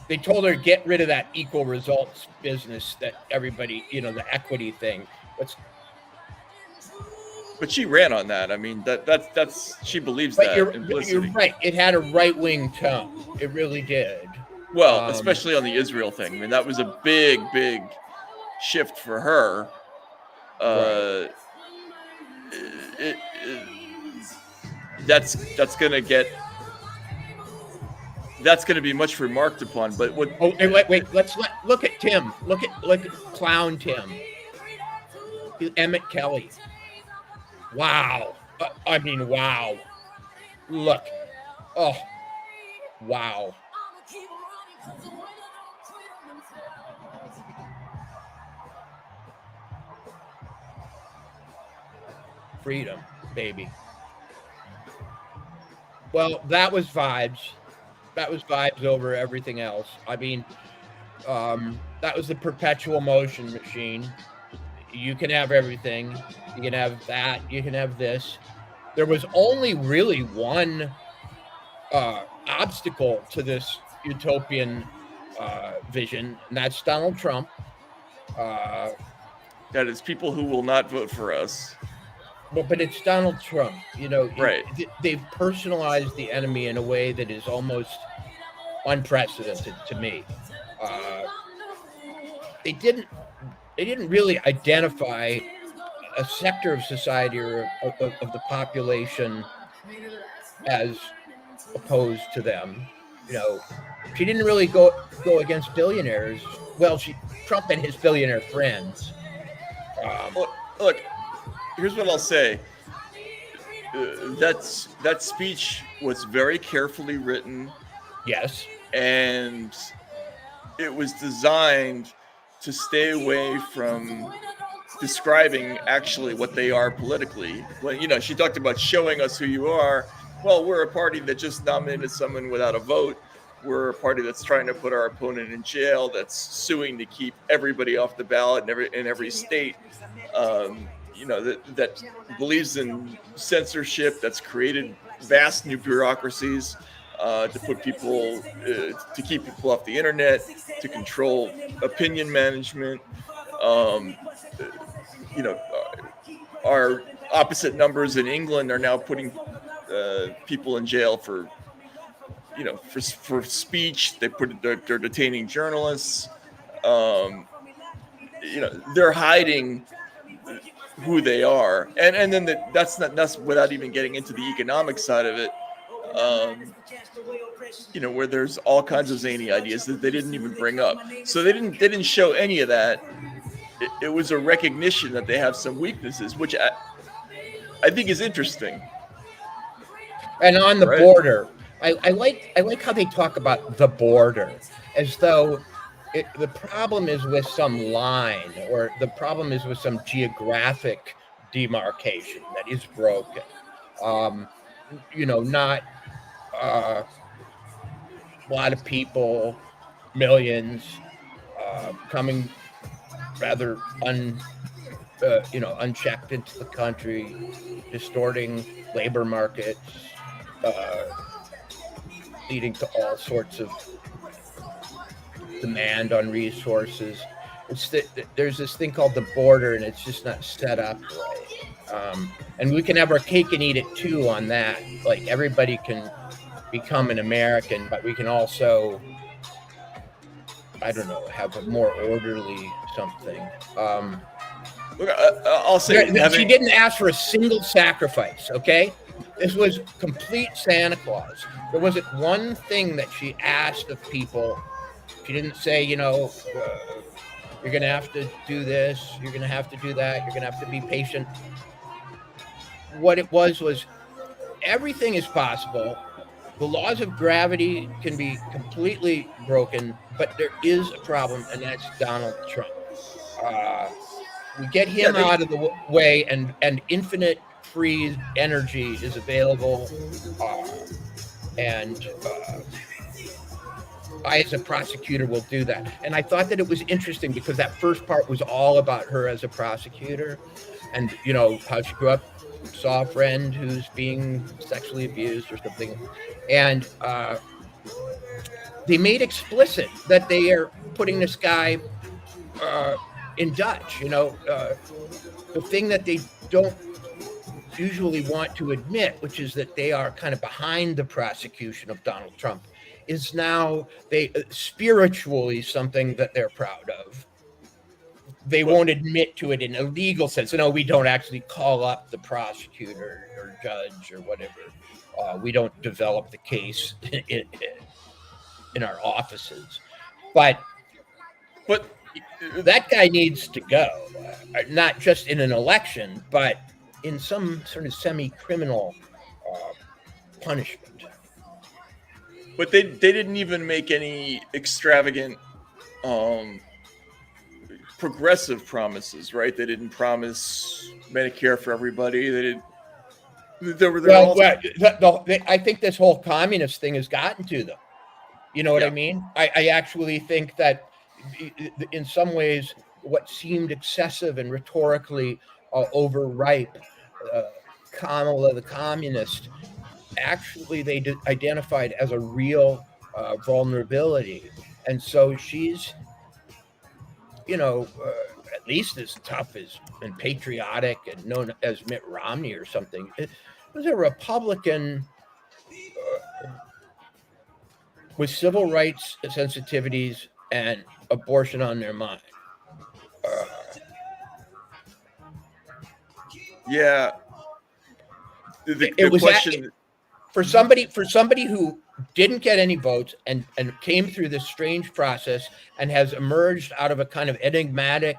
They told her to get rid of that equal results business that everybody, the equity thing. But she ran on that. I mean, that's she believes But that you're implicitly. right. It had a right-wing tone. It really did. Well, especially on the Israel thing. I mean, that was a big, big shift for her. Right. That's going to be much remarked upon. But what? Oh, and wait. Look at Tim. Look at clown Tim. Emmett Kelly. Wow. I mean, wow. Look. Oh, wow. Freedom, baby. Well, that was vibes. That was vibes over everything else. I mean, that was the perpetual motion machine. You can have everything. You can have that. You can have this. There was only really one obstacle to this utopian vision, and that's Donald Trump. That is people who will not vote for us. Well, but it's Donald Trump. Right. They've personalized the enemy in a way that is almost unprecedented to me. They didn't really identify a sector of society or of the population as opposed to them. She didn't really go against billionaires. Well, Trump and his billionaire friends. Look, here's what I'll say. That speech was very carefully written. Yes. And it was designed to stay away from describing actually what they are politically. Well, she talked about showing us who you are. Well, we're a party that just nominated someone without a vote. We're a party that's trying to put our opponent in jail, that's suing to keep everybody off the ballot in every state. That believes in censorship, that's created vast new bureaucracies to put people, to keep people off the internet, to control opinion management. Our opposite numbers in England are now putting people in jail for speech. They're detaining journalists. They're hiding who they are, and then that's without even getting into the economic side of it. Where there's all kinds of zany ideas that they didn't even bring up. So they didn't show any of that. It was a recognition that they have some weaknesses, which I think is interesting. And on the border, I like how they talk about the border as though the problem is with some line, or the problem is with some geographic demarcation that is broken. Not a lot of people, millions, coming rather unchecked into the country, distorting labor markets, leading to all sorts of demand on resources. There's this thing called the border, and it's just not set up right. And we can have our cake and eat it too on that. Like, everybody can become an American, but we can also, have a more orderly something. Look, I'll say she didn't ask for a single sacrifice, okay? This was complete Santa Claus. There wasn't one thing that she asked of people. She didn't say, you're going to have to do this, you're going to have to do that, you're going to have to be patient. What it was everything is possible. The laws of gravity can be completely broken, but there is a problem, and that's Donald Trump. We get him out of the way, and infinite free energy is available. And I, as a prosecutor, will do that. And I thought that it was interesting because that first part was all about her as a prosecutor, and how she grew up, saw a friend who's being sexually abused or something, and they made explicit that they are putting this guy in Dutch. The thing that they don't usually want to admit, which is that they are kind of behind the prosecution of Donald Trump, is now they spiritually something that they're proud of. They won't admit to it in a legal sense. No, we don't actually call up the prosecutor or judge or whatever. We don't develop the case in our offices. But that guy needs to go, not just in an election, but in some sort of semi-criminal punishment. But they didn't even make any extravagant progressive promises, right? They didn't promise Medicare for everybody. They didn't. I think this whole communist thing has gotten to them. You know what I mean? I actually think that in some ways, what seemed excessive and rhetorically overripe, Kamala the communist, actually they identified as a real vulnerability. And so she's, at least as tough as and patriotic and known as Mitt Romney or something. It was a Republican with civil rights sensitivities and abortion on their mind. The question for somebody who didn't get any votes and came through this strange process and has emerged out of a kind of enigmatic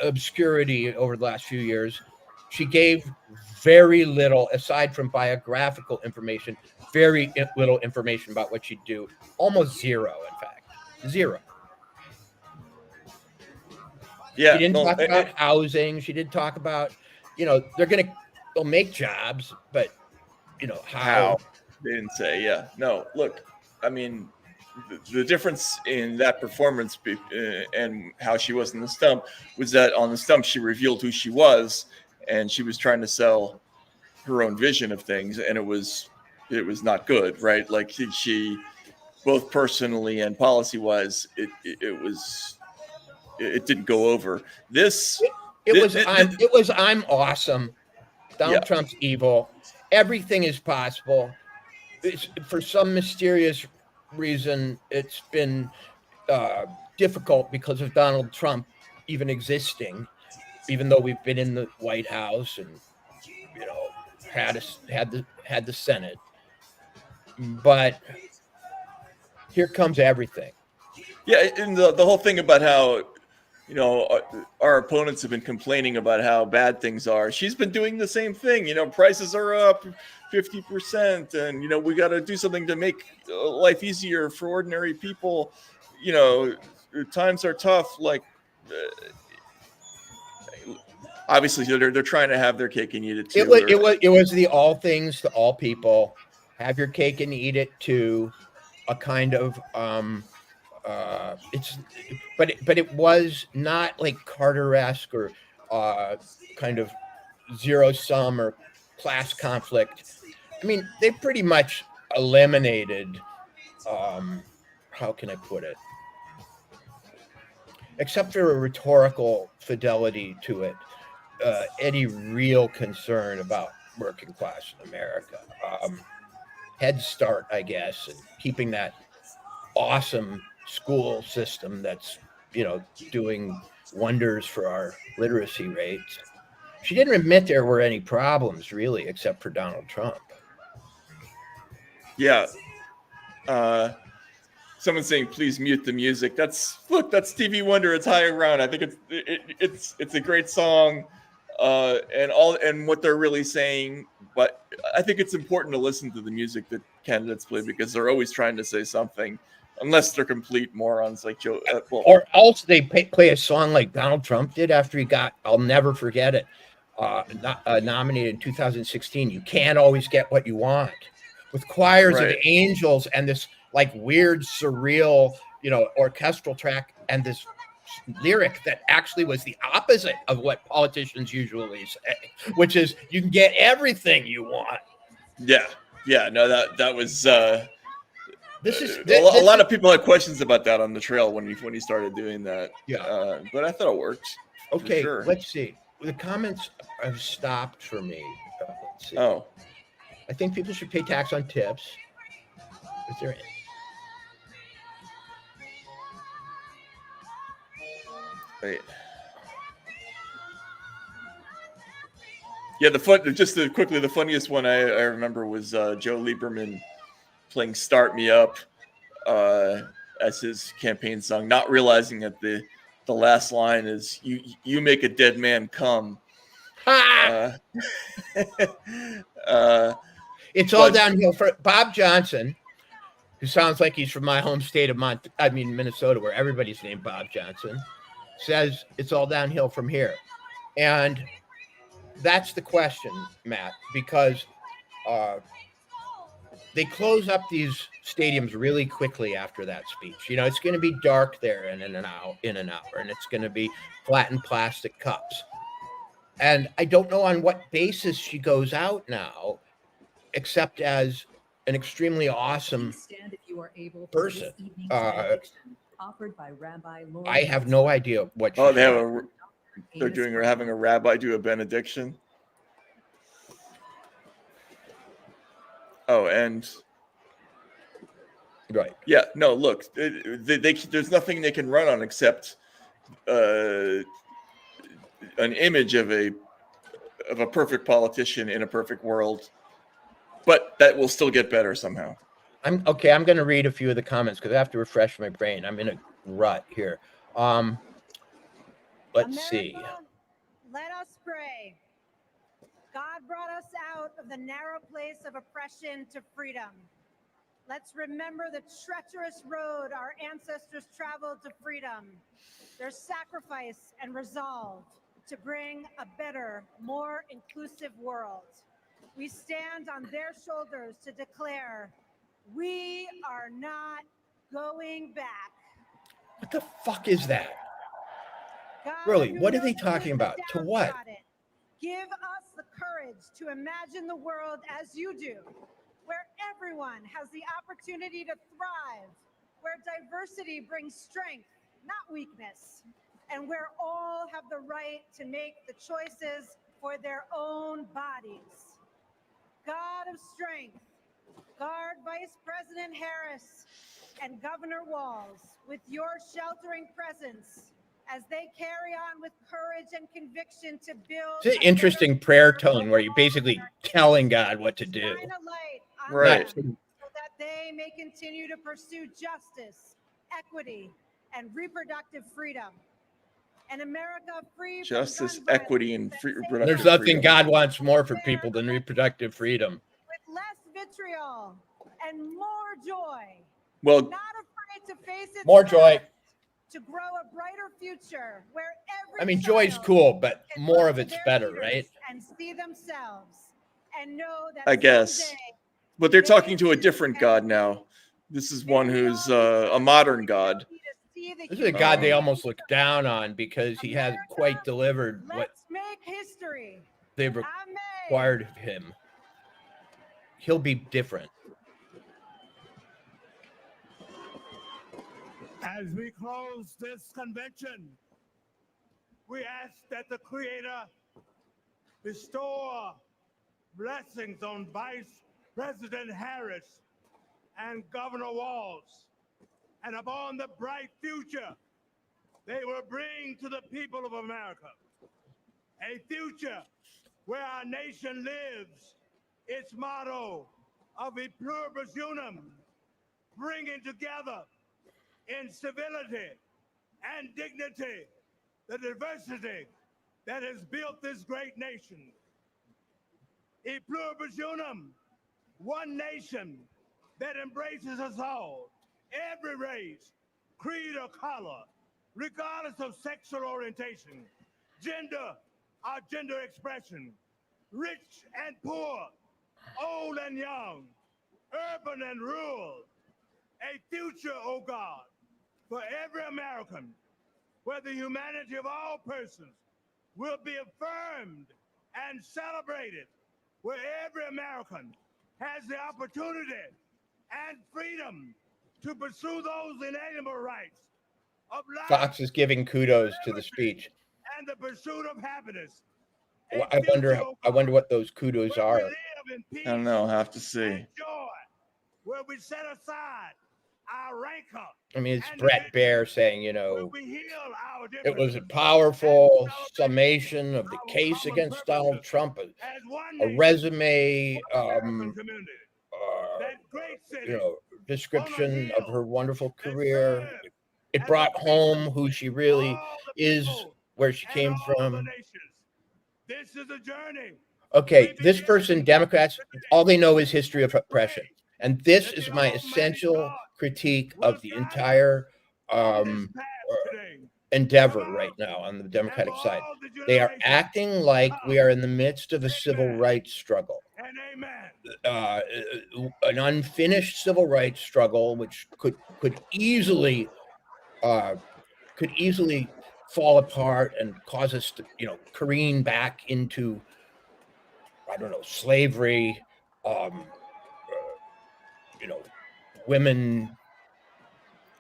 obscurity over the last few years. She gave very little, aside from biographical information, very little information about what she'd do. Almost zero, in fact. Zero. Yeah, she didn't talk about housing. She didn't talk about, they'll make jobs, but, how? They didn't say, No, look, I mean, the difference in that performance and how she was in the stump was that on the stump, she revealed who she was, and she was trying to sell her own vision of things, and it was not good, right? Like she both personally and policy wise, it didn't go over. It was I'm awesome. Donald Yeah. Trump's evil. Everything is possible. For some mysterious reason, it's been difficult because of Donald Trump even existing, even though we've been in the White House and had the Senate. But here comes everything. Yeah, and the whole thing about how our opponents have been complaining about how bad things are. She's been doing the same thing. Prices are up 50%, and we got to do something to make life easier for ordinary people. Times are tough. Like, obviously, they're trying to have their cake and eat it too. It was the all things to all people. Have your cake and eat it too. A kind of but it was not like Carter-esque or kind of zero sum or class conflict. I mean, they pretty much eliminated how can I put it? Except for a rhetorical fidelity to it, any real concern about working class in America. Head Start, I guess, and keeping that awesome school system that's doing wonders for our literacy rates. She didn't admit there were any problems really, except for Donald Trump. Yeah. Someone's saying please mute the music. That's Stevie Wonder. It's higher ground. I think it's a great song, and what they're really saying. But I think it's important to listen to the music that candidates play because they're always trying to say something. Unless they're complete morons like Joe. Or else they play a song like Donald Trump did after he got, I'll never forget it, nominated in 2016. You can't always get what you want. With choirs of angels and this like weird, surreal, orchestral track and this lyric that actually was the opposite of what politicians usually say, which is you can get everything you want. Yeah. No, that was... a lot of people had questions about that on the trail when he started doing that. Yeah, but I thought it worked. Okay, sure. Let's see. The comments have stopped for me. Let's see. Oh, I think people should pay tax on tips. Is there any? Wait. Yeah, the funniest one I remember was Joe Lieberman playing "Start Me Up" as his campaign song, not realizing that the last line is "You make a dead man come." It's all downhill for Bob Johnson, who sounds like he's from my home state of Minnesota, where everybody's named Bob Johnson, says it's all downhill from here. And that's the question, Matt, because they close up these stadiums really quickly after that speech. It's going to be dark there in an hour, and it's going to be flattened plastic cups. And I don't know on what basis she goes out now, except as an extremely awesome person. I have no idea what. They're having a rabbi do a benediction. Oh, and right. Yeah. No. Look, there's nothing they can run on except an image of a perfect politician in a perfect world. But that will still get better somehow. I'm going to read a few of the comments because I have to refresh my brain. I'm in a rut here. Let's see. Let us pray. God brought us out of the narrow place of oppression to freedom. Let's remember the treacherous road our ancestors traveled to freedom, their sacrifice and resolve to bring a better, more inclusive world. We stand on their shoulders to declare, we are not going back. What the fuck is that? Really, what are they talking about? To what? Give us the courage to imagine the world as you do, where everyone has the opportunity to thrive, where diversity brings strength, not weakness, and where all have the right to make the choices for their own bodies. God of strength, guard Vice President Harris and Governor Walz with your sheltering presence as they carry on with courage and conviction to build It's an interesting prayer tone where you're basically telling God what to do. shine a light on Right. them so that they may continue to pursue justice, equity, and reproductive freedom. An America free from Justice, gun equity, and free reproductive There's nothing freedom. God wants more for people than reproductive freedom. with less vitriol and more joy. Well, Not afraid to face its More joy. past, to grow a brighter future where every I mean, joy's child cool, but can more look of to it's their better, leaders right? And see themselves and know that I guess. someday But they're they talking to a too different can God be now. This is one who's a modern God. see the This is a God they humanity. almost look down on because he hasn't quite delivered what Let's make history. they've required of him. He'll be different. As we close this convention, we ask that the Creator bestow blessings on Vice President Harris and Governor Walz, and upon the bright future they will bring to the people of America. A future where our nation lives its motto of e pluribus unum, bringing together in civility and dignity the diversity that has built this great nation. E pluribus unum, one nation that embraces us all, every race, creed, or color, regardless of sexual orientation, gender, or gender expression, rich and poor, old and young, urban and rural. A future, oh God, for every American, where the humanity of all persons will be affirmed and celebrated, where every American has the opportunity and freedom to pursue those inalienable rights of life Fox is giving kudos to the speech. and the pursuit of happiness. I wonder what those kudos are. I don't know. I'll have to see. Where we set aside our rancor. I mean, it's Brett Baer saying, you know, it was a powerful summation of the case against Donald Trump, a resume, you know, description of her wonderful career. It brought home who she really is, where she came from. This is a journey. Okay, this person, Democrats, all they know is history of oppression. And this is my essential critique of the entire endeavor right now on the Democratic side. They are acting like we are in the midst of a civil rights struggle. An unfinished civil rights struggle, which could easily fall apart and cause us to, you know, careen back into, I don't know, slavery, you know, women,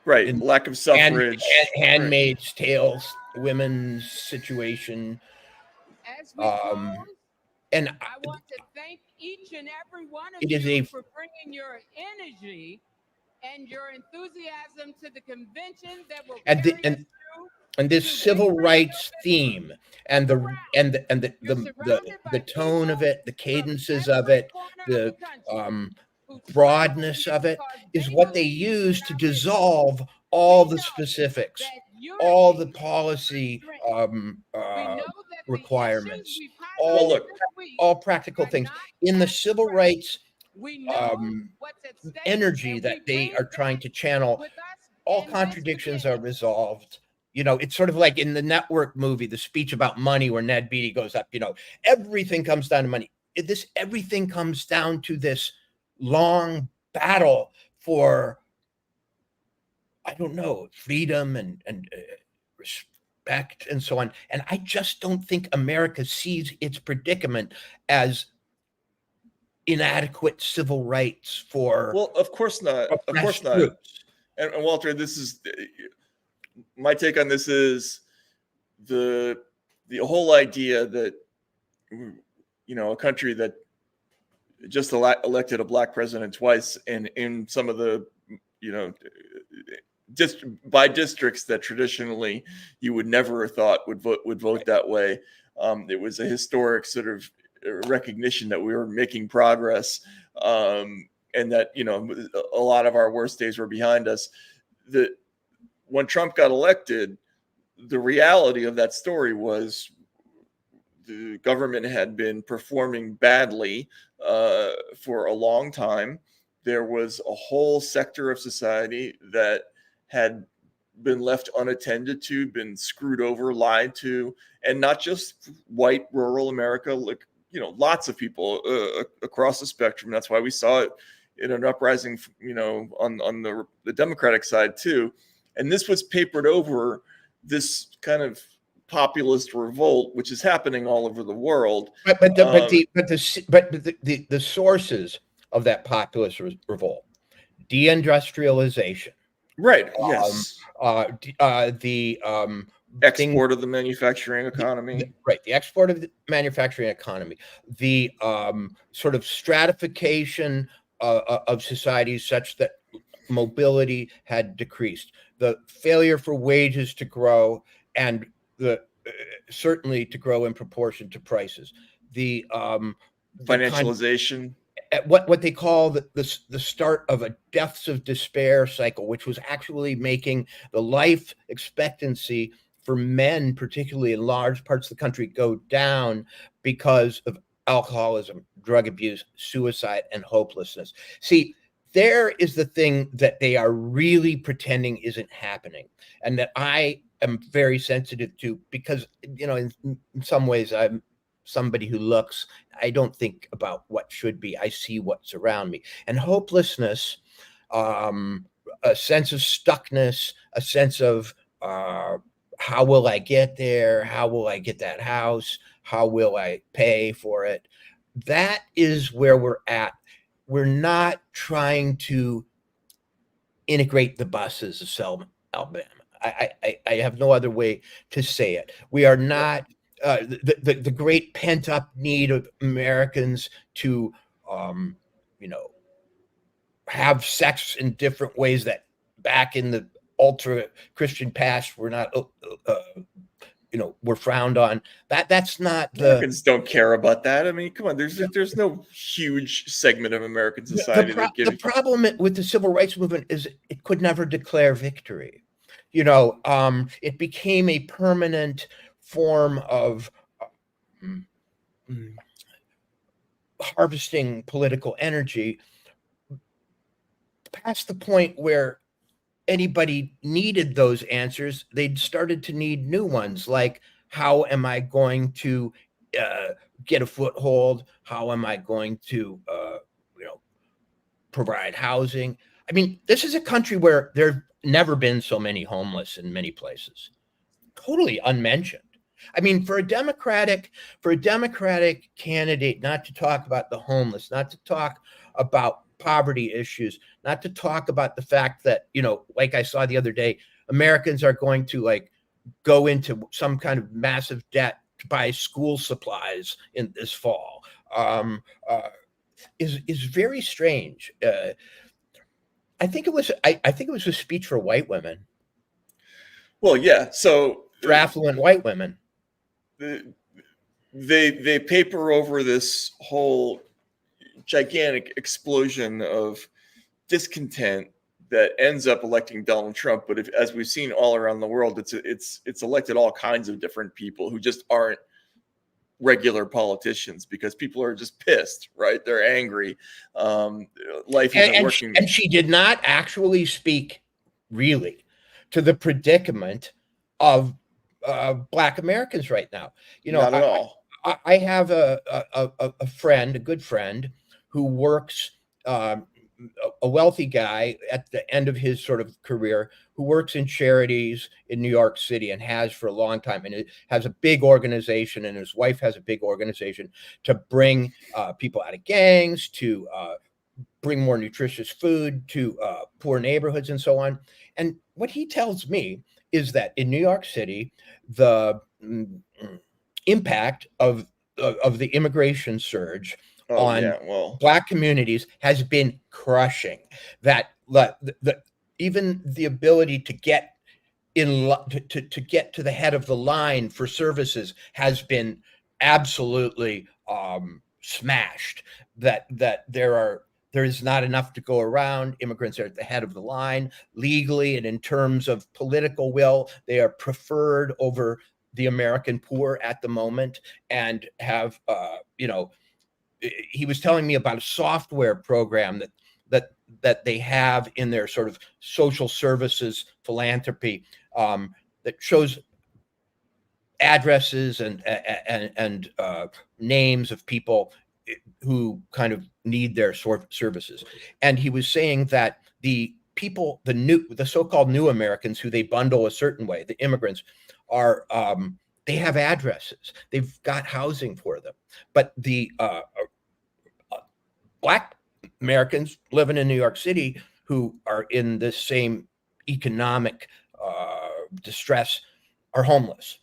right, lack of suffrage, Handmaid's Tales, women's situation. As we close, and I want to thank each and every one of it is you a- for bringing your energy and your enthusiasm to the convention that will and carry us through. And this civil rights theme and the tone of it, the cadences of it, the broadness of it is what they use to dissolve all the specifics, all the policy requirements, all practical things in the civil rights energy that they are trying to channel. All contradictions are resolved. You know, it's sort of like in the Network movie, the speech about money where Ned Beatty goes up, you know, everything comes down to money. Everything comes down to this long battle for, I don't know, freedom and respect and so on. And I just don't think America sees its predicament as inadequate civil rights for. Well, of course not. Of course not. Groups. And Walter, this is my take on this is the whole idea that, you know, a country that just elected a black president twice, and in some of the, you know, just by districts that traditionally you would never have thought would vote that way. It was a historic sort of recognition that we were making progress, and that, you know, a lot of our worst days were behind us. That when Trump got elected, the reality of that story was the government had been performing badly for a long time. There was a whole sector of society that had been left unattended to, been screwed over, lied to, and not just white rural America, like, you know, lots of people across the spectrum. That's why we saw it in an uprising, you know, on the Democratic side too. And this was papered over, this kind of populist revolt, which is happening all over the world. But the sources of that populist revolt, deindustrialization, right? Yes. The export of the manufacturing economy, right? The export of the manufacturing economy, the sort of stratification of societies such that mobility had decreased, the failure for wages to grow, and the certainly to grow in proportion to prices, the financialization, what they call the start of a deaths of despair cycle, which was actually making the life expectancy for men, particularly in large parts of the country, go down because of alcoholism, drug abuse, suicide, and hopelessness. See, there is the thing that they are really pretending isn't happening, and that I am very sensitive to, because, you know, in some ways I'm somebody who looks, I don't think about what should be, I see what's around me. And hopelessness, a sense of stuckness, a sense of how will I get there? How will I get that house? How will I pay for it? That is where we're at. We're not trying to integrate the buses of Selma, Alabama. I have no other way to say it. We are not the great pent up need of Americans to, you know, have sex in different ways that back in the ultra Christian past were not, you know, were frowned on. That's not the Americans don't care about that. I mean, come on, there's no huge segment of American society the problem with the civil rights movement is it could never declare victory. You know, it became a permanent form of harvesting political energy past the point where anybody needed those answers. They'd started to need new ones, like, how am I going to get a foothold? How am I going to, you know, provide housing? I mean, this is a country where there have never been so many homeless in many places. Totally unmentioned. I mean, for a Democratic candidate not to talk about the homeless, not to talk about poverty issues, not to talk about the fact that, you know, like I saw the other day, Americans are going to like go into some kind of massive debt to buy school supplies in this fall, is very strange. I think it was a speech for white women. Well, yeah. So for affluent white women, they paper over this whole gigantic explosion of discontent that ends up electing Donald Trump. But as we've seen all around the world, it's elected all kinds of different people who just aren't regular politicians, because people are just pissed, right? They're angry. Life isn't working. And she did not actually speak really to the predicament of Black Americans right now. You know, not at all. I have a friend, a good friend, who works, a wealthy guy at the end of his sort of career, who works in charities in New York City and has for a long time, and it has a big organization, and his wife has a big organization to bring people out of gangs, to bring more nutritious food to poor neighborhoods and so on. And what he tells me is that in New York City, the impact of the immigration surge on Black communities has been crushing. That even the ability to get to get to the head of the line for services has been absolutely smashed. That there is not enough to go around. Immigrants are at the head of the line legally, and in terms of political will, they are preferred over the American poor at the moment, and have he was telling me about a software program that they have in their sort of social services philanthropy that shows addresses and names of people who kind of need their services. And he was saying that the people, the so-called new Americans, who they bundle a certain way, the immigrants, are they have addresses, they've got housing for them, but the Black Americans living in New York City who are in this same economic distress are homeless.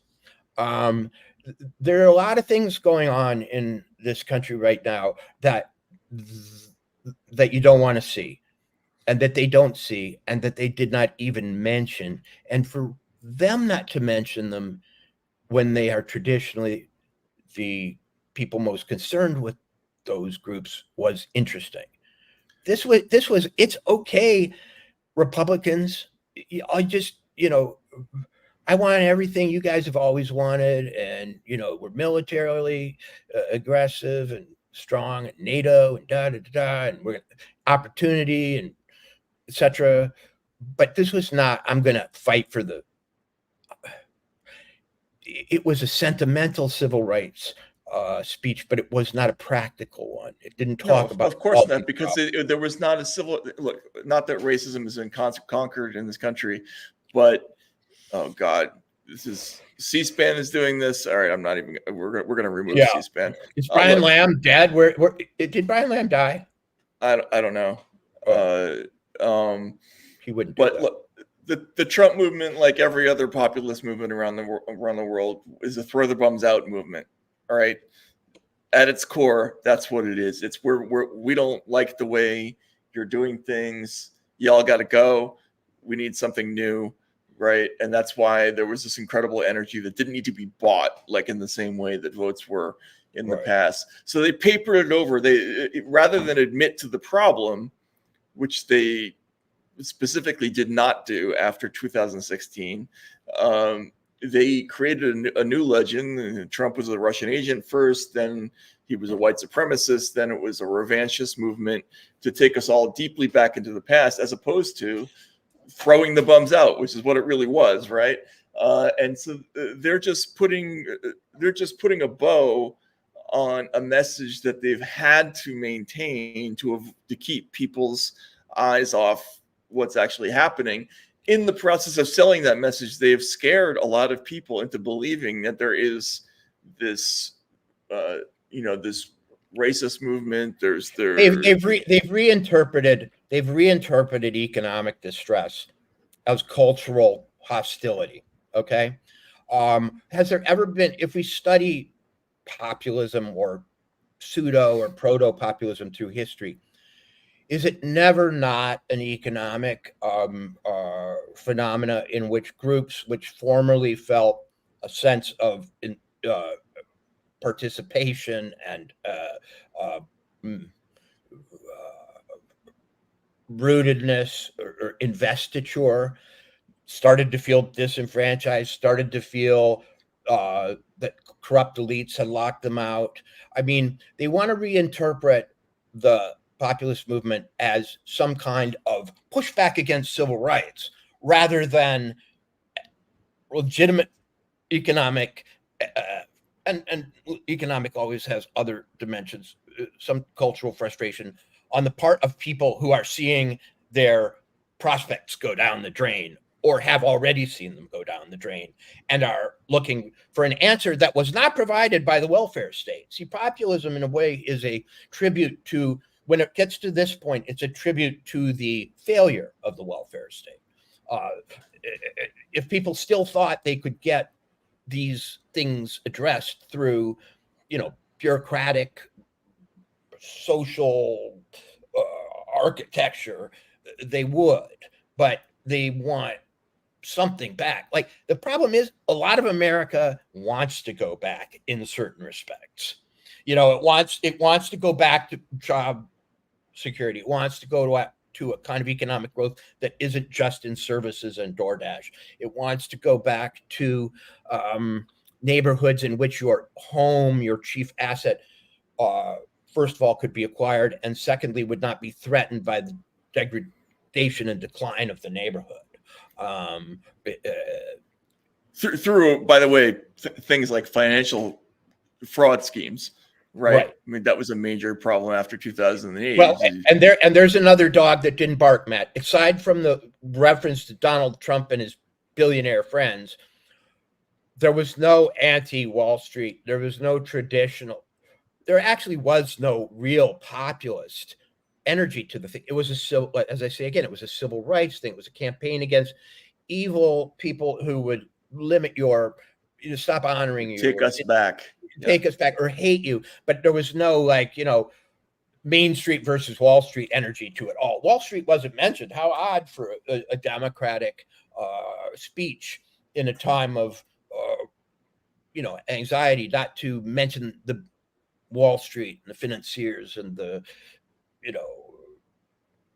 There are a lot of things going on in this country right now that you don't want to see, and that they don't see, and that they did not even mention. And for them not to mention them when they are traditionally the people most concerned with those groups was interesting. This was it's okay, Republicans. I just, I want everything you guys have always wanted, and we're militarily aggressive and strong, and NATO and and we're opportunity and etc. But this was not. I'm going to fight for the. It was a sentimental civil rights speech, but it was not a practical one. It didn't talk about. Of course not, because there was not a civil. Look, not that racism has been conquered in this country, but oh God, this is C-SPAN is doing this. All right, I'm not even. We're gonna remove C-SPAN. Is Brian Lamb dead? Where did Brian Lamb die? I don't know. He wouldn't. But look, the Trump movement, like every other populist movement around the world, is a throw the bums out movement. All right. At its core, that's what it is. It's we don't like the way you're doing things. Y'all got to go. We need something new. Right. And that's why there was this incredible energy that didn't need to be bought, like in the same way that votes were in the past. So they papered it over. Rather than admit to the problem, which they specifically did not do after 2016, they created a new legend. Trump was a Russian agent first, then he was a white supremacist, then it was a revanchist movement to take us all deeply back into the past, as opposed to throwing the bums out, which is what it really was, right? And so they're just putting a bow on a message that they've had to maintain to keep people's eyes off what's actually happening. In the process of selling that message, they have scared a lot of people into believing that there is this, this racist movement. They've reinterpreted economic distress as cultural hostility. Okay, has there ever been? If we study populism or pseudo or proto-populism through history, is it never not an economic phenomena in which groups which formerly felt a sense of participation and rootedness or investiture started to feel disenfranchised, started to feel that corrupt elites had locked them out? I mean, they want to reinterpret the populist movement as some kind of pushback against civil rights rather than legitimate economic and economic always has other dimensions, some cultural frustration on the part of people who are seeing their prospects go down the drain or have already seen them go down the drain, and are looking for an answer that was not provided by the welfare state. See, populism in a way is a tribute to, when it gets to this point, it's a tribute to the failure of the welfare state. If people still thought they could get these things addressed through, bureaucratic, social architecture, they would, but they want something back. Like, the problem is, a lot of America wants to go back in certain respects. It wants to go back to job security. It wants to go to a kind of economic growth that isn't just in services and DoorDash. It wants to go back to neighborhoods in which your home, your chief asset, first of all, could be acquired, and secondly, would not be threatened by the degradation and decline of the neighborhood. Through, by the way, things like financial fraud schemes, right? I mean, that was a major problem after 2008. Well, and there's another dog that didn't bark, Matt. Aside from the reference to Donald Trump and his billionaire friends, there was no anti-Wall Street. There was no traditional. There actually was no real populist energy to the thing. It was as I say again, it was a civil rights thing. It was a campaign against evil people who would limit stop honoring you, take us back, or hate you. But there was no Main Street versus Wall Street energy to it all. Wall Street wasn't mentioned. How odd for a Democratic speech in a time of anxiety, not to mention the Wall Street and the financiers and the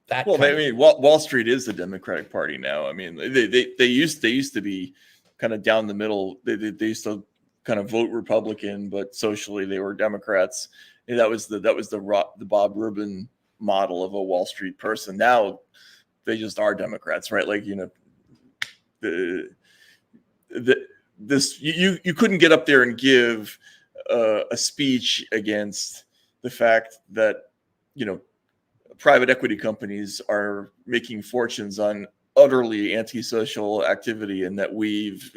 that. Well, I mean, Wall Street is the Democratic Party now. I mean, they used to be kind of down the middle. They used to kind of vote Republican, but socially they were Democrats. And that was the Bob Rubin model of a Wall Street person. Now they just are Democrats, right? Like, you couldn't get up there and give a speech against the fact that private equity companies are making fortunes on utterly antisocial activity, and that we've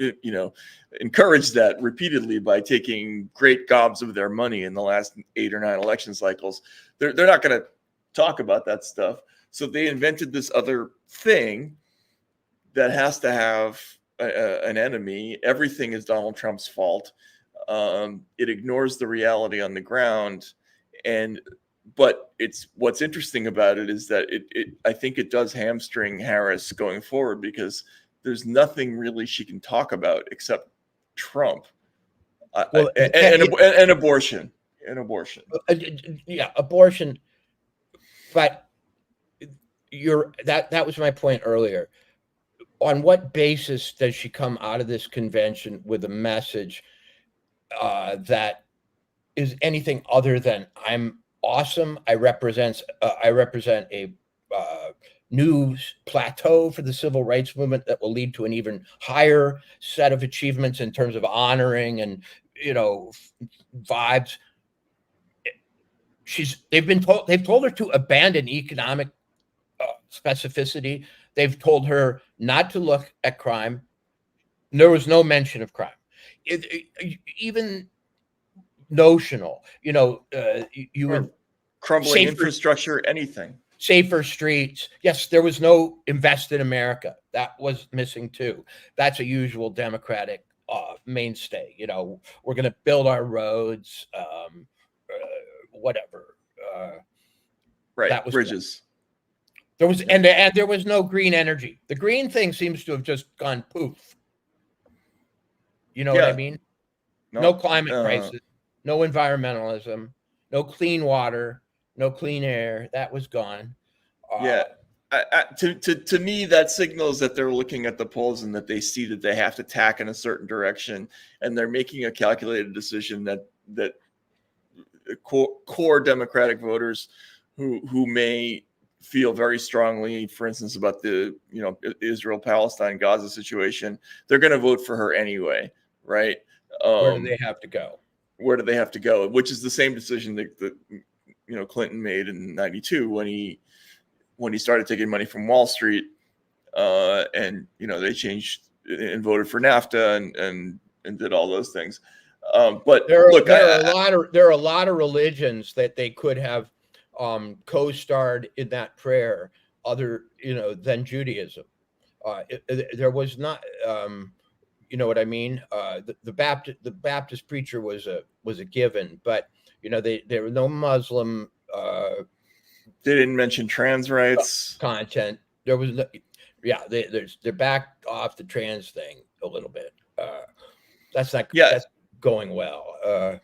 encouraged that repeatedly by taking great gobs of their money in the last 8 or 9 election cycles. They're not going to talk about that stuff. So they invented this other thing that has to have an enemy. Everything is Donald Trump's fault. It ignores the reality on the ground, but what's interesting about it is that I think it does hamstring Harris going forward, because there's nothing really she can talk about except Trump, and abortion. Yeah, abortion. But that was my point earlier. On what basis does she come out of this convention with a message that is anything other than I'm awesome? I represent a new plateau for the civil rights movement that will lead to an even higher set of achievements in terms of honoring and vibes. They've told her to abandon economic specificity. They've told her not to look at crime. There was no mention of crime, even notional. You were crumbling infrastructure, anything. Safer streets. Yes, there was no invest in America. That was missing too. That's a usual Democratic mainstay. We're going to build our roads, whatever. Right. That was bridges. There was and there was no green energy. The green thing seems to have just gone poof. You know what I mean? No climate crisis, no environmentalism, no clean water, no clean air. That was gone. To me, that signals that they're looking at the polls and that they see that they have to tack in a certain direction, and they're making a calculated decision that core Democratic voters who may feel very strongly, for instance, about the Israel-Palestine Gaza situation, they're going to vote for her anyway, right? Where do they have to go? Where do they have to go? Which is the same decision that Clinton made in '92 when he started taking money from Wall Street. and they changed and voted for NAFTA and did all those things. But there look, are a lot of religions that they could have co-starred in that prayer, other than Judaism. There was not, you know what I mean. The Baptist preacher was a given, but there were no Muslim. They didn't mention trans rights content. There was no, yeah. They're back off the trans thing a little bit. That's not that's going well.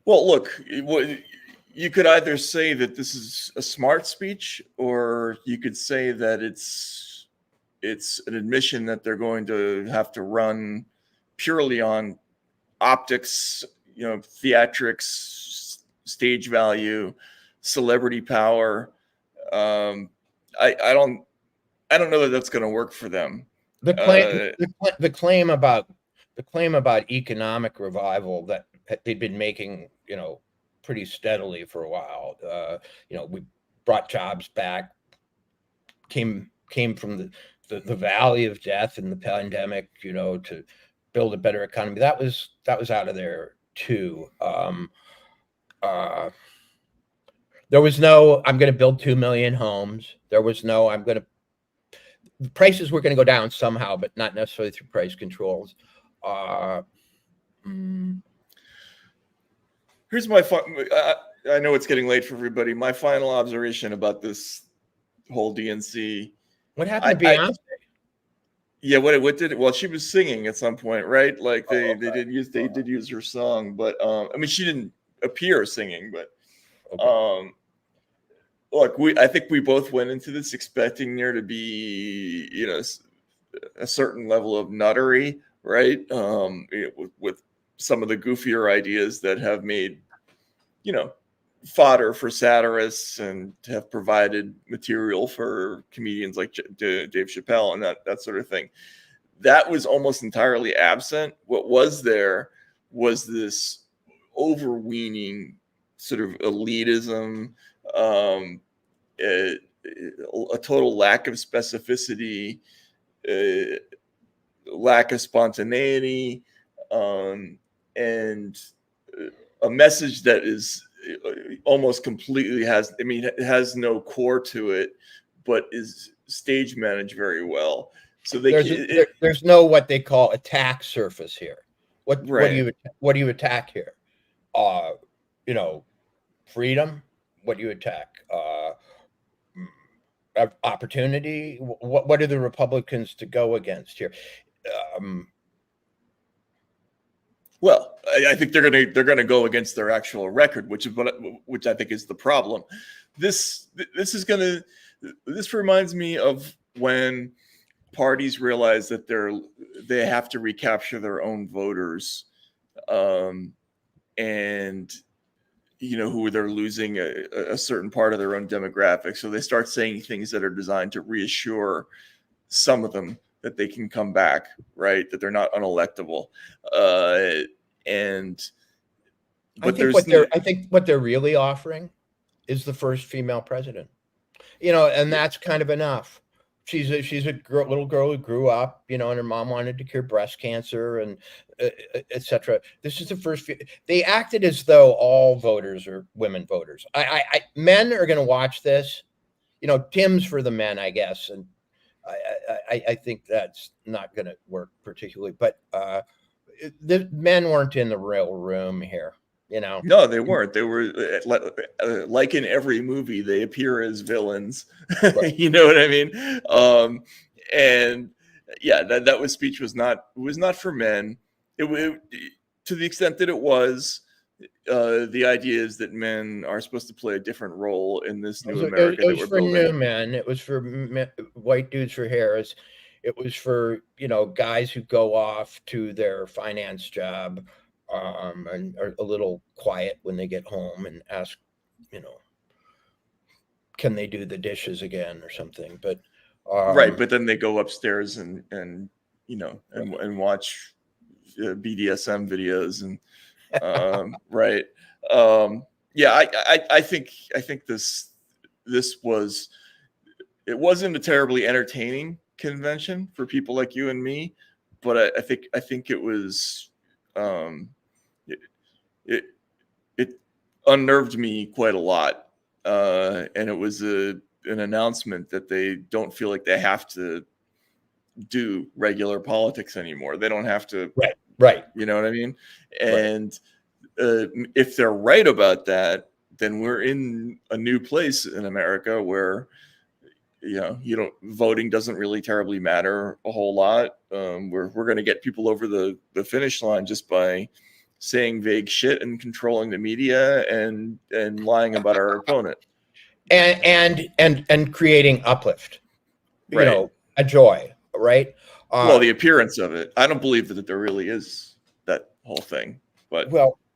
Well, look, you could either say that this is a smart speech, or you could say that it's an admission that they're going to have to run purely on optics, theatrics, stage value, celebrity power. I don't know that that's going to work for them. The claim about economic revival that they've been making, pretty steadily for a while. We brought jobs back, came from the valley of death in the pandemic, to build a better economy. That was out of there too. There was no, I'm going to build 2 million homes. There was no, the prices were going to go down somehow, but not necessarily through price controls. Here's my I know it's getting late for everybody. My final observation about this whole DNC. What happened to Beyonce? Yeah, what did it? Well, she was singing at some point, right? Like they did use her song, but I mean, she didn't appear singing, but okay. Look, I think we both went into this expecting there to be, a certain level of nuttery, right? With some of the goofier ideas that have made, fodder for satirists and have provided material for comedians like Dave Chappelle and that sort of thing. That was almost entirely absent. What was there was this overweening sort of elitism, a total lack of specificity, lack of spontaneity, and a message that is almost completely it has no core to it, but is stage managed very well. So there's no what they call attack surface here. What do you attack here? Freedom. What do you attack? Opportunity. What are the Republicans to go against here? Well, I think they're gonna go against their actual record, which I think is the problem. This reminds me of when parties realize that they have to recapture their own voters, and who they're losing a certain part of their own demographic. So they start saying things that are designed to reassure some of them that they can come back, right? That they're not unelectable. I think what they're really offering is the first female president, and that's kind of enough. She's a little girl who grew up, and her mom wanted to cure breast cancer and etc. This is the first. They acted as though all voters are women voters. Men are going to watch this, Tim's for the men, I guess, and I think that's not going to work particularly. But the men weren't in the real room here. No, they weren't. They were like in every movie, they appear as villains. Right. You know what I mean? And yeah, that speech was not for men. It to the extent that it was. The idea is that men are supposed to play a different role in this new America that we're building. It was for new men. It was for white dudes for Harris. It was for guys who go off to their finance job. And are a little quiet when they get home and ask, can they do the dishes again or something? But right, but then they go upstairs and watch BDSM videos and right. Yeah, I think this was it wasn't a terribly entertaining convention for people like you and me, but I think it was it unnerved me quite a lot, and it was an announcement that they don't feel like they have to do regular politics anymore. They don't have to, right. You know what I mean? And if they're right about that, then we're in a new place in America where, voting doesn't really terribly matter a whole lot. We're going to get people over the finish line just by saying vague shit and controlling the media and lying about our opponent and creating uplift, a joy, right? Well, the appearance of it. I don't believe that there really is that whole thing. But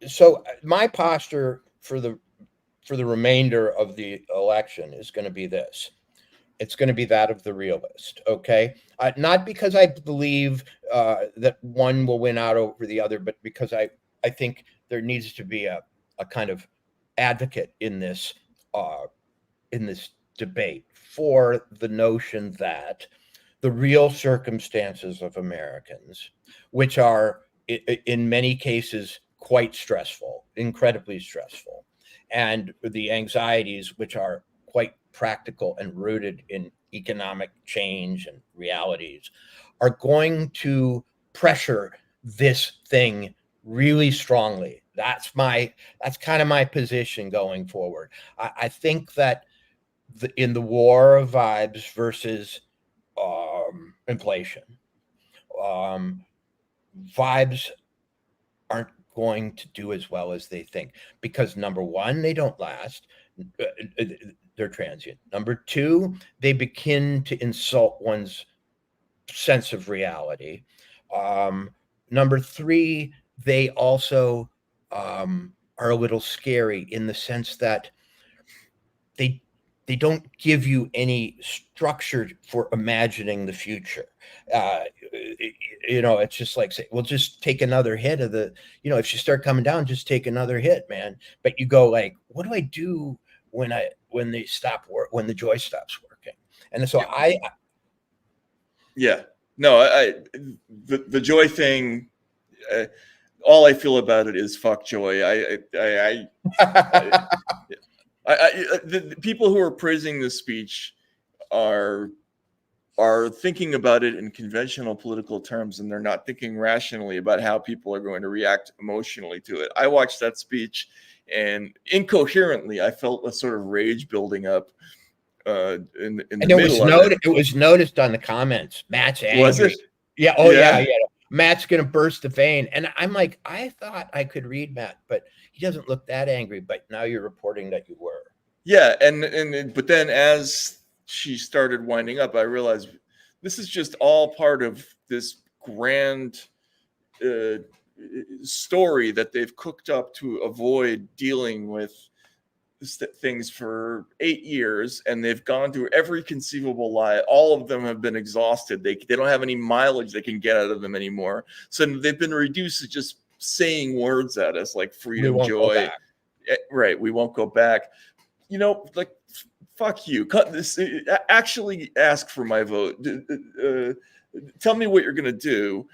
so my posture for the remainder of the election is going to be this. It's going to be that of the realist, okay? Not because I believe that one will win out over the other, but because I think there needs to be a kind of advocate in this debate for the notion that the real circumstances of Americans, which are in many cases quite stressful, incredibly stressful, and the anxieties which are quite practical and rooted in economic change and realities, are going to pressure this thing really strongly. That's kind of my position going forward. I think that in the war of vibes versus inflation, vibes aren't going to do as well as they think, because number one, they don't last. They're transient. Number two, they begin to insult one's sense of reality. Number three, they also are a little scary in the sense that they don't give you any structure for imagining the future. It's just like, say, well, just take another hit of the, if you start coming down, just take another hit, man. But you go like, what do I do when the joy stops working? And so the joy thing, all I feel about it is fuck joy. The people who are praising this speech are thinking about it in conventional political terms, and they're not thinking rationally about how people are going to react emotionally to it. I watched that speech, and incoherently, I felt a sort of rage building up in the middle of it. It was noticed on the comments. Matt's angry. Was it? Yeah. Oh, yeah. Matt's going to burst the vein. And I'm like, I thought I could read Matt, but he doesn't look that angry. But now you're reporting that you were. Yeah. But then as she started winding up, I realized this is just all part of this grand story that they've cooked up to avoid dealing with things for 8 years, and they've gone through every conceivable lie. All of them have been exhausted. They don't have any mileage they can get out of them anymore. So they've been reduced to just saying words at us like freedom, joy. Right. We won't go back. Like, fuck you. Cut this. Actually ask for my vote. Tell me what you're going to do.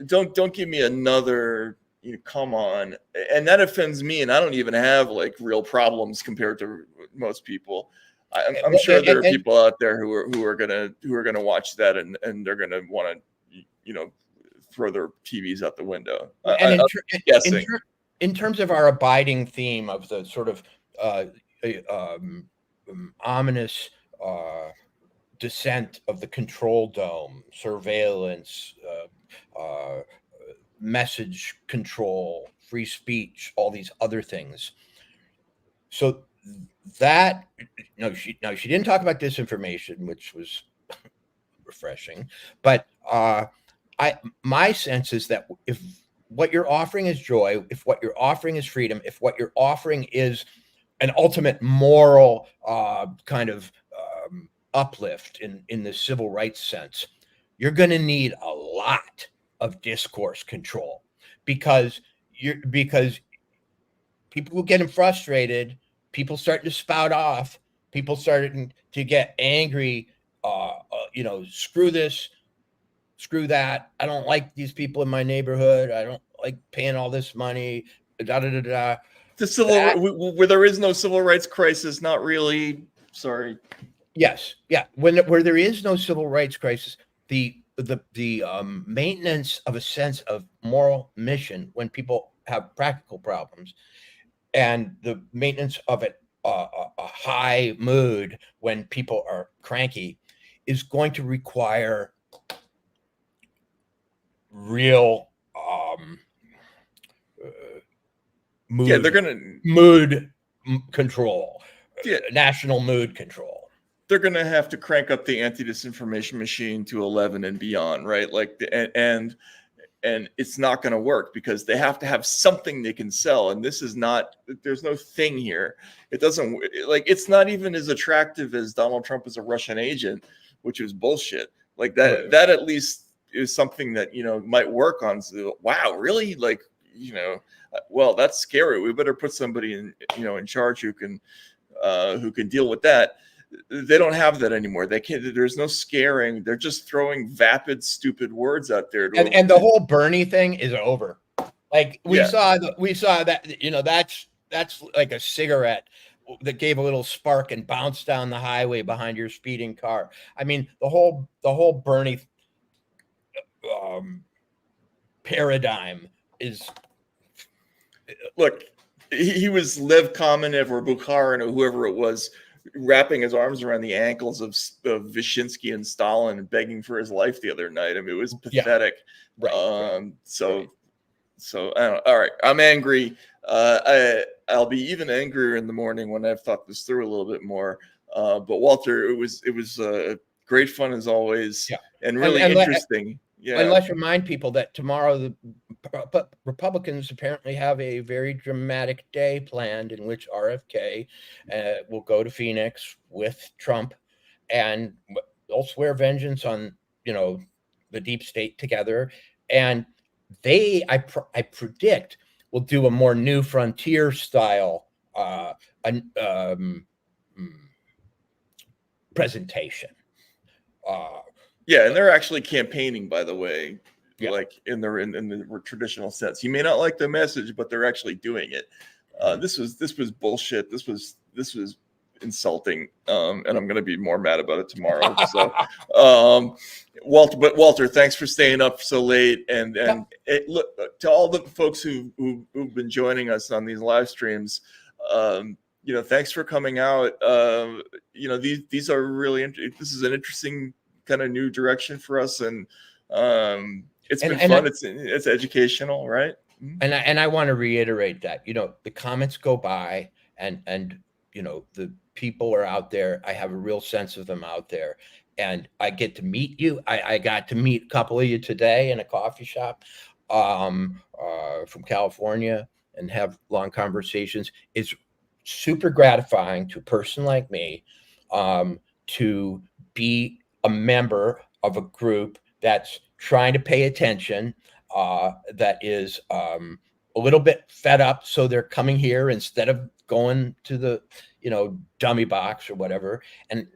Don't give me another, come on. And that offends me. And I don't even have like real problems compared to most people. I'm sure there are people out there who are gonna watch that and they're gonna want to, throw their TVs out the window. In terms of our abiding theme of the sort of ominous descent of the control dome, surveillance, message control, free speech, all these other things. So that she didn't talk about disinformation, which was refreshing, but my sense is that if what you're offering is joy, if what you're offering is freedom, if what you're offering is an ultimate moral kind of uplift in the civil rights sense, you're going to need a lot of discourse control, because people will get frustrated, people starting to spout off, people started to get angry. Screw this, screw that. I don't like these people in my neighborhood. I don't like paying all this money. Da da da da. Where there is no civil rights crisis, not really. Sorry. Yes, yeah. Where there is no civil rights crisis, the maintenance of a sense of moral mission when people have practical problems, and the maintenance of a high mood when people are cranky, is going to require real mood control, national mood control. They're going to have to crank up the anti-disinformation machine to 11 and beyond, right? Like, and it's not going to work because they have to have something they can sell. And this is not, there's no thing here. It doesn't, like, it's not even as attractive as Donald Trump as a Russian agent, which is bullshit. Like that, that at least is something that, might work on. So, wow, really? Like, well, that's scary. We better put somebody in charge who can deal with that. They don't have that anymore. They can't. There's no scaring. They're just throwing vapid, stupid words out there. And the whole Bernie thing is over. Like we saw that. That's like a cigarette that gave a little spark and bounced down the highway behind your speeding car. I mean, the whole Bernie paradigm is. Look, he was Lev Kamenev or Bukharin or whoever it was, wrapping his arms around the ankles of Wyszynski and Stalin and begging for his life the other night. I mean, it was pathetic. Yeah. Right. So I don't know. All right, I'm angry. I'll be even angrier in the morning when I've thought this through a little bit more. But Walter, it was great fun as always, and really interesting. And let's remind people that tomorrow the Republicans apparently have a very dramatic day planned in which RFK will go to Phoenix with Trump, and they'll swear vengeance on the deep state together. And I predict, will do a more New Frontier style presentation. And they're actually campaigning, by the way, like in the traditional sense. You may not like the message, but they're actually doing it. This was bullshit. This was insulting, and I'm going to be more mad about it tomorrow. So, Walter, thanks for staying up so late, and look to all the folks who've been joining us on these live streams. Thanks for coming out. These are really this is an interesting kind of new direction for us, and it's been fun. It's educational, right? And I want to reiterate that the comments go by, and the people are out there. I have a real sense of them out there, and I get to meet you. I got to meet a couple of you today in a coffee shop from California and have long conversations. It's super gratifying to a person like me to be a member of a group that's trying to pay attention, that is a little bit fed up, so they're coming here instead of going to the dummy box or whatever. And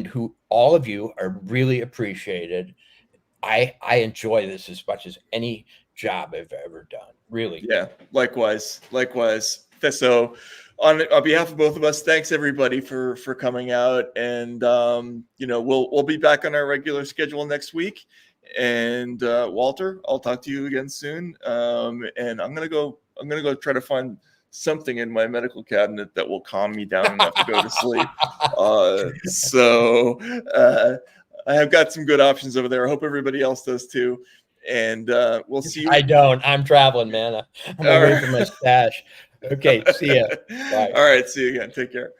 who all of you are really appreciated. I enjoy this as much as any job I've ever done. Really. Yeah. Likewise. So on behalf of both of us, thanks everybody for coming out, and we'll be back on our regular schedule next week. And Walter, I'll talk to you again soon. And I'm gonna go try to find something in my medical cabinet that will calm me down enough to go to sleep. I have got some good options over there. I hope everybody else does too. And we'll see you. I don't. I'm traveling, man. I'm away from my stash. Okay, see ya. Bye. All right, see you again. Take care.